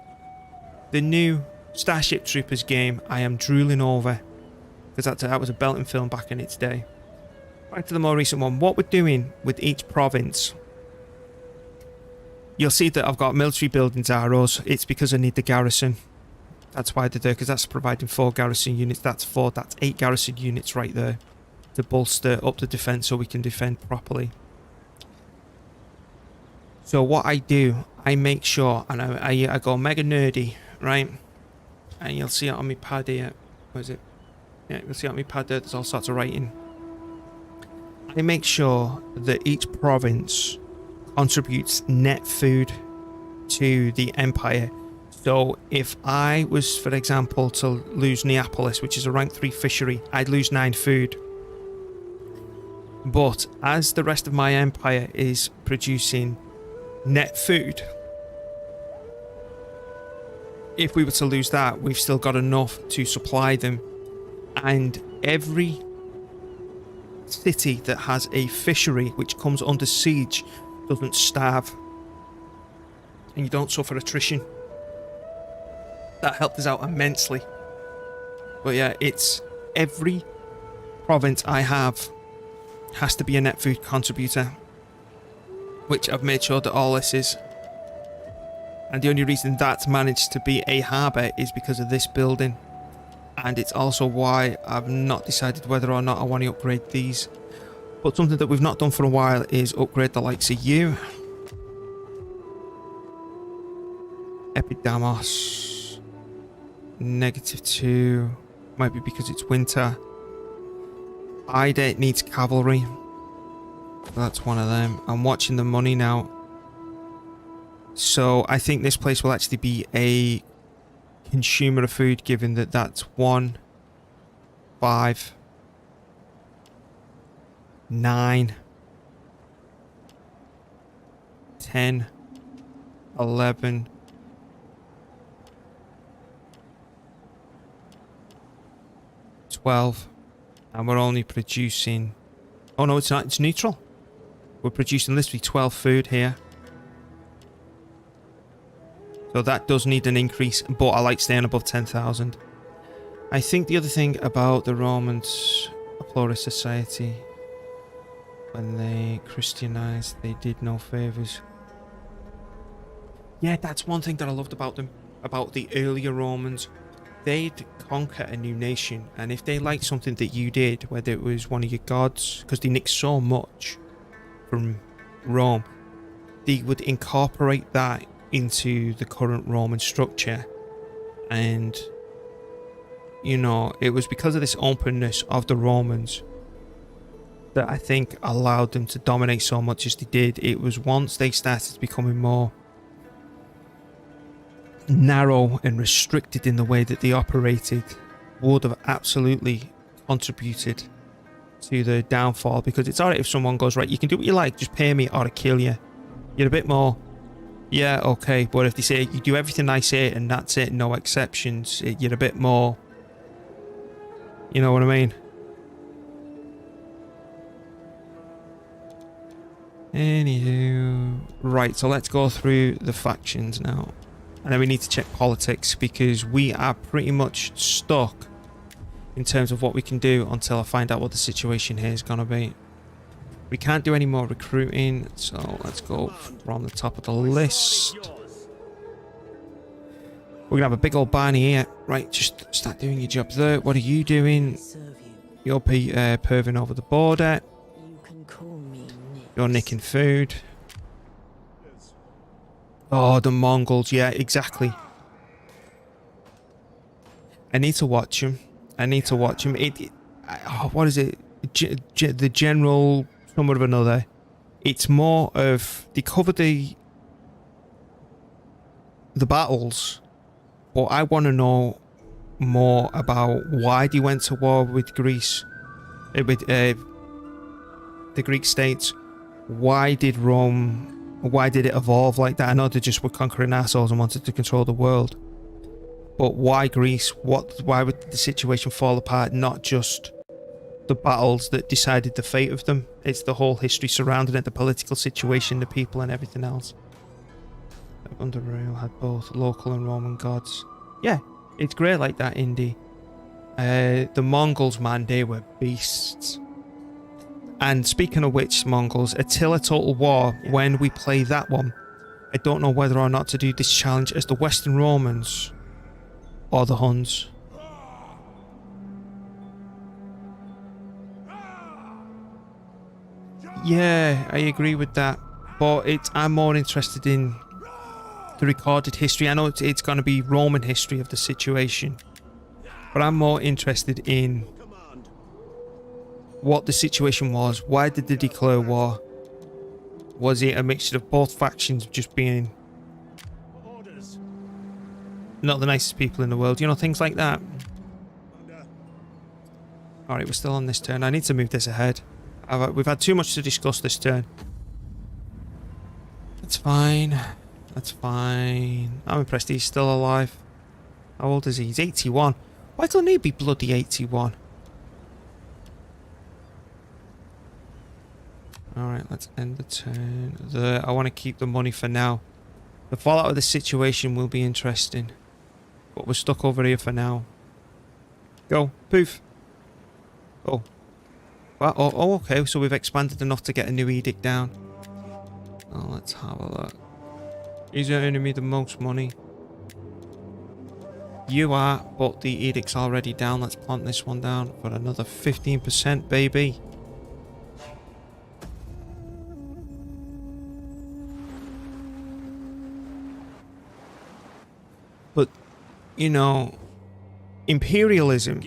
[SPEAKER 1] the new Starship Troopers game I am drooling over, because that was a belting film back in its day. Back to the more recent one. What we're doing with each province, you'll see that I've got military buildings arrows. It's because I need the garrison. That's why they're there, because that's providing 4 garrison units. That's 8 garrison units right there to bolster up the defense so we can defend properly. So what I do, I make sure, and I go mega nerdy, right? And you'll see it on my pad here. Where is it? Yeah, you'll see it on my pad there. There's all sorts of writing. I make sure that each province contributes net food to the empire. So if I was, for example, to lose Neapolis, which is a rank 3 fishery, I'd lose 9 food. But as the rest of my empire is producing net food, if we were to lose that, we've still got enough to supply them. And every city that has a fishery which comes under siege doesn't starve. And you don't suffer attrition. That helped us out immensely. But yeah, it's every province I have has to be a net food contributor, which I've made sure that all this is. And the only reason that's managed to be a harbour is because of this building. And it's also why I've not decided whether or not I want to upgrade these. But something that we've not done for a while is upgrade the likes of you. Epidamos. -2. Might be because it's winter. Ida needs cavalry. That's one of them. I'm watching the money now. So I think this place will actually be a consumer of food, given that that's 1, 5, 9, 10, 11, 12, and we're only producing... Oh no, it's not, it's neutral. We're producing literally 12 food here. So that does need an increase, but I like staying above 10,000. I think the other thing about the Romans, a pluralist society, when they Christianized, they did no favors. Yeah, that's one thing that I loved about them, about the earlier Romans. They'd conquer a new nation, and if they liked something that you did, whether it was one of your gods, because they nicked so much from Rome, they would incorporate that into the current Roman structure. And you know, it was because of this openness of the Romans that I think allowed them to dominate so much as they did. It was once they started becoming more narrow and restricted in the way that they operated would have absolutely contributed to the downfall. Because it's alright if someone goes, right, you can do what you like, just pay me or I kill you. You're a bit more, yeah, okay. But if they say you do everything I say and that's it, no exceptions, you're a bit more, you know what I mean? Anywho, right, so let's go through the factions now. And then we need to check politics, because we are pretty much stuck in terms of what we can do until I find out what the situation here is going to be. We can't do any more recruiting, so let's go from the top of the list. We're going to have a big old Barney here. Right, just start doing your job there. What are you doing?
[SPEAKER 4] Serve you.
[SPEAKER 1] You're perving over the border.
[SPEAKER 4] You can call me Nick.
[SPEAKER 1] You're nicking food. Oh, the Mongols. Yeah, exactly. I need to watch him. I need to watch him. What is it? The general, somewhat of another. It's more of, they cover the battles, but I want to know more about why they went to war with Greece, with the Greek states. Why did it evolve like that? I know they just were conquering assholes and wanted to control the world, but why Greece? Why would the situation fall apart? Not just the battles that decided the fate of them. It's the whole history surrounding it, the political situation, the people, and everything else. Under Rail had both local and Roman gods. Yeah, it's great like that, Indy. The Mongols, man, they were beasts. And speaking of which, Mongols, Attila Total War, when we play that one, I don't know whether or not to do this challenge as the Western Romans or the Huns. Yeah, I agree with that, but I'm more interested in the recorded history. I know it's going to be Roman history of the situation, but I'm more interested in what the situation was. Why did they declare war? was it a mixture of both factions just being
[SPEAKER 2] Orders.
[SPEAKER 1] not the nicest people in the world? You know, things like that.
[SPEAKER 2] Under.
[SPEAKER 1] Alright, we're still on this turn. I need to move this ahead. We've had too much to discuss this turn. That's fine. That's fine. I'm impressed he's still alive. How old is he? He's 81. Why can't he be bloody 81? Alright, let's end the turn there. I want to keep the money for now. The fallout of the situation will be interesting. But we're stuck over here for now. Go. Poof. Oh. Well, oh, okay. So we've expanded enough to get a new edict down. Oh, let's have a look. Who's earning me the most money? You are, but the edict's already down. Let's plant this one down for another 15%, baby. But, you know, imperialism,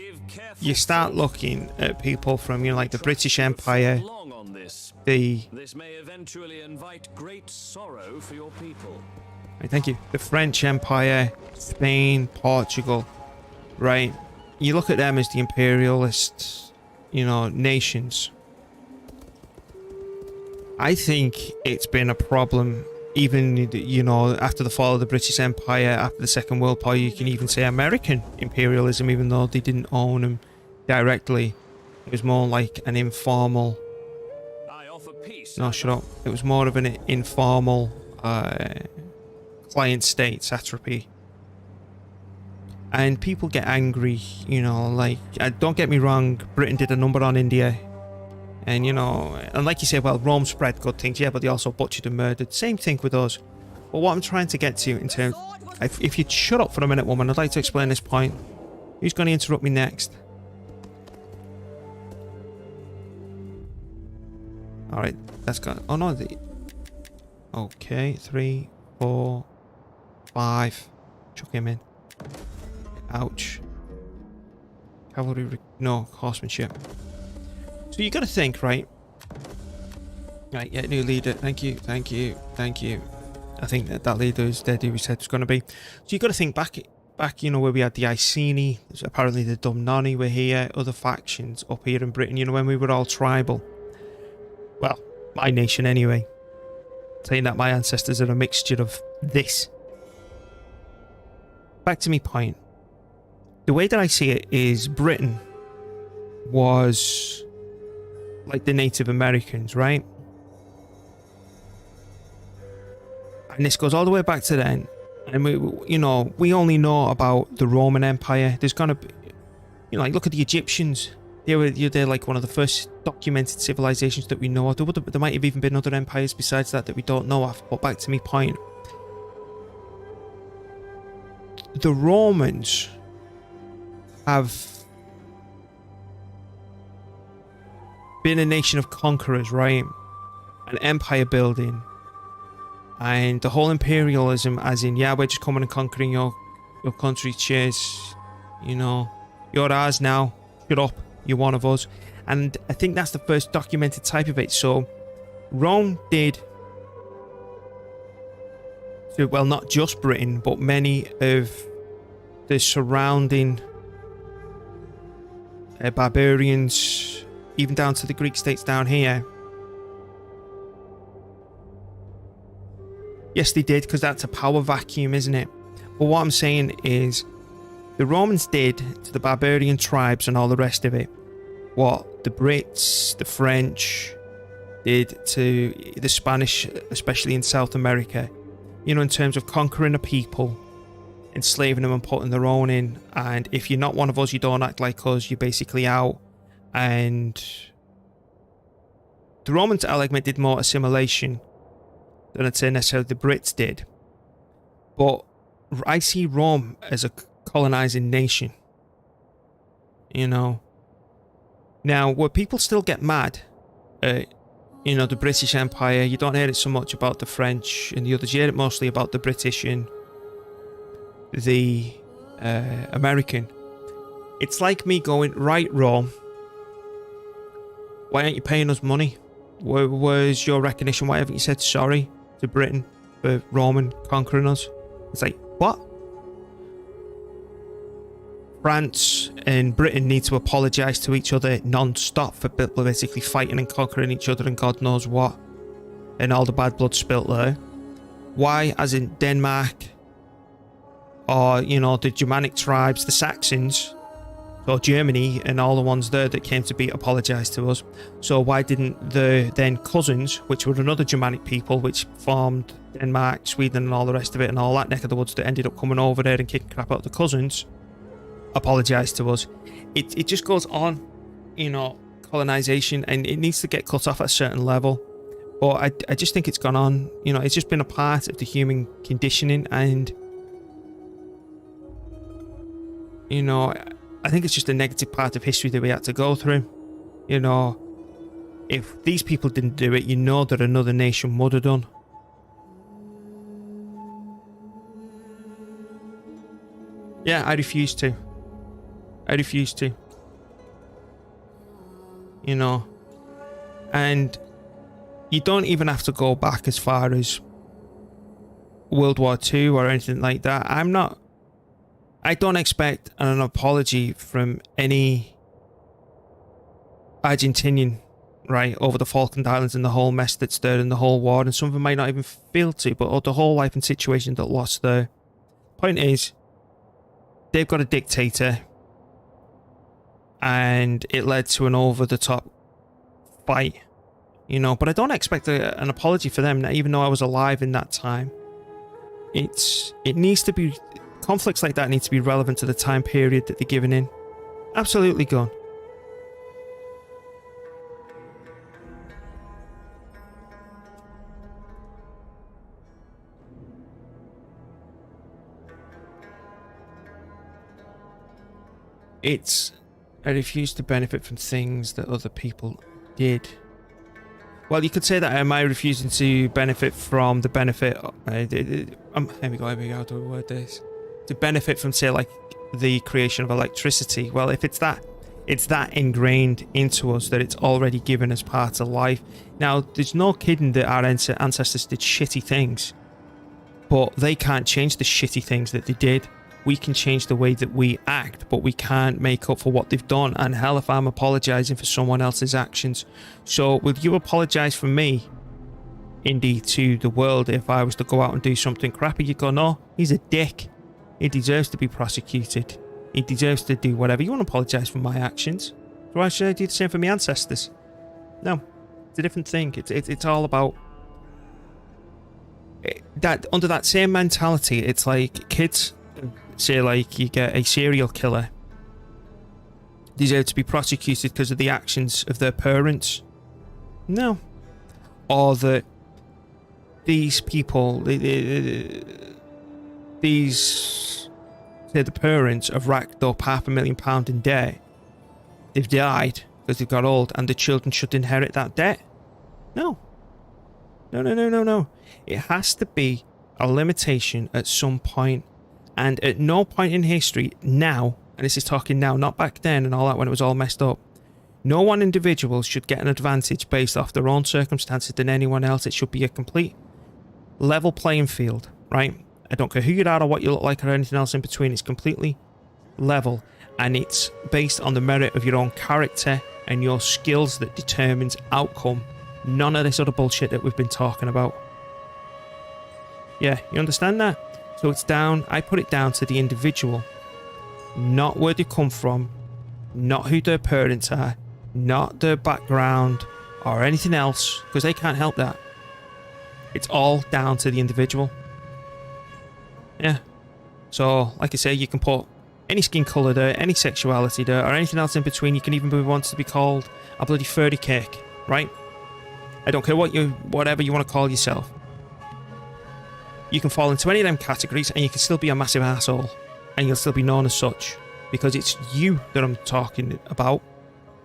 [SPEAKER 1] you start looking at people from, you know, like the British Empire,
[SPEAKER 6] This may eventually invite great sorrow for your people.
[SPEAKER 1] right, thank you, the French Empire, Spain, Portugal, right? You look at them as the imperialist, you know, nations. I think it's been a problem, even, you know, after the fall of the British Empire, after the Second World War. You can even say American imperialism, even though they didn't own them directly. It was more like an informal... No, shut up. It was more of an informal client state satrapy. And people get angry, you know, like, don't get me wrong, Britain did a number on India. And, you know, and like you say, well, Rome spread good things, yeah, but they also butchered and murdered. Same thing with us. But what I'm trying to get to in terms... If you'd shut up for a minute, woman, I'd like to explain this point. Who's going to interrupt me next? Alright, that's got... Oh, no. Okay, 3, 4, 5. Chuck him in. Ouch. Cavalry... No, horsemanship. So you got to think, right? Right, yeah, new leader. Thank you, thank you, thank you. I think that leader is dead who we said was going to be. So you got to think back, you know, where we had the Iceni, apparently the Dumnoni were here, other factions up here in Britain, you know, when we were all tribal. Well, my nation anyway. Saying that my ancestors are a mixture of this. Back to me point. The way that I see it is Britain was like the Native Americans, right? And this goes all the way back to then. And we, you know, we only know about the Roman Empire. There's gonna be, you know, like look at the Egyptians. They're like one of the first documented civilizations that we know of. There might have even been other empires besides that we don't know of. But back to me point. The Romans have been a nation of conquerors, right? An empire building. And the whole imperialism, as in, yeah, we're just coming and conquering your country, cheers. You know, you're ours now. Shut up. You're one of us. And I think that's the first documented type of it. So, Rome did, well, not just Britain, but many of the surrounding barbarians, even down to the Greek states down here. Yes, they did, because that's a power vacuum, isn't it? But what I'm saying is, the Romans did to the barbarian tribes and all the rest of it what the Brits, the French did to the Spanish, especially in South America. You know, in terms of conquering a people, enslaving them and putting their own in. And if you're not one of us, you don't act like us, you're basically out. And the Romans, I'll admit, did more assimilation than I'd say necessarily the Brits did. But I see Rome as a colonizing nation. You know. Now, where people still get mad at, you know, the British Empire, you don't hear it so much about the French and the others. You hear it mostly about the British and the American. It's like me going, right, Rome, why aren't you paying us money? was your recognition? Why haven't you said sorry to Britain for Roman conquering us? It's like, what? France and Britain need to apologise to each other non-stop for basically fighting and conquering each other and God knows what. And all the bad blood spilt there. Why, as in Denmark, or, you know, the Germanic tribes, the Saxons, or Germany, and all the ones there that came to be apologised to us. So why didn't the then cousins, which were another Germanic people, which formed Denmark, Sweden, and all the rest of it, and all that neck of the woods that ended up coming over there and kicking crap out of the cousins, apologise to us? It just goes on, you know, colonisation, and it needs to get cut off at a certain level. But I just think it's gone on, you know, it's just been a part of the human conditioning, and, you know, I think it's just a negative part of history that we had to go through. You know, if these people didn't do it, you know that another nation would have done. Yeah, I refuse to. I refuse to. You know, and you don't even have to go back as far as World War II or anything like that. I don't expect an apology from any Argentinian, right, over the Falkland Islands and the whole mess that's there and the whole war, and some of them might not even feel to, but the whole life and situation that lost there. Point is, they've got a dictator, and it led to an over-the-top fight, you know, but I don't expect an apology for them, even though I was alive in that time. It needs to be... Conflicts like that need to be relevant to the time period that they're given in. Absolutely gone. I refuse to benefit from things that other people did. Well, you could say that am I refusing to benefit from the benefit... here we go, how do I word this? To benefit from, say, like, the creation of electricity. Well, if it's that ingrained into us that it's already given as part of life. Now, there's no kidding that our ancestors did shitty things, but they can't change the shitty things that they did. We can change the way that we act, but we can't make up for what they've done. And hell, if I'm apologising for someone else's actions. So, will you apologise for me? Indeed, to the world, if I was to go out and do something crappy, you go, no, he's a dick. He deserves to be prosecuted. He deserves to do whatever. You won't apologise for my actions. Why should I do the same for my ancestors? No, it's a different thing. It's all about that. Under that same mentality, it's like kids say, like, you get a serial killer deserve to be prosecuted because of the actions of their parents. No, or that these people, say the parents have racked up £500,000 in debt. They've died because they've got old, and the children should inherit that debt. No. No. It has to be a limitation at some point, and at no point in history now, and this is talking now, not back then and all that when it was all messed up, no one individual should get an advantage based off their own circumstances than anyone else. It should be a complete level playing field, right? I don't care who you are or what you look like or anything else in between. It's completely level, and it's based on the merit of your own character and your skills that determines outcome. None of this other bullshit that we've been talking about. Yeah, you understand that? So it's down, I put it down to the individual, not where they come from, not who their parents are, not their background or anything else, because they can't help that. It's all down to the individual. Yeah. So, like I say, you can put any skin colour there, any sexuality there, or anything else in between. You can even want to be called a bloody furry cake, right? I don't care whatever you want to call yourself. You can fall into any of them categories and you can still be a massive asshole. And you'll still be known as such. Because it's you that I'm talking about.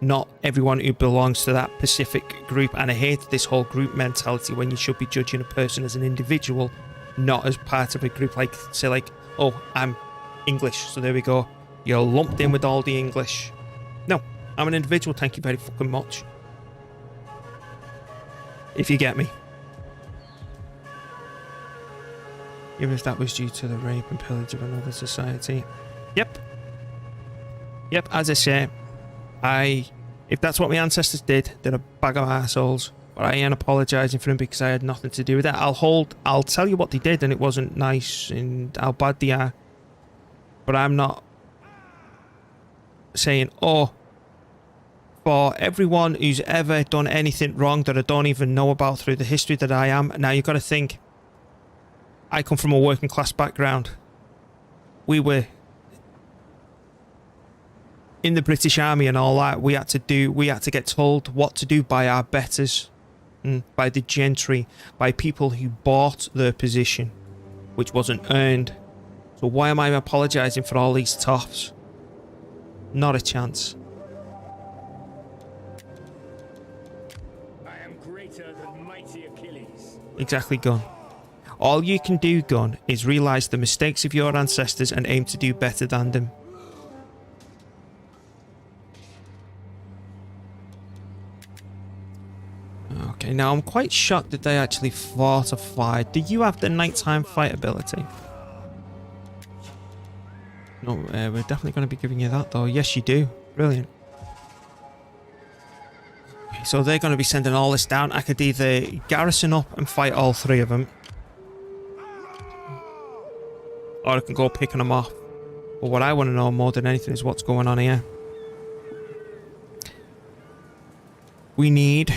[SPEAKER 1] Not everyone who belongs to that specific group. And I hate this whole group mentality when you should be judging a person as an individual, not as part of a group. Like, say like, oh, I'm English, so there we go. You're lumped in with all the English. No, I'm an individual, thank you very fucking much. If you get me. Even if that was due to the rape and pillage of another society. Yep. Yep, as I say, if that's what my ancestors did, they're a bag of assholes. But I ain't apologising for them because I had nothing to do with it. I'll tell you what they did and it wasn't nice and how bad they are. But I'm not saying, oh, for everyone who's ever done anything wrong that I don't even know about through the history that I am. Now you've got to think, I come from a working class background. We were in the British Army and all that. We had to get told what to do by our betters, by the gentry, by people who bought their position, which wasn't earned. So why am I apologising for all these toffs? Not a chance.
[SPEAKER 2] I am greater than mighty Achilles.
[SPEAKER 1] Exactly, Gun. All you can do, Gun, is realise the mistakes of your ancestors and aim to do better than them. Okay, now I'm quite shocked that they actually fortified. Do you have the nighttime fight ability? No, we're definitely going to be giving you that though. Yes, you do. Brilliant. Okay, so they're going to be sending all this down. I could either garrison up and fight all three of them, or I can go picking them off. But what I want to know more than anything is what's going on here. We need...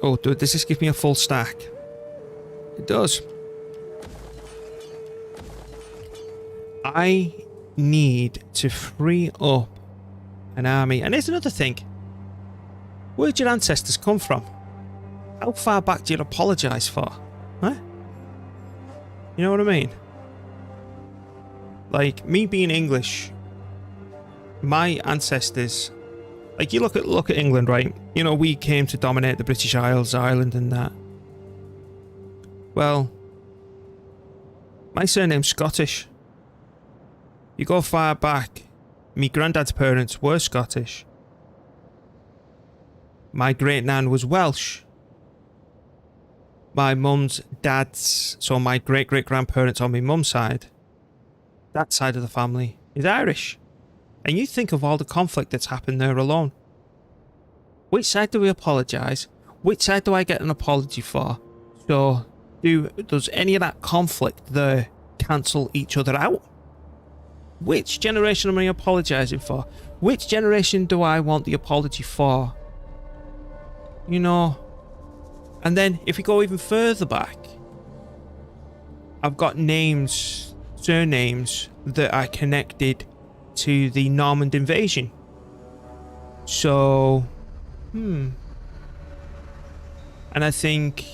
[SPEAKER 1] Oh, does this give me a full stack? It does. I need to free up an army. And here's another thing. Where'd your ancestors come from? How far back do you apologise for? Huh? You know what I mean? Like, me being English, my ancestors... Like, you look at England, right? You know, we came to dominate the British Isles, Ireland and that. Well, my surname's Scottish. You go far back, me granddad's parents were Scottish. My great-nan was Welsh. My mum's dad's, so my great-great-grandparents on my mum's side, that side of the family, is Irish. And you think of all the conflict that's happened there alone. Which side do we apologise? Which side do I get an apology for? So, does any of that conflict there cancel each other out? Which generation am I apologising for? Which generation do I want the apology for? You know. And then, if we go even further back, I've got names, surnames that are connected to the Norman invasion. So, and I think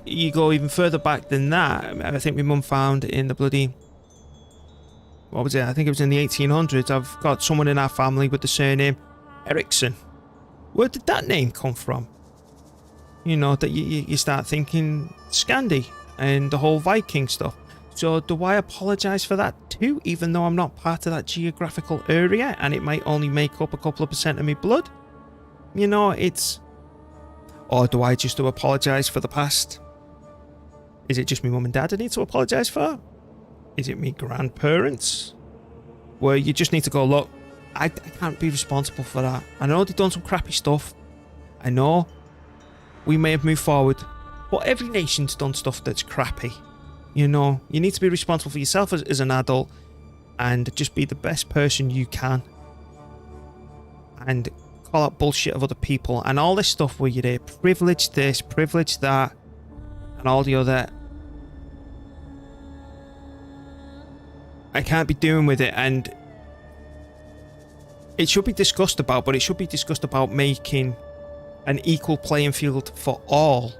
[SPEAKER 1] you go even further back than that. I think my mum found in the bloody, what was it? I think it was in the 1800s. I've got someone in our family with the surname Ericsson. Where did that name come from? You know, that you start thinking Scandi and the whole Viking stuff. So do I apologise for that too, even though I'm not part of that geographical area and it might only make up a couple of % of my blood? You know, it's... Or do I just apologise for the past? Is it just my mum and dad I need to apologise for? Is it me grandparents? Where you just need to go, look, I can't be responsible for that. I know they've done some crappy stuff. I know we may have moved forward. But every nation's done stuff that's crappy. You know, you need to be responsible for yourself as an adult and just be the best person you can. And call out bullshit of other people and all this stuff where you're privilege this, privilege that, and all the other. I can't be doing with it, and it should be discussed about, but it should be discussed about making an equal playing field for all.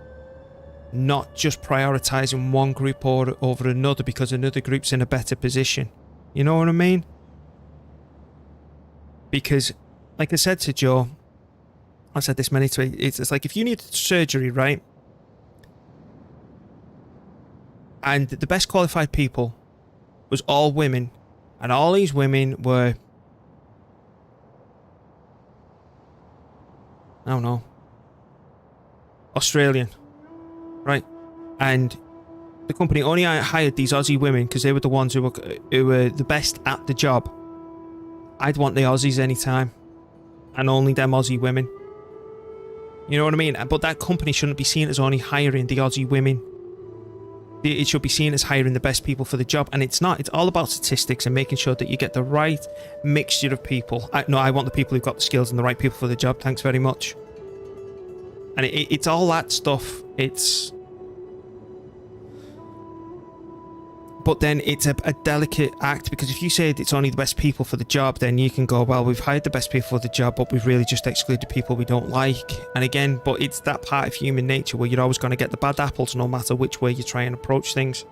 [SPEAKER 1] Not just prioritising one group over another because another group's in a better position. You know what I mean? Because, like I said to Joe, I've said this many times, it's like if you need surgery, right? And the best qualified people was all women. And all these women were... I don't know. Australian, right? And the company only hired these Aussie women because they were the ones who were the best at the job. I'd want the Aussies anytime, and only them Aussie women. You know what I mean? But that company shouldn't be seen as only hiring the Aussie women. It should be seen as hiring the best people for the job, and it's not. It's all about statistics and making sure that you get the right mixture of people. I want the people who've got the skills and the right people for the job. Thanks very much. And it's all that stuff. But then it's a delicate act, because if you say it's only the best people for the job, then you can go, well, we've hired the best people for the job, but we've really just excluded people we don't like. And again, but it's that part of human nature where you're always going to get the bad apples no matter which way you try and approach things.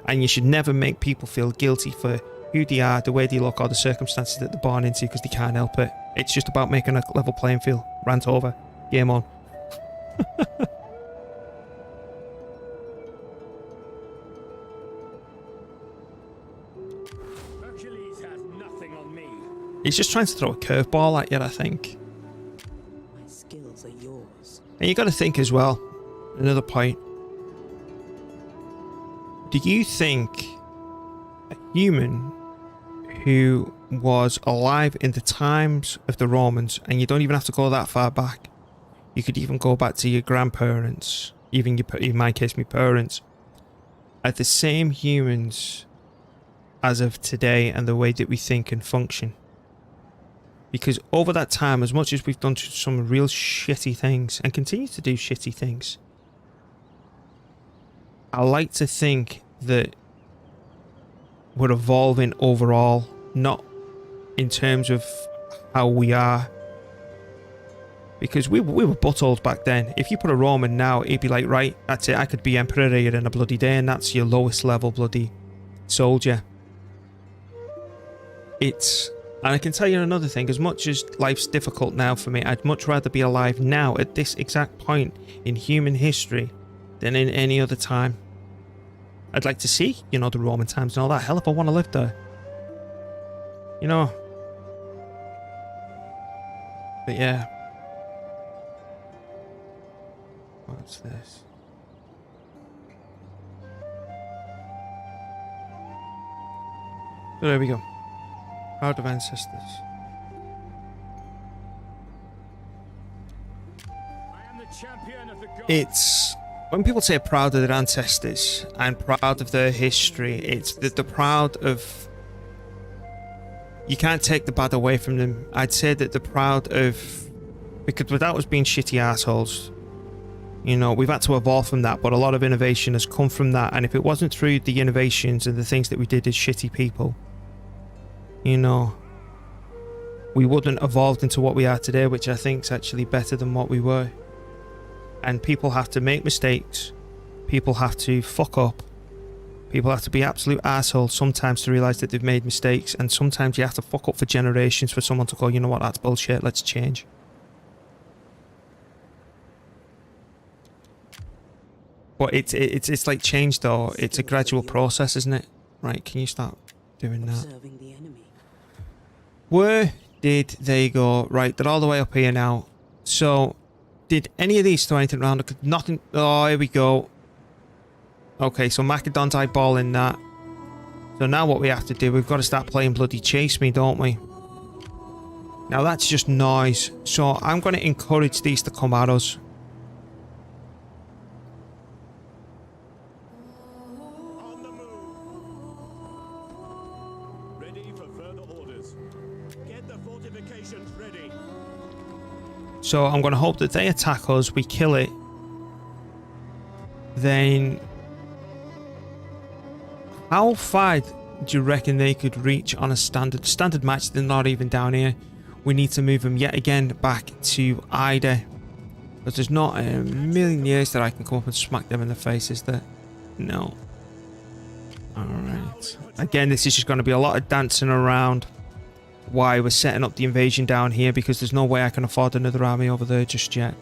[SPEAKER 1] And you should never make people feel guilty for who they are, the way they look, or the circumstances that they're born into, because they can't help it. It's just about making a level playing field. Rant over. Game on.
[SPEAKER 2] Hercules has nothing on me.
[SPEAKER 1] He's just trying to throw a curveball at you, I think.
[SPEAKER 4] My skills are yours.
[SPEAKER 1] And you got to think as well, another point. Do you think a human who was alive in the times of the Romans, and you don't even have to go that far back, you could even go back to your grandparents, even in my case, my parents, are the same humans as of today and the way that we think and function? Because over that time, as much as we've done some real shitty things and continue to do shitty things, I like to think that we're evolving overall, not in terms of how we are. Because we were buttholes back then. If you put a Roman now, it'd be like, right, that's it, I could be emperor here in a bloody day, and that's your lowest level bloody soldier. And I can tell you another thing, as much as life's difficult now for me, I'd much rather be alive now at this exact point in human history than in any other time. I'd like to see, you know, the Roman times and all that. Hell, if I want to live there. You know. But yeah. What's this? So there we go. Proud of ancestors.
[SPEAKER 2] I am the champion of the gods.
[SPEAKER 1] It's when people say proud of their ancestors and proud of their history, it's that they're proud of. You can't take the bad away from them. I'd say that they're proud of, because without us being shitty assholes, you know, we've had to evolve from that, but a lot of innovation has come from that. And if it wasn't through the innovations and the things that we did as shitty people, you know, we wouldn't have evolved into what we are today, which I think is actually better than what we were. And people have to make mistakes. People have to fuck up. People have to be absolute assholes sometimes to realise that they've made mistakes. And sometimes you have to fuck up for generations for someone to go, you know what, that's bullshit, let's change. But it's like change though. It's a gradual process, isn't it? Right, can you start doing that?
[SPEAKER 4] Observing the enemy.
[SPEAKER 1] Where did they go? Right, they're all the way up here now. So, did any of these throw anything around? Nothing. Oh, here we go. Okay, so Macedon's eyeballing that. So now what we have to do, we've got to start playing bloody chase me, don't we? Now that's just noise. So I'm going to encourage these to come at us.
[SPEAKER 2] On the move. Ready for further orders. Get the fortifications ready.
[SPEAKER 1] So I'm going to hope that they attack us, we kill it. Then how far do you reckon they could reach on a standard match? They're not even down here. We need to move them yet again back to Ida. Because there's not a million years that I can come up and smack them in the face, is there? No. Alright. Again, this is just going to be a lot of dancing around why we're setting up the invasion down here, because there's no way I can afford another army over there just yet.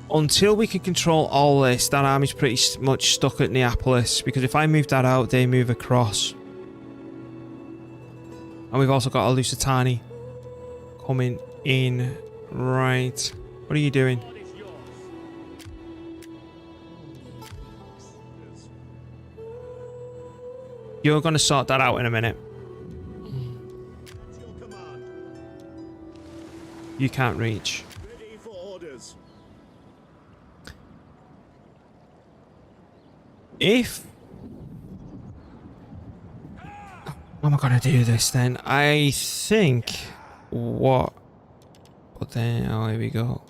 [SPEAKER 1] Until we can control all this, that army's pretty much stuck at Neapolis, because if I move that out, they move across. And we've also got a Lusitani coming in. Right. What are you doing?
[SPEAKER 2] What is yours?
[SPEAKER 1] You're going to sort that out in a minute.
[SPEAKER 2] At your command.
[SPEAKER 1] You can't reach.
[SPEAKER 2] Ready for orders.
[SPEAKER 1] If... How am I going to do this then? I think... What? But then... Oh, here we go.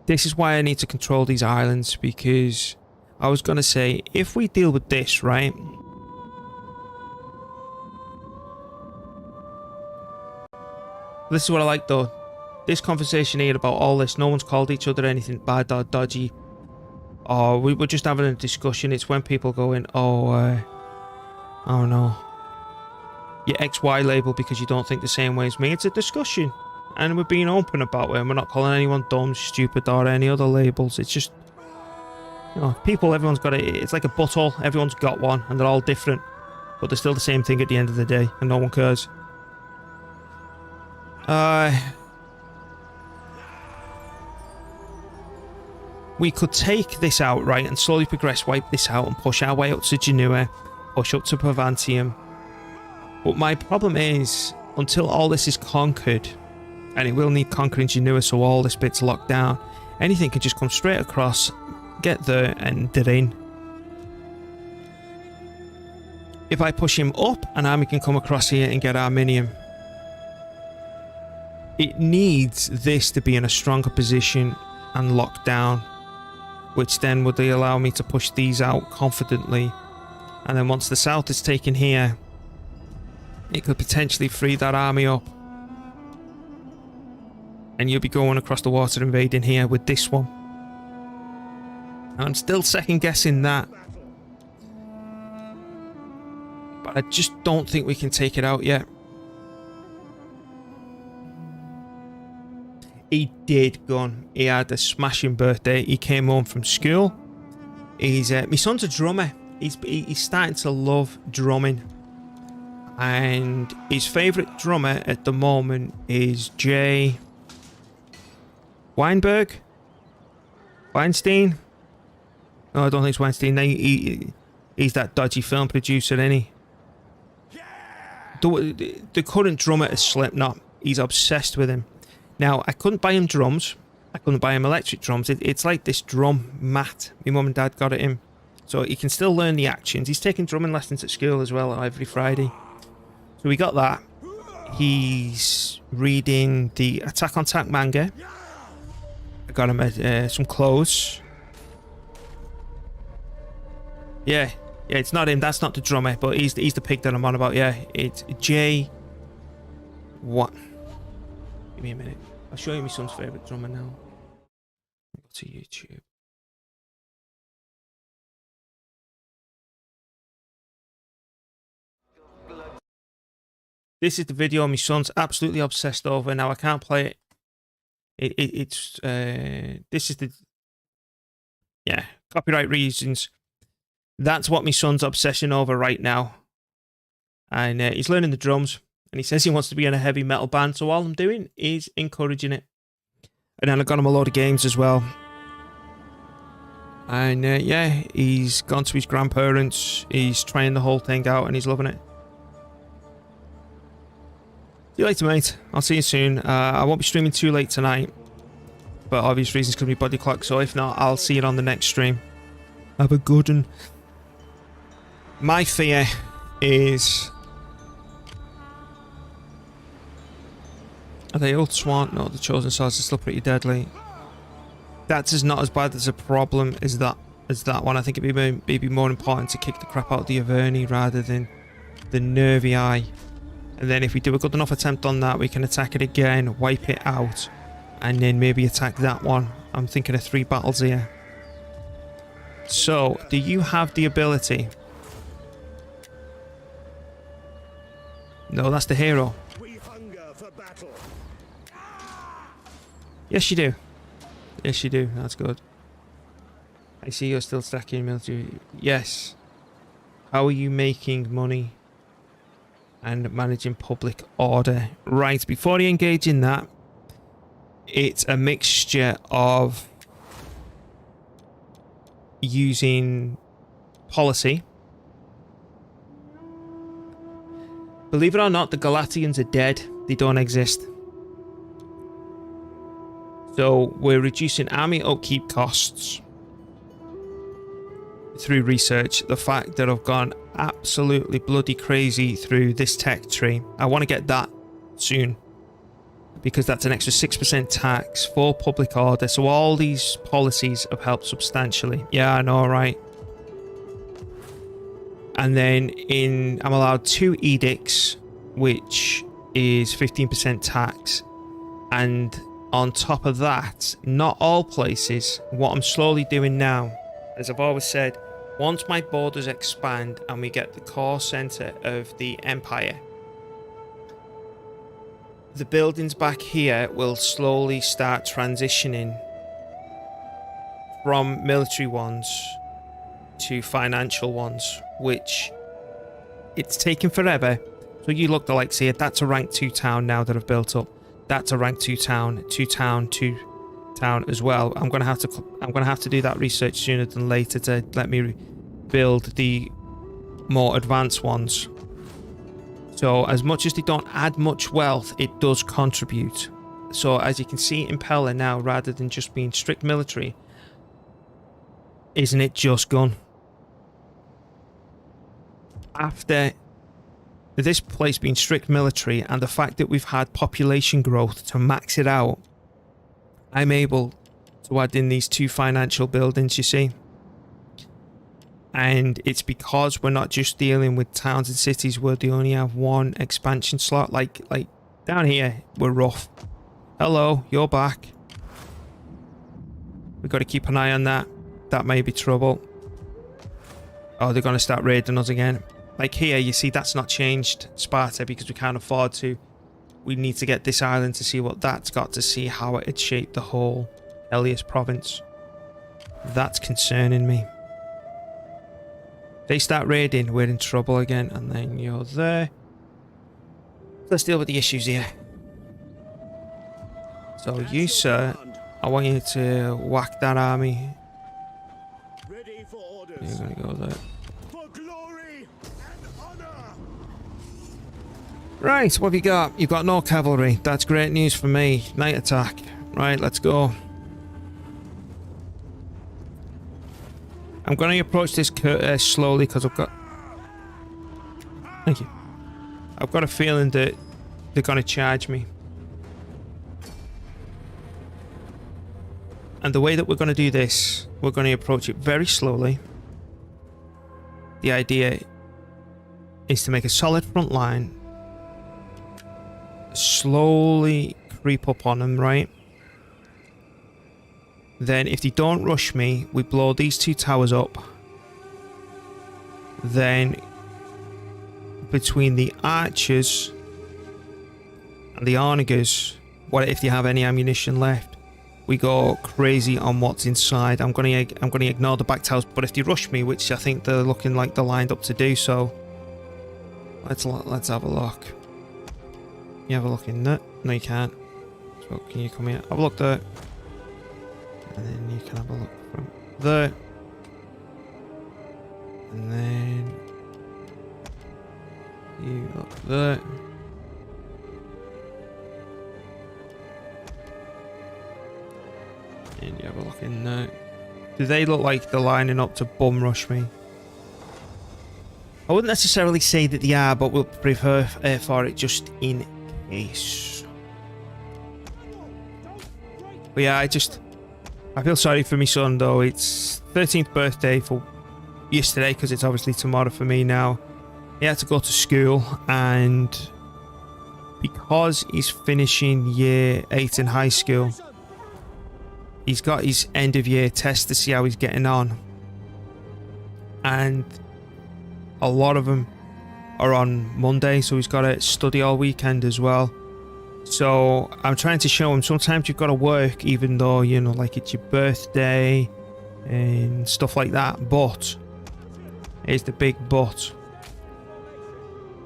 [SPEAKER 1] This is why I need to control these islands, because I was going to say, if we deal with this, right? This is what I like though. This conversation here about all this, no one's called each other anything bad or dodgy. Or we were just having a discussion. It's when people go in, oh no. Your XY label because you don't think the same way as me. It's a discussion. And we're being open about it. And we're not calling anyone dumb, stupid, or any other labels. It's just, you know, people, everyone's got it. It's like a butthole. Everyone's got one. And they're all different. But they're still the same thing at the end of the day. And no one cares. We could take this out, right, and slowly progress, wipe this out, and push our way up to Genua, push up to Provantium. But my problem is, until all this is conquered, and it will need conquering Genua, so all this bit's locked down, anything can just come straight across, get there, and they're in. If I push him up, an army can come across here and get Arminium. It needs this to be in a stronger position and locked down, which then would allow me to push these out confidently. And then once the south is taken here, it could potentially free that army up. And you'll be going across the water invading here with this one. I'm still second guessing that. But I just don't think we can take it out yet. He did gun. He had a smashing birthday. He came home from school. He's my son's a drummer. He's starting to love drumming. And his favourite drummer at the moment is Jay Weinberg? Weinstein? No, I don't think it's Weinstein. He's that dodgy film producer, isn't he? The current drummer is Slipknot. He's obsessed with him. Now, I couldn't buy him drums. I couldn't buy him electric drums. It's like this drum mat. My mum and dad got it him. So he can still learn the actions. He's taking drumming lessons at school as well every Friday. So we got that. He's reading the Attack on Titan manga. I got him some clothes. Yeah, it's not him. That's not the drummer, but he's the pig that I'm on about. Yeah, it's Jay. What? Give me a minute. I'll show you my son's favourite drummer now. Go to YouTube. This is the video my son's absolutely obsessed over. Now I can't play it. This is the, yeah, copyright reasons. That's what my son's obsessing over right now. And he's learning the drums. And he says he wants to be in a heavy metal band. So all I'm doing is encouraging it. And then I got him a load of games as well. And yeah, he's gone to his grandparents. He's trying the whole thing out and he's loving it. See you later, mate. I'll see you soon. I won't be streaming too late tonight. For obvious reasons, because of my body clock. So if not, I'll see you on the next stream. Have a good one. My fear is... Are they old swan? No, the chosen swords are still pretty deadly. That's not as bad as a problem as that one. I think it'd be more important to kick the crap out of the Averni rather than the Nervii Eye. And then if we do a good enough attempt on that, we can attack it again, wipe it out, and then maybe attack that one. I'm thinking of 3 battles here. So, do you have the ability? No, that's the hero.
[SPEAKER 2] We hunger for battle.
[SPEAKER 1] Yes, you do. Yes, you do. That's good. I see you're still stacking military. Yes. How are you making money and managing public order? Right, before you engage in that, it's a mixture of using policy Believe it or not, the Galatians are dead. They don't exist. So we're reducing army upkeep costs through research. The fact that I've gone absolutely bloody crazy through this tech tree. I want to get that soon, because that's an extra 6% tax for public order. So all these policies have helped substantially. Yeah, I know, right? And then I'm allowed 2 edicts, which is 15% tax. And on top of that, not all places, what I'm slowly doing now, as I've always said, once my borders expand and we get the core center of the empire, the buildings back here will slowly start transitioning from military ones to financial ones, which it's taken forever. So you look the likes here, that's a rank 2 town now that I've built up. That's a rank 2 town, 2 town as well. I'm gonna have to do that research sooner than later to let me build the more advanced ones. So as much as they don't add much wealth, it does contribute. So as you can see in Pella now, rather than just being strict military, isn't it just gun? After this place being strict military and the fact that we've had population growth to max it out, I'm able to add in these 2 financial buildings, you see. And it's because we're not just dealing with towns and cities where they only have 1 expansion slot. Like down here, we're rough. Hello, you're back. We've got to keep an eye on that. That may be trouble. Oh, they're going to start raiding us again. Like here, you see that's not changed, Sparta, because we can't afford to. We need to get this island to see what that's got, to see how it had shaped the whole Elias province. That's concerning me. They start raiding, we're in trouble again, and then you're there. Let's deal with the issues here. So you, sir, I want you to whack that army.
[SPEAKER 2] Ready for orders.
[SPEAKER 1] You're gonna go there.
[SPEAKER 2] For glory and honor.
[SPEAKER 1] Right, what have you got? You've got no cavalry. That's great news for me. Night attack. Right, let's go. I'm going to approach this slowly because I've got... Thank you. I've got a feeling that they're going to charge me. And the way that we're going to do this, we're going to approach it very slowly. The idea is to make a solid front line. Slowly creep up on them, right? Then if they don't rush me, we blow these 2 towers up. Then between the archers and the onagers, what if they have any ammunition left, we go crazy on what's inside. I'm gonna ignore the back towers, but if they rush me, which I think they're looking like they're lined up to do so, let's have a look. You have a look in there? No, you can't. So can you come here? Have a look there. And then you can have a look from there. And then you look there. And you have a look in there. Do they look like they're lining up to bum rush me? I wouldn't necessarily say that they are, but we'll prefer for it just in case. But yeah, I feel sorry for my son though. It's 13th birthday for yesterday, because it's obviously tomorrow for me now. He had to go to school, and because he's finishing year 8 in high school, he's got his end of year test to see how he's getting on. And a lot of them are on Monday, so he's got to study all weekend as well. So I'm trying to show him sometimes you've got to work, even though, you know, like it's your birthday and stuff like that. But here's the big but.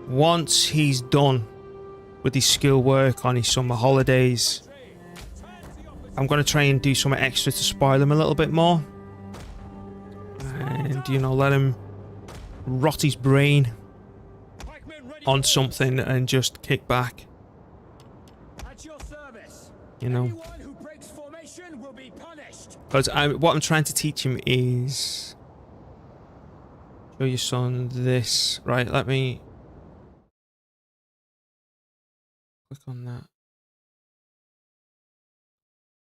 [SPEAKER 1] Once he's done with his school work on his summer holidays, I'm going to try and do something extra to spoil him a little bit more. And, you know, let him rot his brain. on something and just kick back.
[SPEAKER 2] At your service.
[SPEAKER 1] You know.
[SPEAKER 2] Anyone who breaks formation will be punished.
[SPEAKER 1] Because what I'm trying to teach him is... Show your son this. Right, let me... Click on that.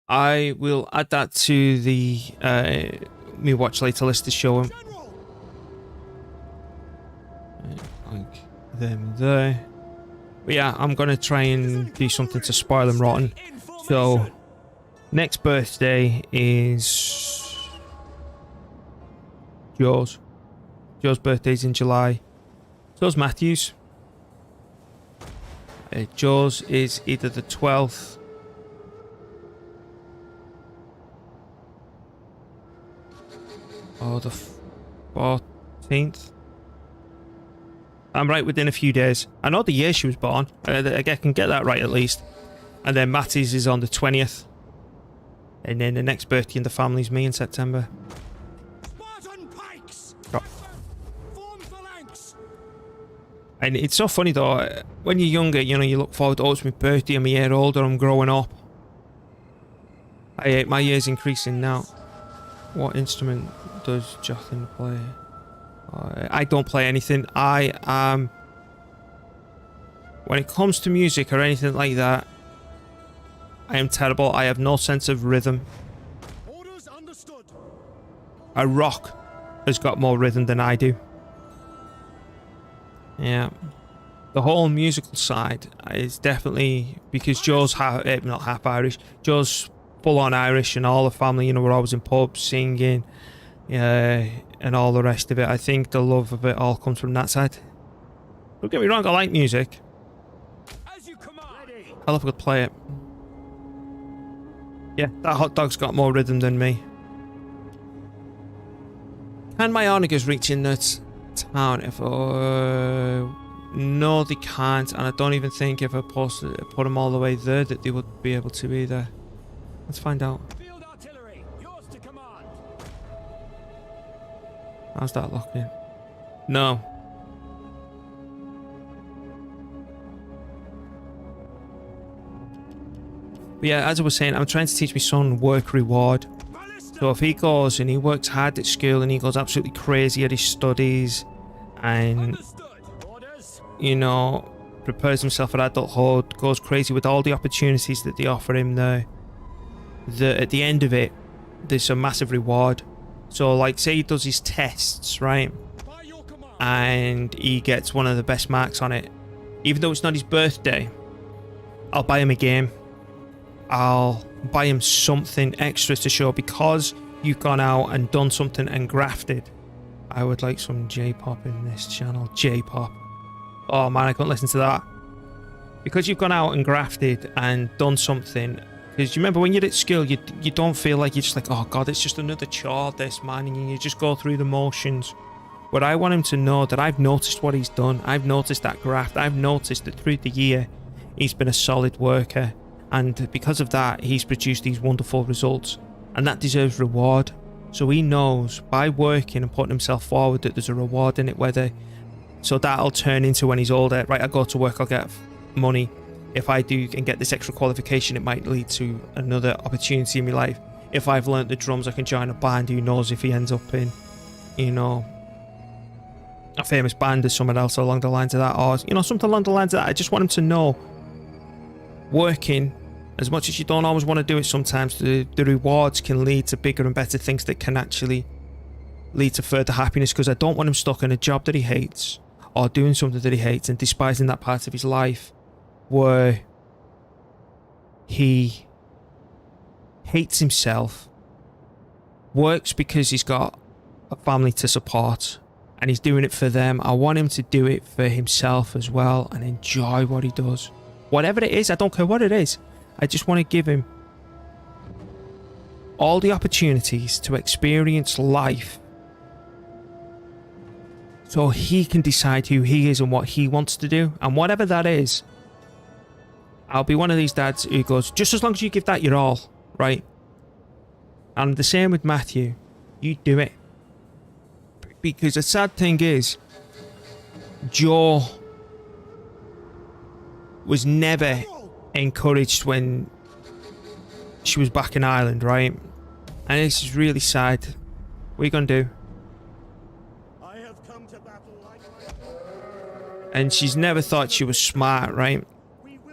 [SPEAKER 1] I will add that to the me watch later list to show him.
[SPEAKER 2] General.
[SPEAKER 1] Like them there. But yeah, I'm gonna try and do something to spoil him rotten.
[SPEAKER 2] In formation.
[SPEAKER 1] So next birthday is Joe's. Joe's birthday's in July. So's Matthew's. Joe's is either the 12th or the 14th. I'm right within a few days. I know the year she was born. I can get that right at least. And then Matty's is on the 20th. And then the next birthday in the family's me in September.
[SPEAKER 2] Spartan pikes.
[SPEAKER 1] Oh.
[SPEAKER 2] Form phalanx.
[SPEAKER 1] And it's so funny though, when you're younger, you know, you look forward to, oh, it's my birthday, I'm a year older, I'm growing up. My year's increasing now. What instrument does Jothan play? I don't play anything. I am... When it comes to music or anything like that, I am terrible. I have no sense of rhythm.
[SPEAKER 2] Orders understood.
[SPEAKER 1] A rock has got more rhythm than I do. Yeah. The whole musical side is definitely... Because Joe's not half Irish. Joe's full-on Irish, and all the family, you know, we're always in pubs singing, and all the rest of it. I think the love of it all comes from that side. Don't get me wrong, I like music.
[SPEAKER 2] As you command. Ready.
[SPEAKER 1] I love to play it. Yeah, that hot dog's got more rhythm than me. Can my onagers reach in that town if no, they can't, and I don't even think if I put them all the way there that they would be able to either. Let's find out.
[SPEAKER 2] Field artillery. Yours to command.
[SPEAKER 1] How's that looking? No. But yeah, as I was saying, I'm trying to teach my son work reward. So if he goes and he works hard at school and he goes absolutely crazy at his studies and,
[SPEAKER 2] Understood. Orders.
[SPEAKER 1] you know, prepares himself for adulthood, goes crazy with all the opportunities that they offer him there, at the end of it, there's a massive reward. So like, say he does his tests, right?
[SPEAKER 2] By your command.
[SPEAKER 1] And he gets one of the best marks on it. Even though it's not his birthday, I'll buy him a game. I'll buy him something extra to show because you've gone out and done something and grafted. I would like some J-pop in this channel. J-pop. Oh man, I couldn't listen to that. Because you've gone out and grafted and done something. Because you remember when you're at school, you don't feel like you're just like, oh god, it's just another chore, this man, and you just go through the motions. But I want him to know that I've noticed what he's done. I've noticed that graft. I've noticed that through the year, he's been a solid worker. And because of that, he's produced these wonderful results. And that deserves reward. So he knows by working and putting himself forward that there's a reward in it, whether... So that'll turn into when he's older, right, I go to work, I'll get money. If I do and get this extra qualification, it might lead to another opportunity in my life. If I've learnt the drums, I can join a band. Who knows if he ends up in, you know, a famous band or something else along the lines of that. Or, you know, something along the lines of that. I just want him to know, working, as much as you don't always want to do it sometimes, the rewards can lead to bigger and better things that can actually lead to further happiness. Because I don't want him stuck in a job that he hates or doing something that he hates and despising that part of his life where he hates himself, works because he's got a family to support and he's doing it for them. I want him to do it for himself as well and enjoy what he does. Whatever it is, I don't care what it is. I just want to give him all the opportunities to experience life so he can decide who he is and what he wants to do. And whatever that is, I'll be one of these dads who goes, just as long as you give that your all, right? And the same with Matthew. You do it. Because the sad thing is, Joe was never encouraged when she was back in Ireland, right? And this is really sad. What are you gonna do?
[SPEAKER 2] I have come to battle like
[SPEAKER 1] And she's never thought she was smart, right?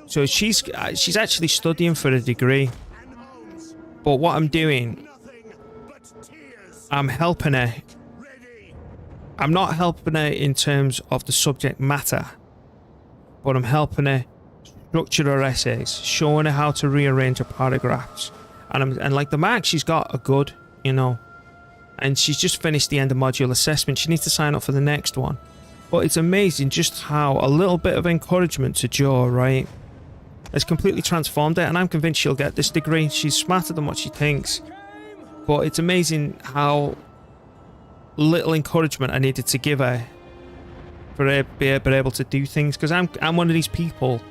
[SPEAKER 1] So she's actually studying for a degree. But what I'm doing,
[SPEAKER 2] nothing but tears.
[SPEAKER 1] I'm helping her.
[SPEAKER 2] Ready.
[SPEAKER 1] I'm not helping her in terms of the subject matter, but I'm helping her structure her essays, showing her how to rearrange her paragraphs. And like the marks she's got are good, you know. And she's just finished the end of module assessment. She needs to sign up for the next one. But it's amazing just how a little bit of encouragement to Jo, right, has completely transformed her. And I'm convinced she'll get this degree. She's smarter than what she thinks. But it's amazing how little encouragement I needed to give her for her to be able to do things. Because I'm one of these people.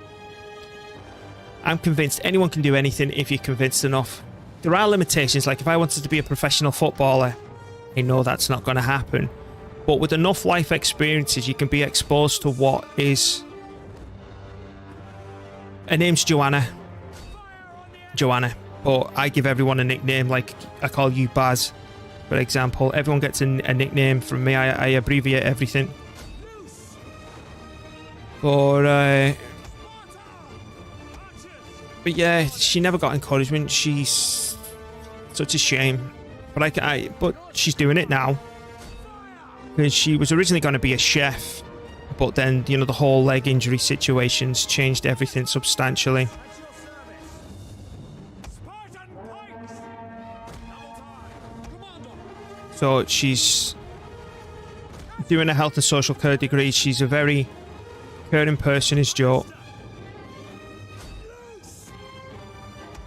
[SPEAKER 1] I'm convinced anyone can do anything if you're convinced enough. There are limitations, like if I wanted to be a professional footballer, I know that's not going to happen. But with enough life experiences, you can be exposed to what is... Her name's Joanna. Joanna. But I give everyone a nickname, like I call you Baz, for example. Everyone gets a nickname from me. I abbreviate everything. But yeah, she never got encouragement. She's such a shame. But she's doing it now. Because she was originally going to be a chef. But then, you know, the whole leg injury situations changed everything substantially. So she's doing a health and social care degree. She's a very caring person, is Jo.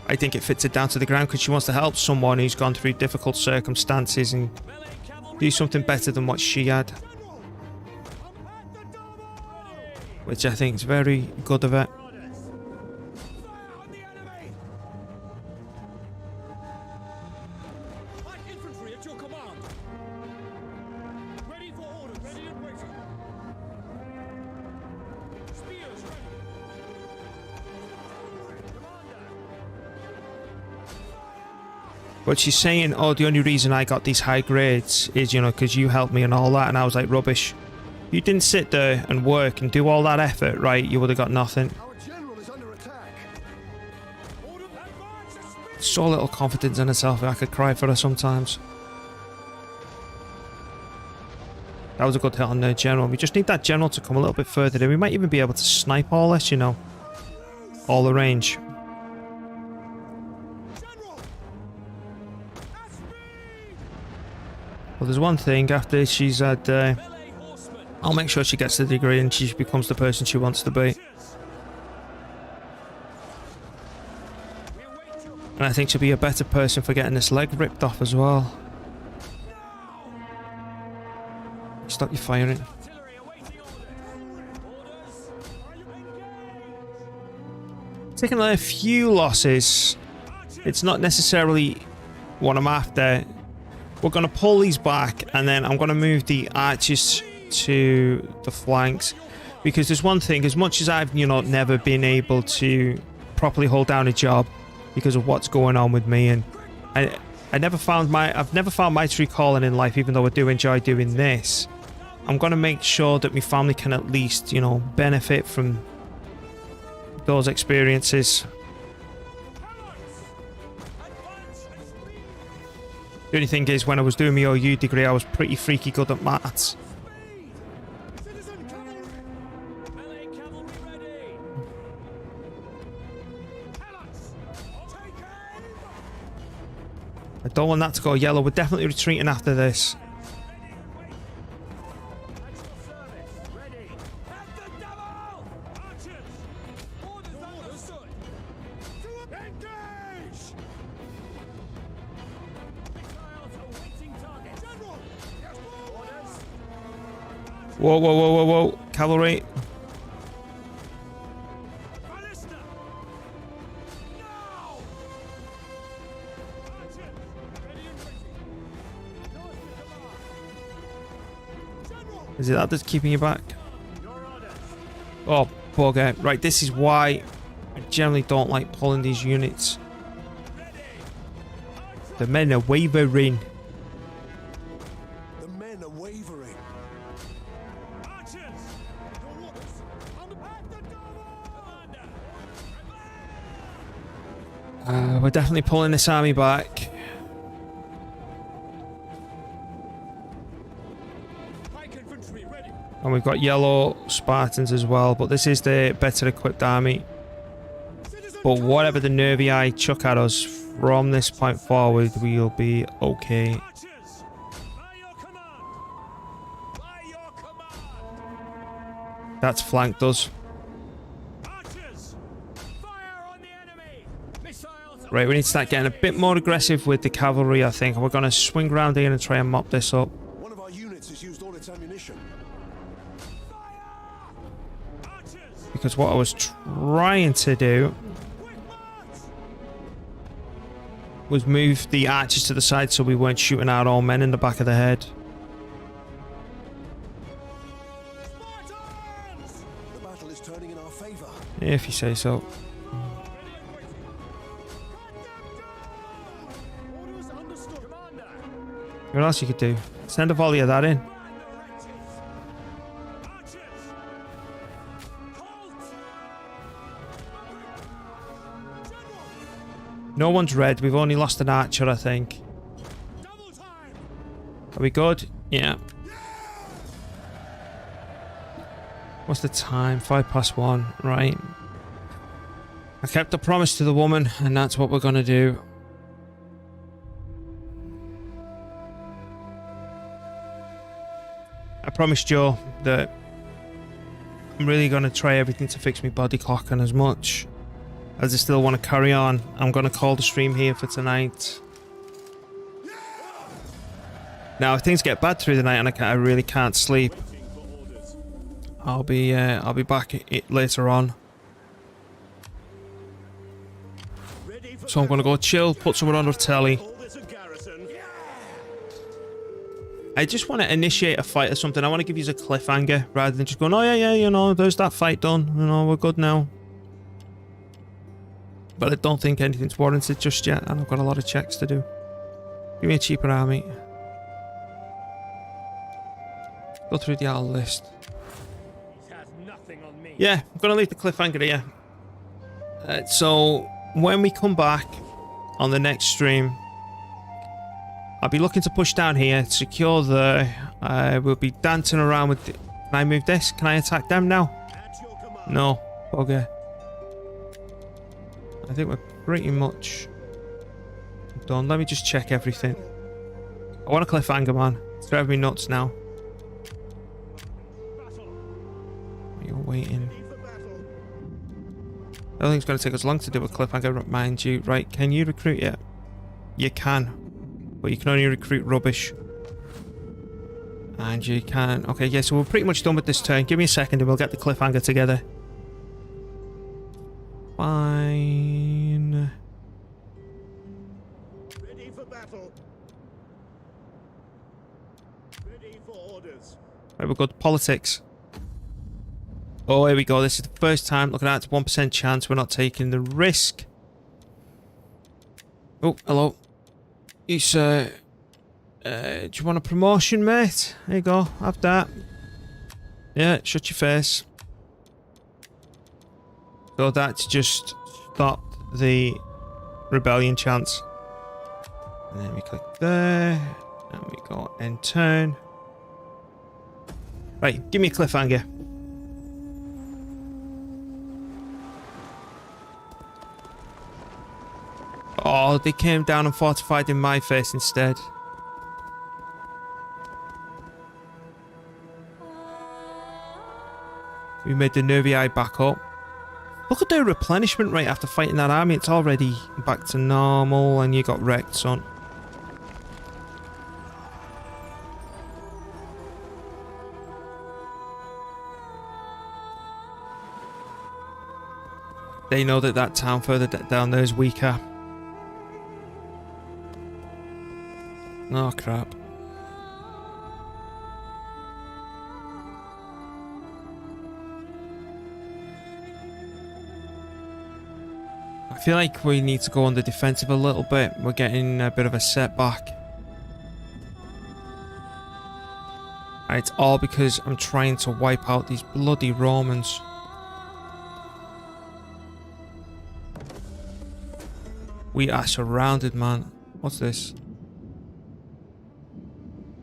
[SPEAKER 1] I think it fits her down to the ground because she wants to help someone who's gone through difficult circumstances and do something better than what she had. Which I think is very good of her.
[SPEAKER 2] Infantry at your command. Ready for order, ready and waiting. Spears ready.
[SPEAKER 1] But she's saying, oh, the only reason I got these high grades is, you know, because you helped me and all that. And I was like, rubbish. You didn't sit there and work and do all that effort, right? You would have got nothing.
[SPEAKER 3] Our general is under attack.
[SPEAKER 2] Order advance.
[SPEAKER 1] So little confidence in herself. I could cry for her sometimes. That was a good hit on the general. We just need that general to come a little bit further in. We might even be able to snipe all this, you know. All the range. Well, there's one thing. After she's had... I'll make sure she gets the degree and she becomes the person she wants to be. And I think she'll be a better person for getting this leg ripped off as well. Stop your firing. Taking a few losses. It's not necessarily what I'm after. We're going to pull these back and then I'm going to move the archers to the flanks. Because there's one thing, as much as I've, you know, never been able to properly hold down a job because of what's going on with me, and I've never found my true calling in life, even though I do enjoy doing this. I'm going to make sure that my family can at least, you know, benefit from those experiences. The only thing is, when I was doing my OU degree, I was pretty freaky good at maths.
[SPEAKER 2] Citizen cavalry. Melee cavalry ready. Hellas. Take aim.
[SPEAKER 1] I don't want that to go yellow. We're definitely retreating after this.
[SPEAKER 2] Ready. At the double. Archers. Orders understood. Engage. Missiles awaiting target. General. Yes, orders.
[SPEAKER 1] Whoa, whoa, whoa, whoa, whoa. Cavalry.
[SPEAKER 2] Ballista. Now. Archers. Ready and waiting. North to command. General.
[SPEAKER 1] Is it that that's keeping you back?
[SPEAKER 2] Your orders.
[SPEAKER 1] Oh, bugger. Right, this is why I generally don't like pulling these units. The men are wavering.
[SPEAKER 3] The men are wavering.
[SPEAKER 2] Archers! Your orders! On the path to Commander!
[SPEAKER 1] We're definitely pulling this army back.
[SPEAKER 2] Pike infantry ready!
[SPEAKER 1] And we've got yellow Spartans as well, but this is the better equipped army.
[SPEAKER 2] Citizen
[SPEAKER 1] But whatever the nervii chuck at us from this point forward, we'll be okay.
[SPEAKER 2] Archers! By your command! By your command!
[SPEAKER 1] That's flanked us.
[SPEAKER 2] Archers! Fire on the enemy! Missiles!
[SPEAKER 1] Right, we need to start getting a bit more aggressive with the cavalry, I think. We're going to swing around here and try and mop this up.
[SPEAKER 3] One of our units has used all its ammunition.
[SPEAKER 2] Archers!
[SPEAKER 1] Because what I was trying to do
[SPEAKER 2] Quick march!
[SPEAKER 1] was move the archers to the side so we weren't shooting our own men in the back of the head.
[SPEAKER 2] Spartans!
[SPEAKER 3] The battle is turning in our favor.
[SPEAKER 1] If you say so.
[SPEAKER 2] Ready and waiting. Cut them down! Orders understood. Commander!
[SPEAKER 1] What else you could do? Send a volley of that in.
[SPEAKER 2] Find the wretches! Archers! Halt! General!
[SPEAKER 1] No one's red. We've only lost an archer, I think.
[SPEAKER 2] Double time!
[SPEAKER 1] Are we good? Yeah. What's the time? 1:05. Right. I kept the promise to the woman, and that's what we're going to do. I promised Joe that I'm really going to try everything to fix my body clock, and as much as I still want to carry on, I'm going to call the stream here for tonight. Now, if things get bad through the night and I really can't sleep, I'll be back later on.
[SPEAKER 2] Ready for
[SPEAKER 1] So I'm going to go chill, put someone on the telly.
[SPEAKER 2] all this a garrison.
[SPEAKER 1] I just want to initiate a fight or something. I want to give you a cliffhanger rather than just going, oh yeah, you know, there's that fight done. You know, we're good now. But I don't think anything's warranted just yet, and I've got a lot of checks to do. Give me a cheaper army. Go through the old list.
[SPEAKER 2] He has nothing on me.
[SPEAKER 1] Yeah, I'm going to leave the cliffhanger here. So, when we come back on the next stream, I'll be looking to push down here, secure there. We'll be dancing around with... Can I move this? Can I attack them now?
[SPEAKER 2] At your command.
[SPEAKER 1] No. Okay. I think we're pretty much done. Let me just check everything. I want a cliffhanger, man. It's driving me nuts now.
[SPEAKER 2] Battle.
[SPEAKER 1] You're waiting.
[SPEAKER 2] Ready for battle.
[SPEAKER 1] I don't think it's going to take us long to do a cliffhanger, mind you. Right, can you recruit yet? You can. But you can only recruit rubbish. And you can... Okay, yeah, so we're pretty much done with this turn. Give me a second and we'll get the cliffhanger together. Fine.
[SPEAKER 2] Ready for battle. Ready for orders.
[SPEAKER 1] Right, we're good. Politics. Oh, here we go. This is the first time. Looking at it, 1% chance. We're not taking the risk. Oh, hello. You, sir. Do you want a promotion, mate? There you go. Have that. Yeah, shut your face. So that's just stopped the rebellion chance. And then we click there. And we go end turn. Right, give me a cliffhanger. Oh, they came down and fortified in my face instead. We made the Nervii back up. Look at their replenishment rate after fighting that army. It's already back to normal and you got wrecked, son. They know that that town further down there is weaker. Oh, crap. I feel like we need to go on the defensive a little bit. We're getting a bit of a setback. And it's all because I'm trying to wipe out these bloody Romans. We are surrounded, man. What's this?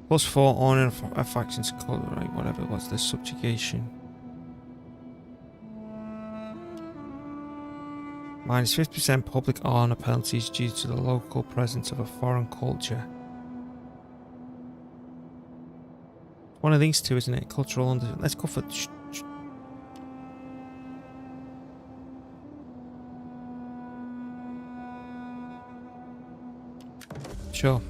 [SPEAKER 1] +4 on a faction's color, right? Whatever. What's this? Subjugation. -50% public honor penalties due to the local presence of a foreign culture. One of these two, isn't it? Cultural under. Let's go for. Sure.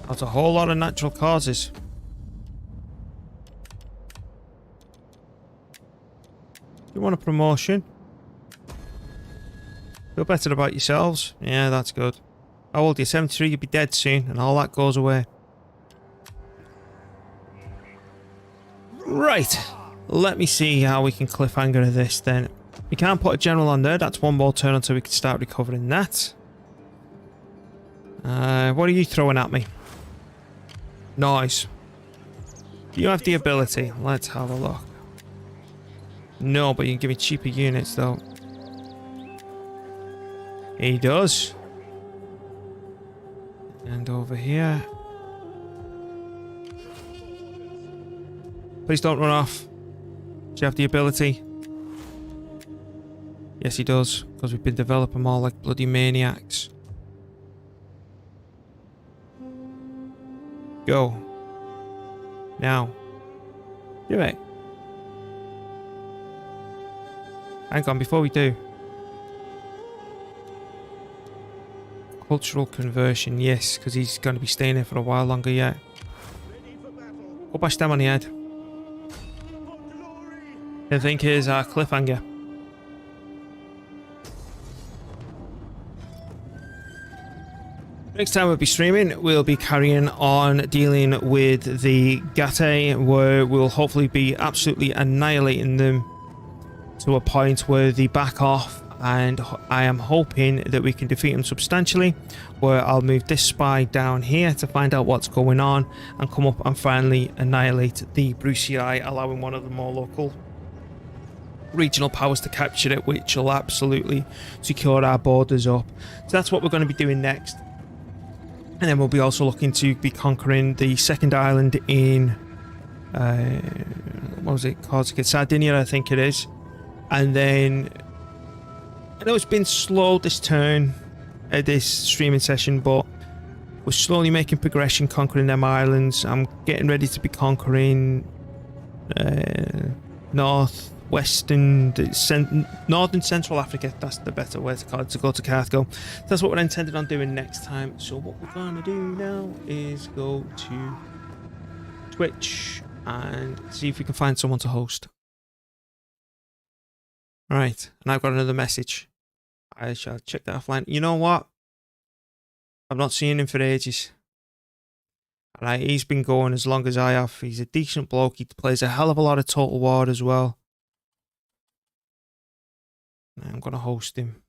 [SPEAKER 1] That's a whole lot of natural causes. You want a promotion? Feel better about yourselves? Yeah, that's good. How old are you? 73, you'll be dead soon, and all that goes away. Right. Let me see how we can cliffhanger this then. We can't put a general on there. That's one more turn until we can start recovering that. What are you throwing at me? Nice. Do you have the ability? Let's have a look. No, but you can give me cheaper units though. He does. And over here. Please don't run off. Do you have the ability? Yes, he does. Because we've been developing more like bloody maniacs. Go. Now. Do it. Hang on, before we do. Cultural conversion, yes, because he's going to be staying here for a while longer yet. Go bash them on the head. I think here's our cliffhanger. Next time we'll be streaming, we'll be carrying on dealing with the Gate, where we'll hopefully be absolutely annihilating them to a point where they back off, and I am hoping that we can defeat them substantially, where I'll move this spy down here to find out what's going on and come up and finally annihilate the Brucii, allowing one of the more local regional powers to capture it, which will absolutely secure our borders up. So that's what we're going to be doing next. And then we'll be also looking to be conquering the second island in what was it called? Sardinia, I think it is. And then I know it's been slow this turn, this streaming session, but we're slowly making progression, conquering them islands. I'm getting ready to be conquering northern central Africa. That's the better way to call it, to go to Carthage. That's what we're intended on doing next time. So what we're gonna do now is go to Twitch and see if we can find someone to host. Right, and I've got another message. I shall check that offline. You know what? I've not seen him for ages. And he's been going as long as I have. He's a decent bloke. He plays a hell of a lot of Total War as well. I'm going to host him.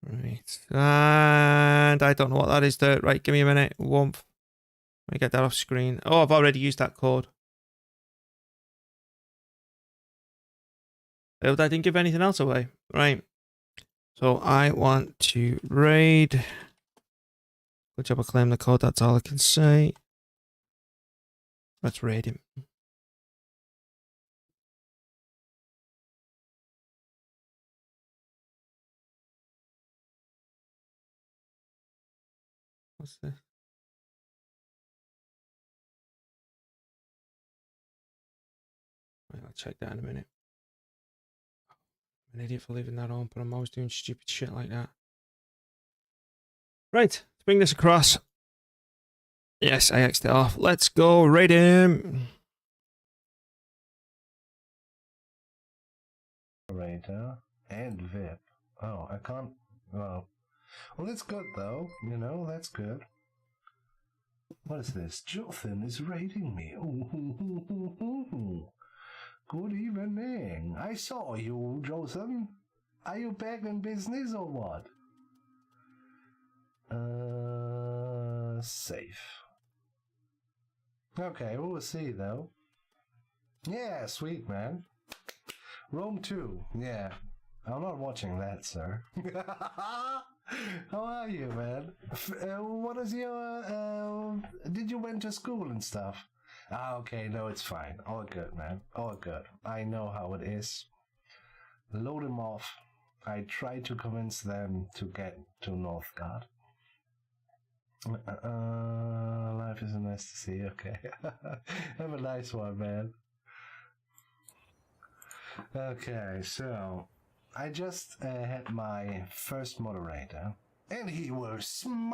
[SPEAKER 1] Right. And I don't know what that is there. Right, give me a minute. Womp. Let me get that off screen. Oh, I've already used that code. Oh, I didn't give anything else away. Right. So I want to raid. Good job I claimed the code. That's all I can say. Let's raid him. What's this? Right, I'll check that in a minute. I'm an idiot for leaving that on, but I'm always doing stupid shit like that. Right, let's bring this across. Yes, I X'd it off. Let's go raid him.
[SPEAKER 7] Radar and VIP. Oh, I can't. Well, that's good though. You know, that's good. What is this? Jothan is raiding me. Ooh. Good evening. I saw you, Joseph. Are you back in business or what? Safe. Okay, we'll see though. Yeah, sweet man. Rome 2. Yeah. I'm not watching that, sir. How are you, man? What is your, did you went to school and stuff? Ah, okay, no, it's fine. All good, man. All good. I know how it is. Load them off. I try to convince them to get to Northgard. Life is nice to see. Okay. Have a nice one, man. Okay, so I just had my first moderator, and he will smile.